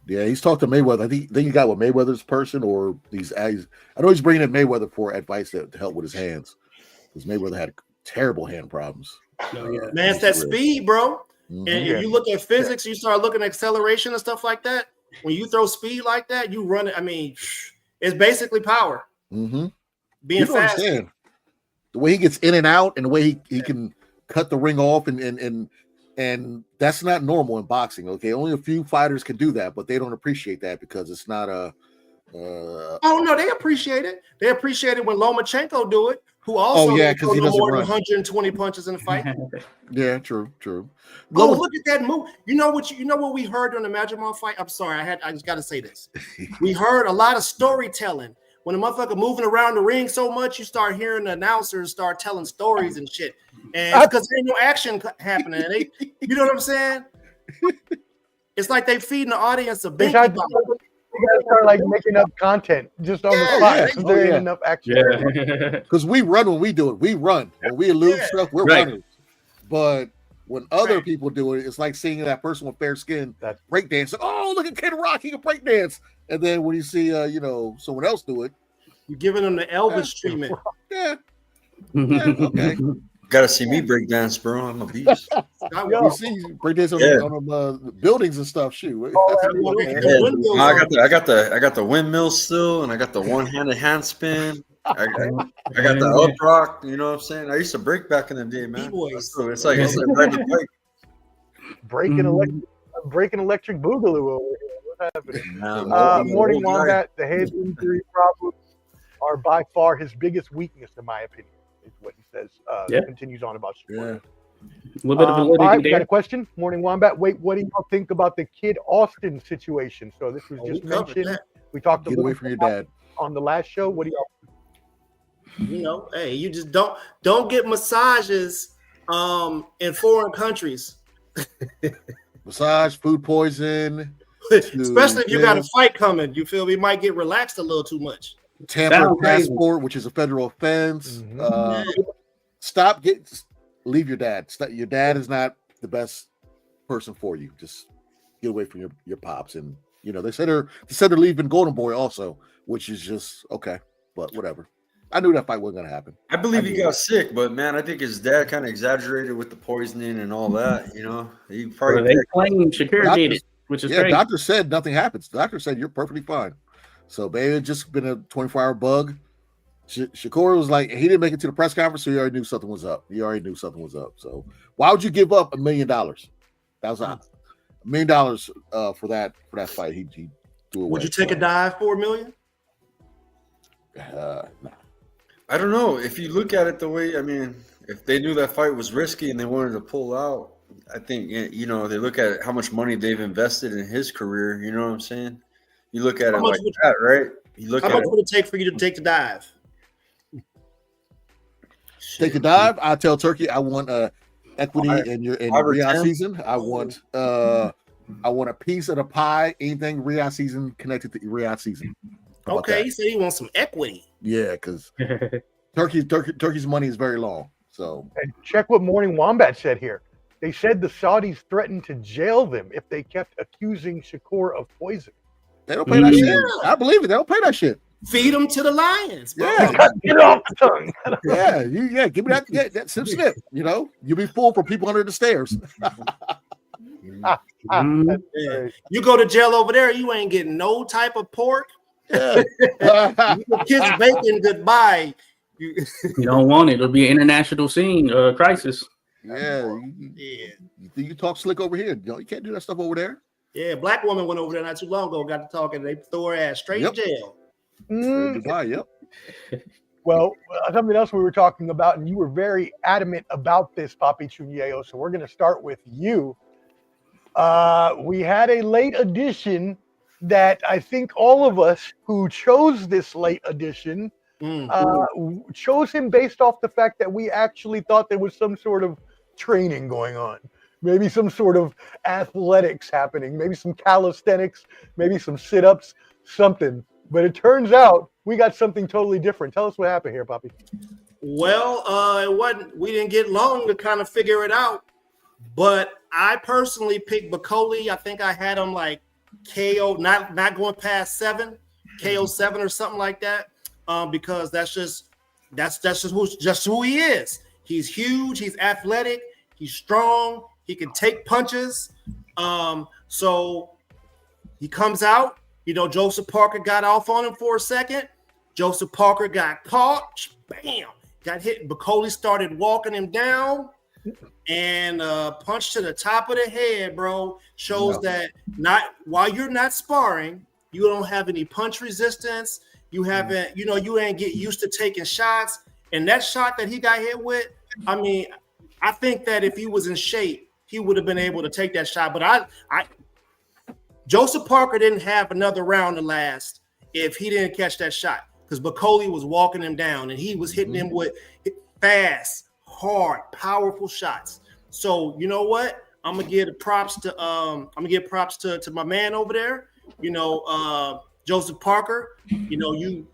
Yeah, he's talked to Mayweather. I think he got with Mayweather's person or these. I know he's bringing in Mayweather for advice to help with his hands because Mayweather had terrible hand problems. Man, it's that speed, bro. And if you look at physics, you start looking at acceleration and stuff like that. When you throw speed like that, you run it. I mean, it's basically power. Being fast. Understand. The way he gets in and out, and the way he can cut the ring off, and that's not normal in boxing. Okay, only a few fighters can do that, but they don't appreciate that because it's not a. Oh no, they appreciate it. They appreciate it when Lomachenko do it. Who also because he doesn't more run. than 120 punches in a fight. Yeah, true. Oh, look at that move. You know what we heard during the Majimov fight? I'm sorry, I just got to say this. We heard a lot of storytelling. When a motherfucker moving around the ring so much, you start hearing the announcers start telling stories and shit. And because there ain't no action happening. You know what I'm saying? It's like they feeding the audience a big. You gotta start like making up content just on the spot because there ain't enough action. Because we run when we do it. We run when we elude stuff. We're runners. But when other people do it, it's like seeing that person with fair skin breakdance. Oh, look at Kid Rock, he can breakdance. And then when you see, someone else do it, you're giving them the Elvis treatment. Okay. Gotta see me break dance, bro. I'm a beast. You see break dance on buildings and stuff. Shoot. I got the windmill still, and I got the one-handed handspin. I got the up rock. You know what I'm saying? I used to break back in the day, man. It's like riding a bike. Breaking electric boogaloo over here. What's happening? Morning Wombat, the head injury problems are by far his biggest weakness, in my opinion. Is what he says. Continues on about Shakur. A little bit of validity all right, there. we got a question. Morning Wombat. Wait, what do y'all think about the Kid Austin situation? So this was just mentioned. We talked Get away from your dad on the last show. What do y'all? Hey, you just don't get massages in foreign countries. Massage, food poison. Especially if you got a fight coming. You feel me? Might get relaxed a little too much. Tamper passport, which is a federal offense. Leave your dad. Your dad is not the best person for you. Just get away from your pops. And they said they're leaving Golden Boy also, which is just okay, but whatever. I knew that fight wasn't gonna happen. I believe he got sick, but man, I think his dad kind of exaggerated with the poisoning and all that. He probably they claim Shakur did it, which is great. Doctor said nothing happens. The doctor said you're perfectly fine. So maybe it's just been a 24-hour bug. Shakur was like, he didn't make it to the press conference, so he already knew something was up. So why would you give up $1 million? That was $1 million for that fight. He threw away. Would you take a dive for $1 million? No. I don't know. If you look at it the way, if they knew that fight was risky and they wanted to pull out, I think they look at how much money they've invested in his career. You know what I'm saying? You look at it like that, right? How much would it take for you to take the dive? Take the dive. I tell Turkey I want equity in Riyadh season. I want a piece of the pie. Anything Riyadh season connected to Riyadh season. Okay, he said he wants some equity. Yeah, because Turkey's money is very long. So and check what Morning Wombat said here. They said the Saudis threatened to jail them if they kept accusing Shakur of poison. They don't pay that shit. I believe it. They don't pay that shit. Feed them to the lions, bro. Yeah. Get off the tongue. Give me that snip. You'll be full for people under the stairs. You go to jail over there, you ain't getting no type of pork, Yeah. You kiss bacon goodbye. You don't want it. It'll be an international scene crisis. Yeah. You talk slick over here. You can't do that stuff over there. Yeah, black woman went over there not too long ago, got to talking, they throw her ass straight in jail. Dubai, yep. Well, something else we were talking about, and you were very adamant about this, Papi Choon Yayo, so we're going to start with you. We had a late edition that I think all of us who chose this late edition chose him based off the fact that we actually thought there was some sort of training going on. Maybe some sort of athletics happening, maybe some calisthenics, maybe some sit-ups, something. But it turns out we got something totally different. Tell us what happened here, Papi. Well, we didn't get long to kind of figure it out. But I personally picked Bivol. I think I had him like KO, not going past 7, KO 7 or something like that. Because that's just who he is. He's huge, he's athletic, he's strong, he can take punches. So he comes out. You know, Joseph Parker got off on him for a second. Joseph Parker got caught. Bam! Got hit. Bivol started walking him down and punch to the top of the head, bro. Shows that while you're not sparring, you don't have any punch resistance. You haven't, you ain't get used to taking shots. And that shot that he got hit with, I mean, I think that if he was in shape, he would have been able to take that shot. But Joseph Parker didn't have another round to last if he didn't catch that shot, because Bivol was walking him down and he was hitting him with fast, hard, powerful shots. So you know what? I'm gonna give props to my man over there. Joseph Parker. You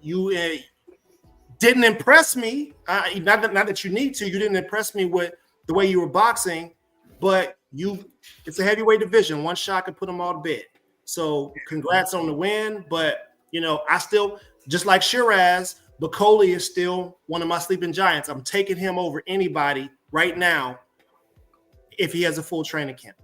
didn't impress me. Not that you need to. You didn't impress me with the way you were boxing, but it's a heavyweight division. One shot could put them all to bed. So congrats on the win. But, I still, just like Shiraz, Bivol is still one of my sleeping giants. I'm taking him over anybody right now if he has a full training camp.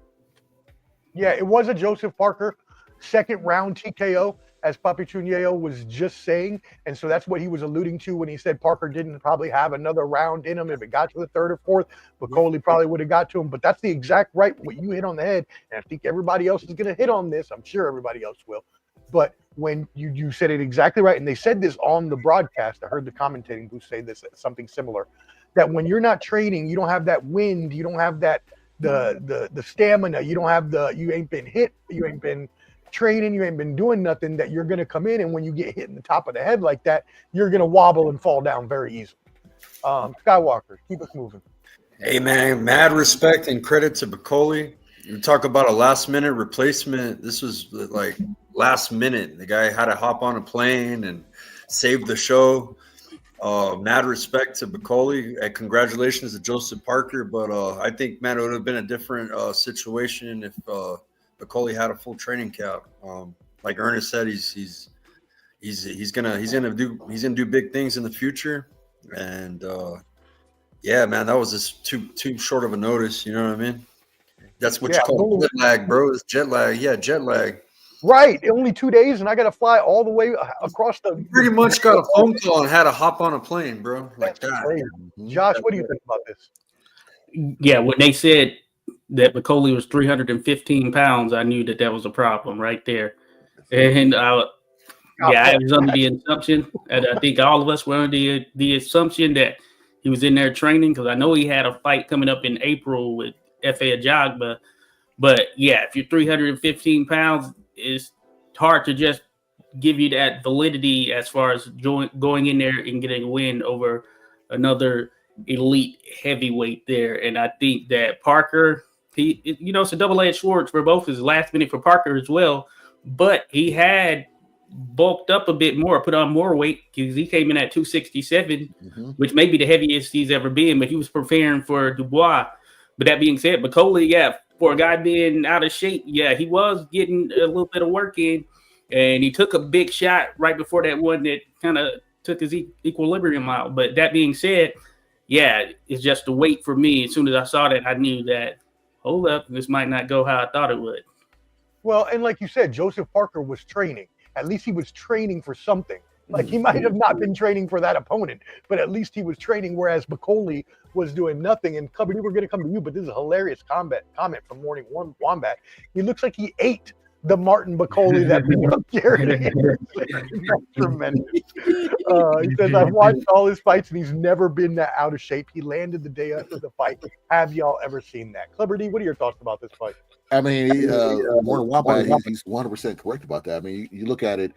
Yeah, it was a Joseph Parker second round TKO, as Papi Choon Yayo was just saying. And so that's what he was alluding to when he said Parker didn't probably have another round in him. If it got to the third or fourth, Bivol probably would have got to him. But that's the exact right, what you hit on the head. And I think everybody else is going to hit on this. I'm sure everybody else will. But when you said it exactly right, and they said this on the broadcast, I heard the commentating booth say this, something similar, that when you're not training, you don't have that wind, you don't have that the stamina, you ain't been hit, you ain't been training, you ain't been doing nothing, that you're going to come in, and when you get hit in the top of the head like that, you're going to wobble and fall down very easily. Skywalker, keep us moving. Hey man, mad respect and credit to Bivol. You talk about a last minute replacement. This was like last minute. The guy had to hop on a plane and save the show. Mad respect to Bivol, and congratulations to Joseph Parker. But I think, man, it would have been a different situation if Bivol had a full training camp. Like Ernest said, he's gonna do big things in the future. And yeah, man, that was just too short of a notice. You know what I mean? That's what you call jet lag, bro. It's jet lag. Yeah, jet lag. Right. Only 2 days, and I got to fly all the way across the. Pretty much got a phone call and had to hop on a plane, bro. Like that. Josh, what do you think about this? Yeah, when they said that Bivol was 315 pounds, I knew that was a problem right there. And I was under the assumption, and I think all of us were under the assumption that he was in there training, because I know he had a fight coming up in April with F.A. Ajagba. But yeah, if you're 315 pounds, it's hard to just give you that validity as far as going in there and getting a win over another elite heavyweight there. And I think that Parker, it's a double-edged sword for both. His last minute for Parker as well, but he had bulked up a bit more, put on more weight, because he came in at 267, which may be the heaviest he's ever been, but he was preparing for Dubois. But that being said, Bivol, for a guy being out of shape, he was getting a little bit of work in, and he took a big shot right before that one that kind of took his equilibrium out. But that being said, it's just the weight for me. As soon as I saw that, I knew that, hold up, this might not go how I thought it would. Well, and like you said, Joseph Parker was training. at least he was training for something. Like, he might have not been training for that opponent, but at least he was training, whereas McCauley was doing nothing. And Cubby, we're going to come to you, but this is a hilarious comment from Morning Wombat. He looks like he ate the Martin McCauley that beat up Gary. That's tremendous. He says, I've watched all his fights, and he's never been that out of shape. He landed the day after the fight. Have y'all ever seen that? Clever D, what are your thoughts about this fight? I mean, Morning Wombat, he's 100% correct about that. I mean, you look at it.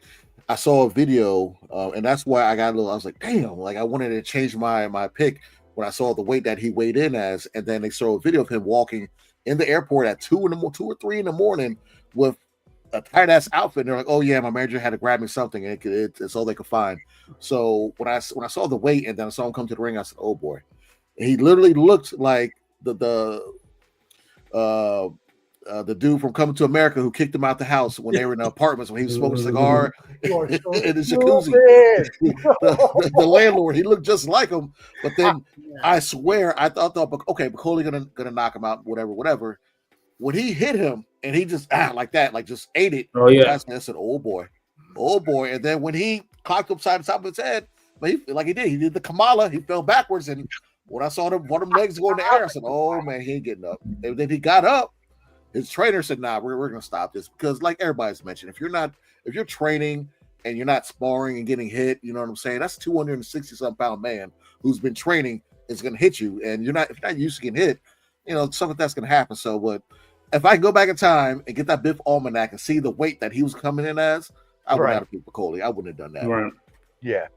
I saw a video, and that's why I got a little. I was like, damn! Like, I wanted to change my pick when I saw the weight that he weighed in as, and then they saw a video of him walking in the airport at 2 or 3 in the morning with a tight ass outfit. And they're like, oh yeah, my manager had to grab me something, and it's all they could find. So when I saw the weight, and then I saw him come to the ring, I said, oh boy, and he literally looked like the dude from Coming to America who kicked him out the house when they were in the apartments when he was smoking a cigar in the jacuzzi. the landlord, he looked just like him. But then I swear, I thought, okay, McCauley gonna knock him out, whatever. When he hit him and he just like that, like just ate it. Oh yeah, I said, oh boy. And then when he clocked upside the top of his head, he did the Kamala. He fell backwards, and when I saw one of them legs go in the air, I said, oh man, he ain't getting up. And then he got up. His trainer said, nah, we're going to stop this, because like everybody's mentioned, if you're training and you're not sparring and getting hit, you know what I'm saying? That's 260-something pound man who's been training is going to hit you. And if you're not used to getting hit, you know, something that's going to happen. So, but if I can go back in time and get that Biff Almanac and see the weight that he was coming in as, I would have picked McCauley. I wouldn't have done that. Right. Yeah.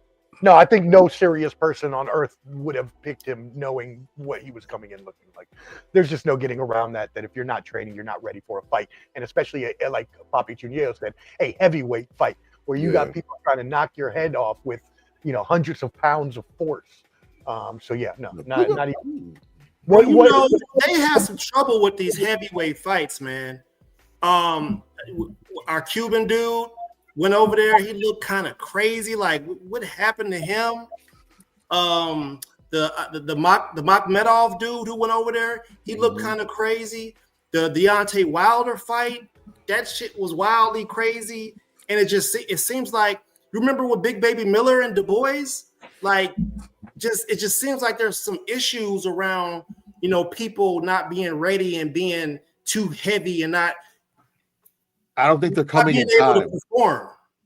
No, I think no serious person on earth would have picked him knowing what he was coming in looking like. There's just no getting around that if you're not training, you're not ready for a fight. And especially like Papi Choon Yayo said, a heavyweight fight where you got people trying to knock your head off with, you know, hundreds of pounds of force. So yeah, no, not even. Well, they have some trouble with these heavyweight fights, man. Our Cuban dude went over there. He looked kind of crazy. Like, what happened to him? The Makhmedov dude who went over there, he looked kind of crazy. The Deontay Wilder fight, that shit was wildly crazy. And it seems like, you remember with Big Baby Miller and Du Bois? Like, it just seems like there's some issues around, you know, people not being ready and being too heavy and not. I don't think they're coming in time.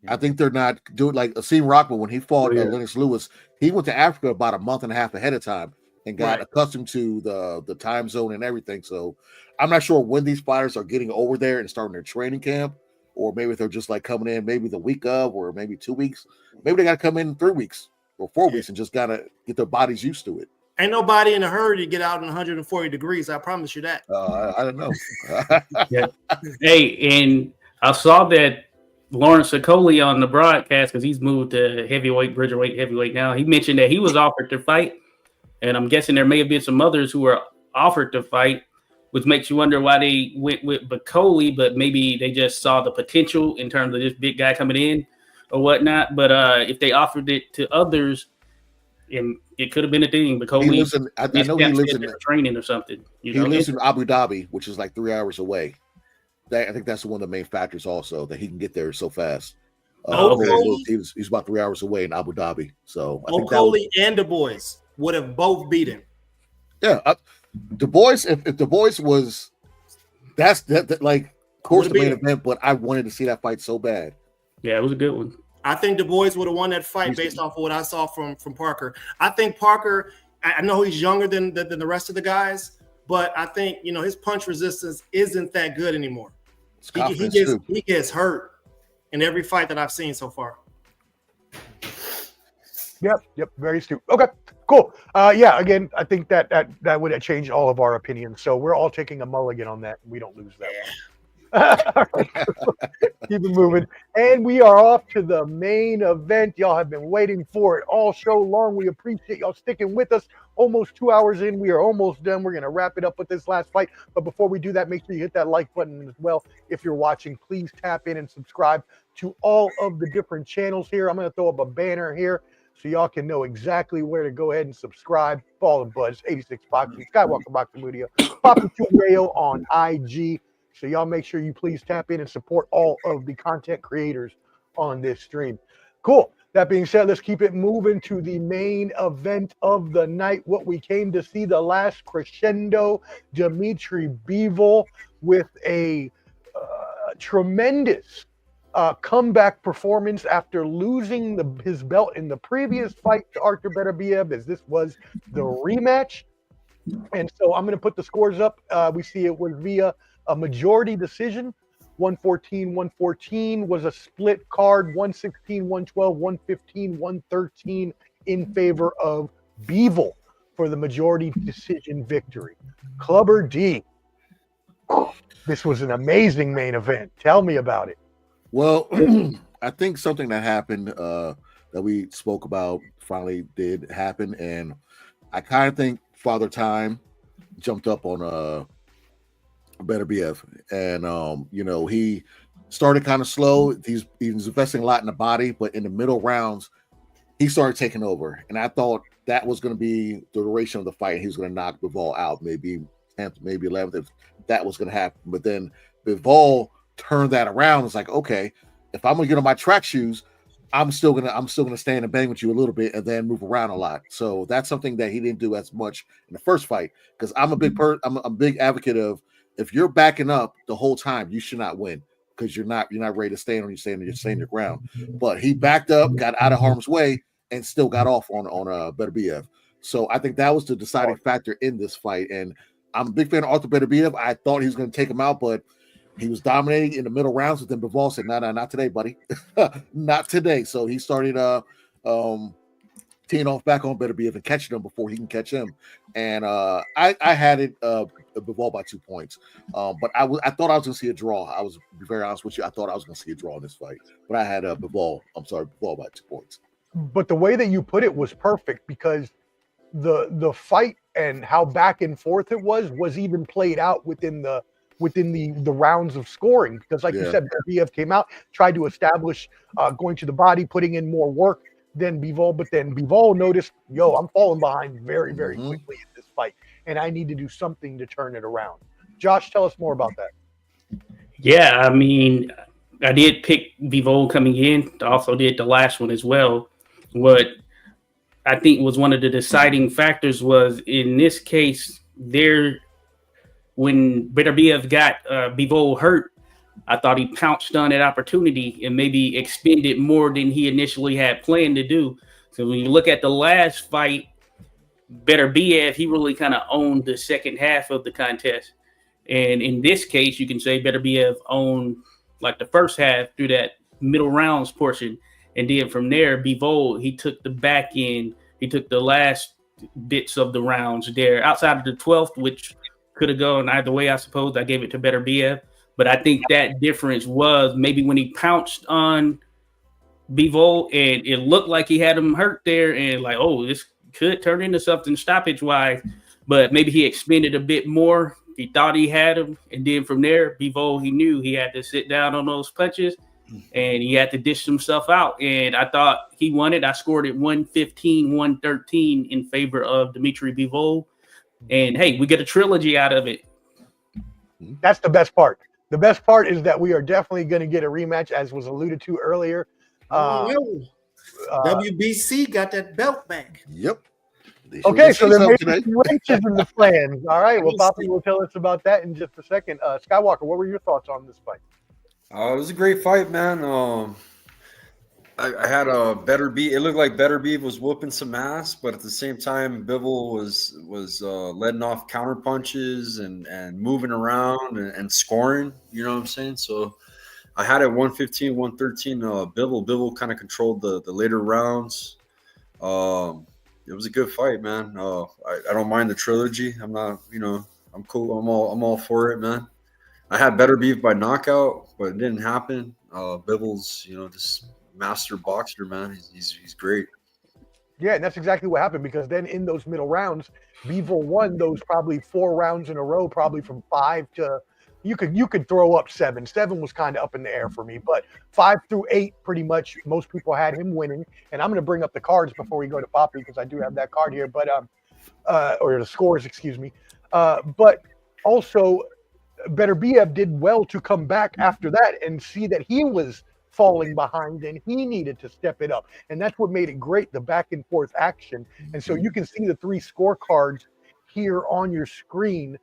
I think they're not doing like Asim Rockman when he fought Lennox Lewis. He went to Africa about a month and a half ahead of time and got accustomed to the time zone and everything. So I'm not sure when these fighters are getting over there and starting their training camp, or maybe they're just like coming in maybe the week of, or maybe 2 weeks. Maybe they got to come in 3 weeks or 4 weeks and just gotta get their bodies used to it. Ain't nobody in a hurry to get out in 140 degrees. I promise you that. I don't know. Hey, and I saw that Lawrence Okoli on the broadcast, because he's moved to heavyweight now. He mentioned that he was offered to fight, and I'm guessing there may have been some others who were offered to fight, which makes you wonder why they went with Okoli, but maybe they just saw the potential in terms of this big guy coming in or whatnot. But if they offered it to others, it could have been a thing. Okoli, I know he lives in training or something. He lives in Abu Dhabi, which is like 3 hours away. I think that's one of the main factors also, that he can get there so fast. He's about 3 hours away in Abu Dhabi. So I think Okoli and Du Bois would have both beat him. Yeah, Du Bois. If Du Bois was, that like, of course, the main event. But I wanted to see that fight so bad. Yeah, it was a good one. I think Du Bois would have won that fight based off of what I saw from Parker. I think Parker. I know he's younger than the rest of the guys, but I think, you know, his punch resistance isn't that good anymore. He gets hurt in every fight that I've seen so far. Yep, very stupid. Okay, cool. Again, I think that would have changed all of our opinions. So we're all taking a mulligan on that. We don't lose that one. Keep it moving. And we are off to the main event. Y'all have been waiting for it all show long. We appreciate y'all sticking with us. Almost 2 hours in. We are almost done. We're going to wrap it up with this last fight. But before we do that, make sure you hit that like button as well. If you're watching, please tap in and subscribe to all of the different channels here. I'm going to throw up a banner here so y'all can know exactly where to go ahead and subscribe. Ball and Buzz, 86 Boxing, Skywalker Boxing Media, Papi Choon Yayo on IG. So y'all make sure you please tap in and support all of the content creators on this stream. Cool. That being said, let's keep it moving to the main event of the night. What we came to see, the last Crescendo, Dmitry Bivol with a tremendous comeback performance after losing his belt in the previous fight to Artur Beterbiev, as this was the rematch. And so I'm going to put the scores up. We see it was via a majority decision. 114-114 was a split card. 116-112, 115-113 in favor of Bivol for the majority decision victory. Clubber D, this was an amazing main event. Tell me about it. Well, I think something that happened that we spoke about finally did happen, and I kind of think Father Time jumped up on Beterbiev, and he started kind of slow. He was investing a lot in the body, but in the middle rounds, he started taking over, and I thought that was going to be the duration of the fight. He was going to knock Bivol out, maybe 10th, maybe 11th, if that was going to happen. But then Bivol turned that around. It's like, okay, if I'm going to get on my track shoes, I'm still gonna stand and bang with you a little bit and then move around a lot. So that's something that he didn't do as much in the first fight, because I'm a big advocate of, if you're backing up the whole time, you should not win, because you're not ready to stand on your ground. But he backed up, got out of harm's way, and still got off on Beterbiev. So I think that was the deciding factor in this fight. And I'm a big fan of Artur Beterbiev. I thought he was going to take him out, but he was dominating in the middle rounds. But then Bivol said, "No, not today, buddy, not today." So he started teeing off back on Beterbiev and catching him before he can catch him. And I had it Bivol by 2 points. But I thought I was going to see a draw. I was, to be very honest with you, I thought I was going to see a draw in this fight. But I had Bivol by 2 points. But the way that you put it was perfect, because the fight and how back and forth it was even played out within the rounds of scoring, because like you said, Beterbiev came out, tried to establish going to the body, putting in more work than Bivol, but then Bivol noticed, I'm falling behind very, very quickly in this fight, and I need to do something to turn it around. Josh, tell us more about that. Yeah, I mean, I did pick Bivol coming in. I also did the last one as well. What I think was one of the deciding factors was, in this case, when Beterbiev got Bivol hurt, I thought he pounced on that opportunity and maybe expended more than he initially had planned to do. So when you look at the last fight, Beterbiev, he really kind of owned the second half of the contest. And in this case, you can say Beterbiev owned like the first half through that middle rounds portion. And then from there, Bivol, he took the back end. He took the last bits of the rounds there outside of the 12th, which could have gone either way, I suppose. I gave it to Beterbiev. But I think that difference was maybe when he pounced on Bivol and it looked like he had him hurt there and like, oh, this could turn into something stoppage-wise. But maybe he expended a bit more. He thought he had him. And then from there, Bivol, he knew he had to sit down on those punches and he had to dish himself out. And I thought he won it. I scored it 115-113 in favor of Dmitry Bivol. And, hey, we get a trilogy out of it. That's the best part. The best part is that we are definitely going to get a rematch, as was alluded to earlier. WBC got that belt back. Yep. Okay, so there may be some wrenches in the plans. All right, well, Papi will tell us about that in just a second. Skywalker, what were your thoughts on this fight? It was a great fight, man. I had a Beterbiev. It looked like Beterbiev was whooping some ass, but at the same time, Bivol was letting off counter punches and moving around and scoring. You know what I'm saying? So I had it 115-113. Bivol kind of controlled the later rounds. It was a good fight, man. I don't mind the trilogy. I'm not, I'm cool. I'm all for it, man. I had Beterbiev by knockout, but it didn't happen. Bivol's, just master boxer, man. He's great. Yeah, and that's exactly what happened, because then in those middle rounds, Bivol won those probably 4 rounds in a row, probably from 5 to you could throw up 7. 7 was kind of up in the air for me, but 5 through 8, pretty much most people had him winning. And I'm going to bring up the cards before we go to Papi, because I do have that card here, but or the scores, excuse me. But also, Beterbiev did well to come back after that and see that he was falling behind, and he needed to step it up. And that's what made it great, the back and forth action. And so you can see the 3 scorecards here on your screen,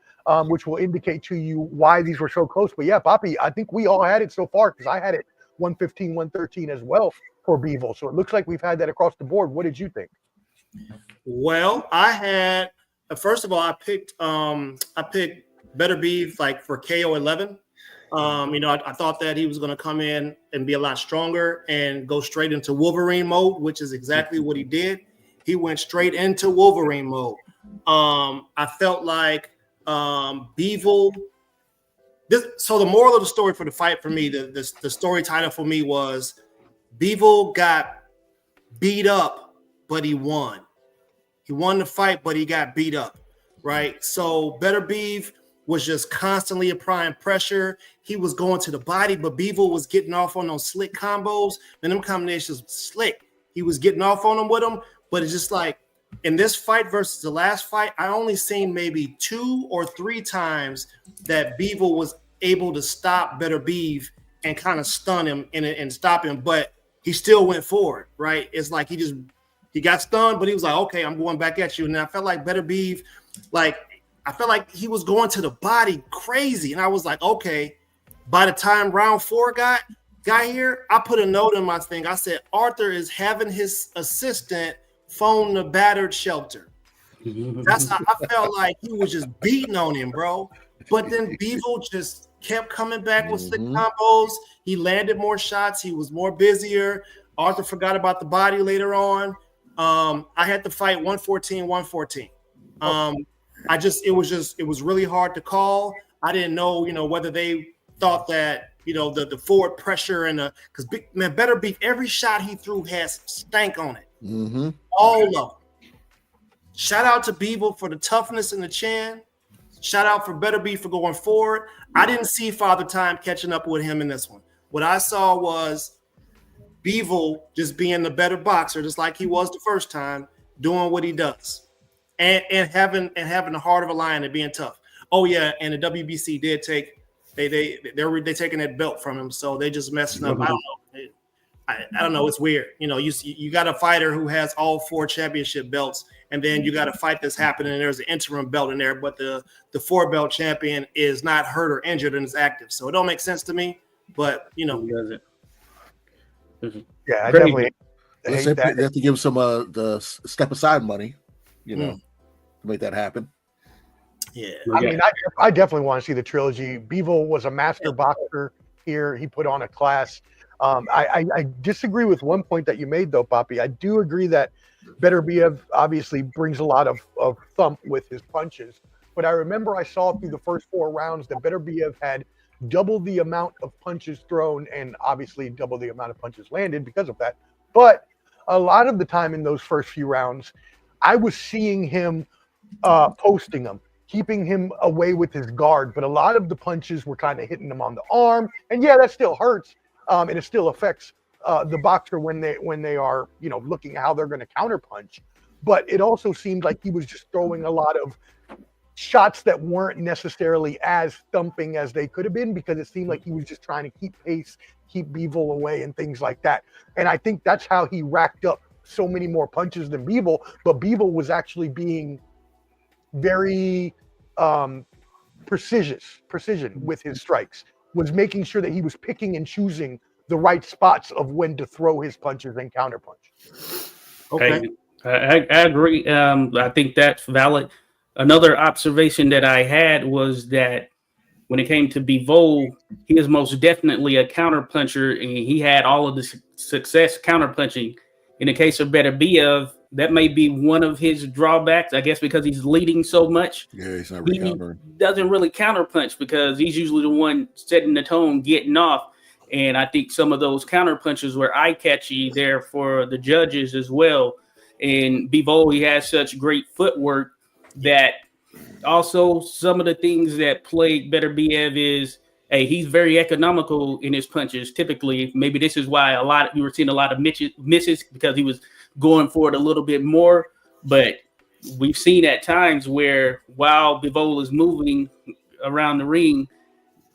which will indicate to you why these were so close. But yeah, Papi, I think we all had it so far, because I had it 115, 113 as well for Bivol. So it looks like we've had that across the board. What did you think? Well, I had first of all, I picked Beterbiev like for KO 11. I thought that he was going to come in and be a lot stronger and go straight into Wolverine mode, which is exactly what he did. He went straight into Wolverine mode. I felt like Bivol. So the moral of the story for the fight for me, the story title for me was Bivol got beat up, but he won. He won the fight, but he got beat up, right? So Beterbiev was just constantly applying pressure. He was going to the body, but Bivol was getting off on those slick combos, and them combinations were slick. He was getting off on them with them, but it's just like in this fight versus the last fight, I only seen maybe 2 or 3 times that Bivol was able to stop Beterbiev and kind of stun him and stop him, but he still went forward, right? It's like he got stunned, but he was like, okay, I'm going back at you. And I felt like Beterbiev, I felt like he was going to the body crazy. And I was like, okay, by the time round 4 got here, I put a note in my thing. I said, Artur is having his assistant phone the battered shelter. That's how I felt like he was just beating on him, bro. But then Bivol just kept coming back with slick combos. He landed more shots. He was more busier. Artur forgot about the body later on. I had to fight 114. It was really hard to call. I didn't know, whether they thought that, the forward pressure because Beterbiev, every shot he threw has stank on it. Mm-hmm. All of them. Shout out to Bivol for the toughness in the chin. Shout out for Beterbiev for going forward. I didn't see Father Time catching up with him in this one. What I saw was Bivol just being the better boxer, just like he was the first time, doing what he does, and having the heart of a lion and being tough. Oh yeah, and the WBC did take they're taking that belt from him, so they just messing up. I don't know. It's weird. You got a fighter who has all 4 championship belts, and then you got a fight that's happening, and there's an interim belt in there, but the 4 belt champion is not hurt or injured and is active. So it don't make sense to me. But Yeah, I definitely hate that. They have to give some the step aside money, to make that happen. Yeah, I mean, I definitely want to see the trilogy. Bivol was a master boxer here. He put on a class. I disagree with one point that you made, though, Papi. I do agree that Beterbiev obviously brings a lot of thump with his punches. But I remember I saw through the first 4 rounds that Beterbiev had double the amount of punches thrown and obviously double the amount of punches landed because of that. But a lot of the time in those first few rounds, I was seeing him posting them, keeping him away with his guard. But a lot of the punches were kind of hitting him on the arm. And yeah, that still hurts. And it still affects the boxer when they are, looking at how they're going to counterpunch. But it also seemed like he was just throwing a lot of shots that weren't necessarily as thumping as they could have been, because it seemed like he was just trying to keep pace, keep Bivol away and things like that. And I think that's how he racked up so many more punches than Bivol. But Bivol was actually being very precision with his strikes, was making sure that he was picking and choosing the right spots of when to throw his punches and counterpunch. Okay. I agree. I think that's valid. Another observation that I had was that when it came to Bivol, he is most definitely a counterpuncher, and he had all of the success counterpunching. In the case of Beterbiev, that may be one of his drawbacks, I guess, because he's leading so much. Yeah, he's not really countering. He doesn't really counterpunch because he's usually the one setting the tone, getting off. And I think some of those counterpunches were eye-catchy there for the judges as well. And Bivol, he has such great footwork that also some of the things that plague Beterbiev is, he's very economical in his punches. Typically, maybe this is why you were seeing a lot of misses, because he was going for it a little bit more. But we've seen at times where while Bivol is moving around the ring,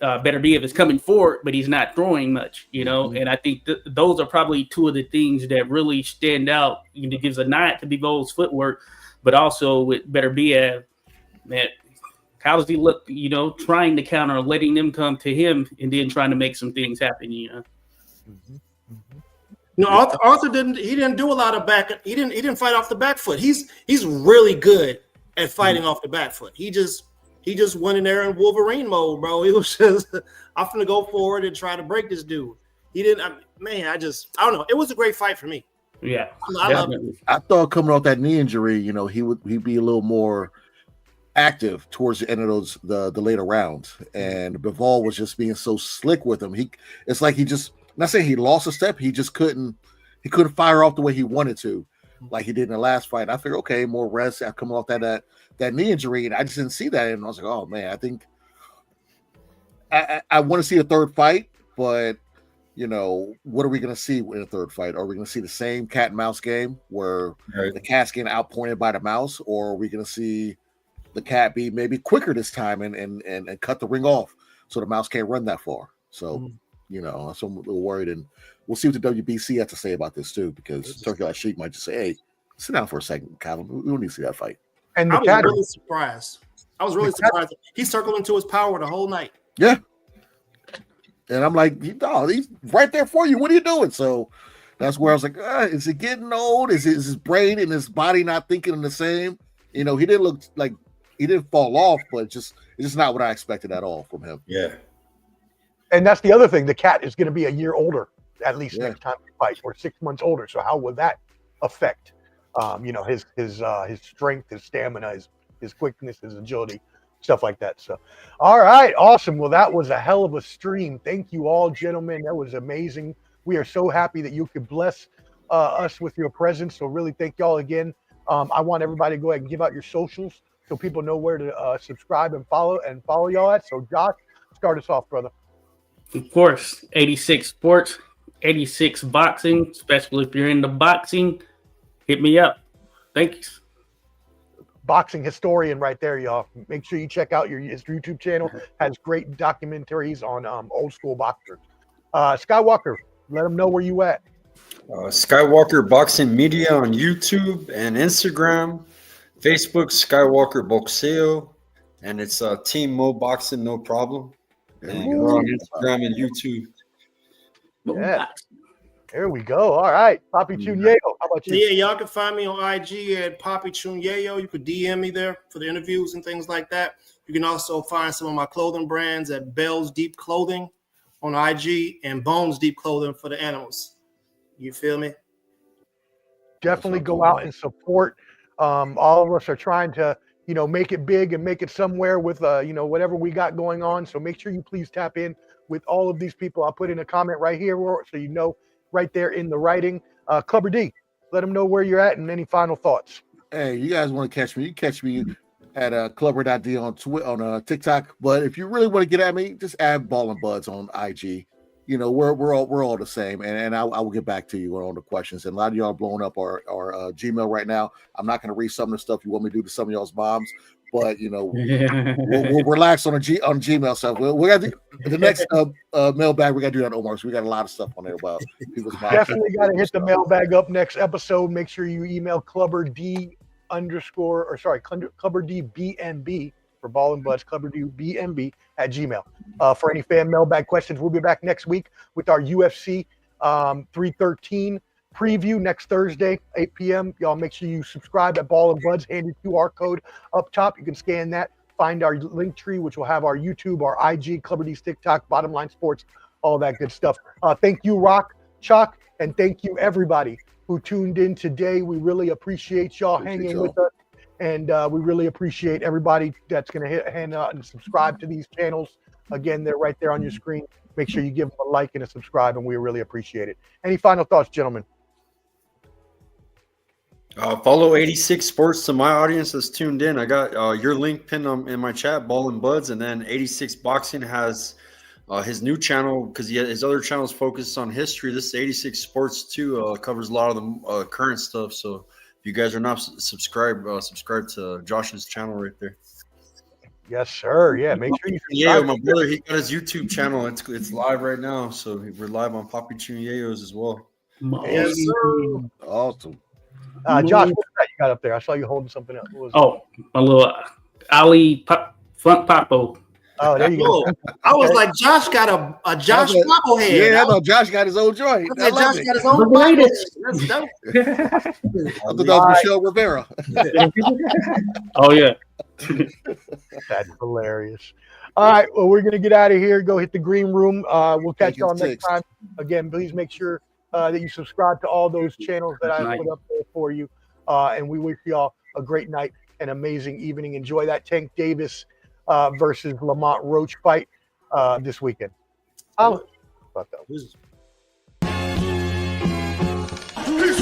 Beterbiev is coming forward, but he's not throwing much, you know. And I think those are probably two of the things that really stand out. You know, gives a nod to Bivol's footwork, but also with Beterbiev, man, how does he look? You know, trying to counter, letting them come to him, and then trying to make some things happen. You know. No, Arthur didn't. He didn't do a lot of back. He didn't fight off the back foot. He's really good at fighting off the back foot. He just went in there in Wolverine mode, bro. He was just, I'm gonna go forward and try to break this dude. He didn't. I don't know. It was a great fight for me. Yeah, I love it. I thought coming off that knee injury, you know, he'd be a little more active towards the end of the later rounds. And Bivol was just being so slick with him. It's like he just, not saying he lost a step, he just couldn't fire off the way he wanted to, like he did in the last fight. I figured, okay, more rest after coming off that knee injury, and I just didn't see that. And I was like, oh man, I think I want to see a third fight, but you know, what are we going to see in a third fight? Are we going to see the same cat and mouse game where the cat's getting outpointed by the mouse, or are we going to see the cat be maybe quicker this time and cut the ring off so the mouse can't run that far? So, you know, I'm a little worried, and we'll see what the WBC has to say about this too, because Turkey Last Sheik might just say, hey, sit down for a second, Calvin. We don't need to see that fight. And I was really surprised. Surprised. He circled into his power the whole night. Yeah. And I'm like, he's right there for you. What are you doing? So that's where I was like, is it getting old? Is his brain and his body not thinking the same? You know, he didn't look like he didn't fall off, but it's just not what I expected at all from him. Yeah. And that's the other thing. The cat is going to be a year older, at least next time we fight, or 6 months older. So how will that affect, you know, his strength, his stamina, his quickness, his agility, stuff like that. So, all right, awesome. Well, that was a hell of a stream. Thank you all, gentlemen. That was amazing. We are so happy that you could bless us with your presence. So really thank y'all again. I want everybody to go ahead and give out your socials so people know where to subscribe and follow y'all at. So Josh, start us off, brother. Of course, 86 Sports, 86 Boxing, especially if you're into boxing, hit me up. Thanks. Boxing historian right there, y'all. Make sure you check out his YouTube channel. Has great documentaries on old school boxers. Skywalker, let them know where you at. Skywalker Boxing Media on YouTube and Instagram, Facebook Skywalker Boxeo, and it's Team Mo Boxing, no problem. And we're on Instagram and YouTube. Yeah. There we go. All right. Papi Choon Yayo. How about you? Yeah, y'all can find me on IG at Papi Choon Yayo. You could DM me there for the interviews and things like that. You can also find some of my clothing brands at Bell's Deep Clothing on IG and Bones Deep Clothing for the animals. You feel me? Definitely go out and support. All of us are trying to, you know, make it big and make it somewhere with, you know, whatever we got going on. So make sure you please tap in with all of these people. I'll put in a comment right here so you know right there in the writing. Clubber D, let them know where you're at and any final thoughts. Hey, you guys want to catch me? You catch me at Clubber.d on TikTok. But if you really want to get at me, just add Ball and Buds on IG. You know, we're all the same, and I will get back to you on all the questions. And a lot of y'all are blowing up our Gmail right now. I'm not going to read some of the stuff you want me to do to some of y'all's moms, but you know, we'll relax on Gmail stuff. We got the next mailbag. We got to do that, Omar. So we got a lot of stuff on there about people's moms. Definitely got to hit the mailbag up next episode. Make sure you email ClubberD_BNB for Ball and Buds, ClubberDBNB at Gmail. For any fan mailbag questions, we'll be back next week with our UFC 313 preview next Thursday, 8 p.m. Y'all make sure you subscribe at Ball and Buds, handy QR code up top. You can scan that, find our link tree, which will have our YouTube, our IG, Clubber D's TikTok, Bottom Line Sports, all that good stuff. Thank you, Rock, Chalk, and thank you, everybody who tuned in today. We really appreciate y'all hanging with us. And we really appreciate everybody that's going to hand out and subscribe to these channels. Again, they're right there on your screen. Make sure you give them a like and a subscribe, and we really appreciate it. Any final thoughts, gentlemen? Follow 86 Sports to my audience that's tuned in. I got your link pinned in my chat, Ball and Buds, and then 86 Boxing has his new channel because his other channel is focused on history. This is 86 Sports too, covers a lot of the current stuff. So if you guys are not subscribed, subscribe to Josh's channel right there. Yes, sir. Yeah, make sure you Yeah, subscribe. my brother, he got his YouTube channel. It's live right now, so we're live on Papi Choon Yayo's as well. Yes, sir. Awesome. Josh, what's that you got up there? I saw you holding something up. What was it? Oh, my little Ali Funk Popo. Oh, there you go. I was like, Josh got a Josh bobblehead. Yeah, I know. Josh got his own joint. I love Josh it. got his own bobblehead. That's dope. I thought that was Michelle Rivera. Oh yeah. That's hilarious. All right, well, we're gonna get out of here. Go hit the green room. We'll catch y'all next time. Again, please make sure that you subscribe to all those channels that I put up there for you. And we wish y'all a great night, an amazing evening. Enjoy that Tank Davis versus Lamont Roach fight this weekend. He's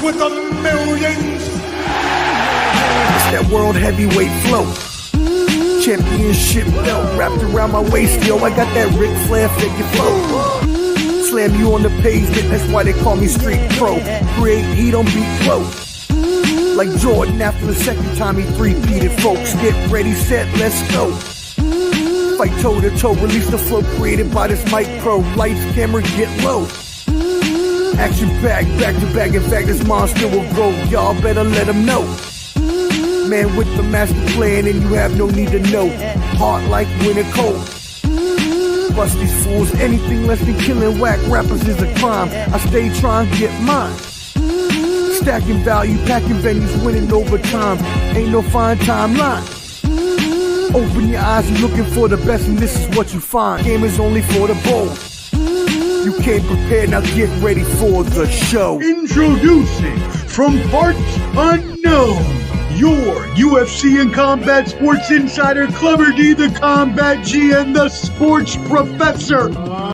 with the millions. It's that world heavyweight flow. Championship belt wrapped around my waist. Yo, I got that Ric Flair figure flow. Slam you on the pavement, that's why they call me Street Pro. Create heat on beat flow. Like Jordan after the second time he three-peated, folks. Get ready, set, let's go. Fight toe to toe, release the flow created by this mic pro. Lights, camera, get low. Action packed, back to back. In fact, this monster will grow. Y'all better let him know. Man with the master plan, and you have no need to know. Hard like winter cold. Bust these fools, anything less than killing whack rappers is a crime. I stay trying to get mine. Stacking value, packing venues, winning over time. Ain't no fine timeline. Open your eyes and looking for the best, and this is what you find. Game is only for the bold. You came prepared, now get ready for the show. Introducing from parts unknown, your UFC and combat sports insider, Clever D, the Combat G, and the Sports Professor.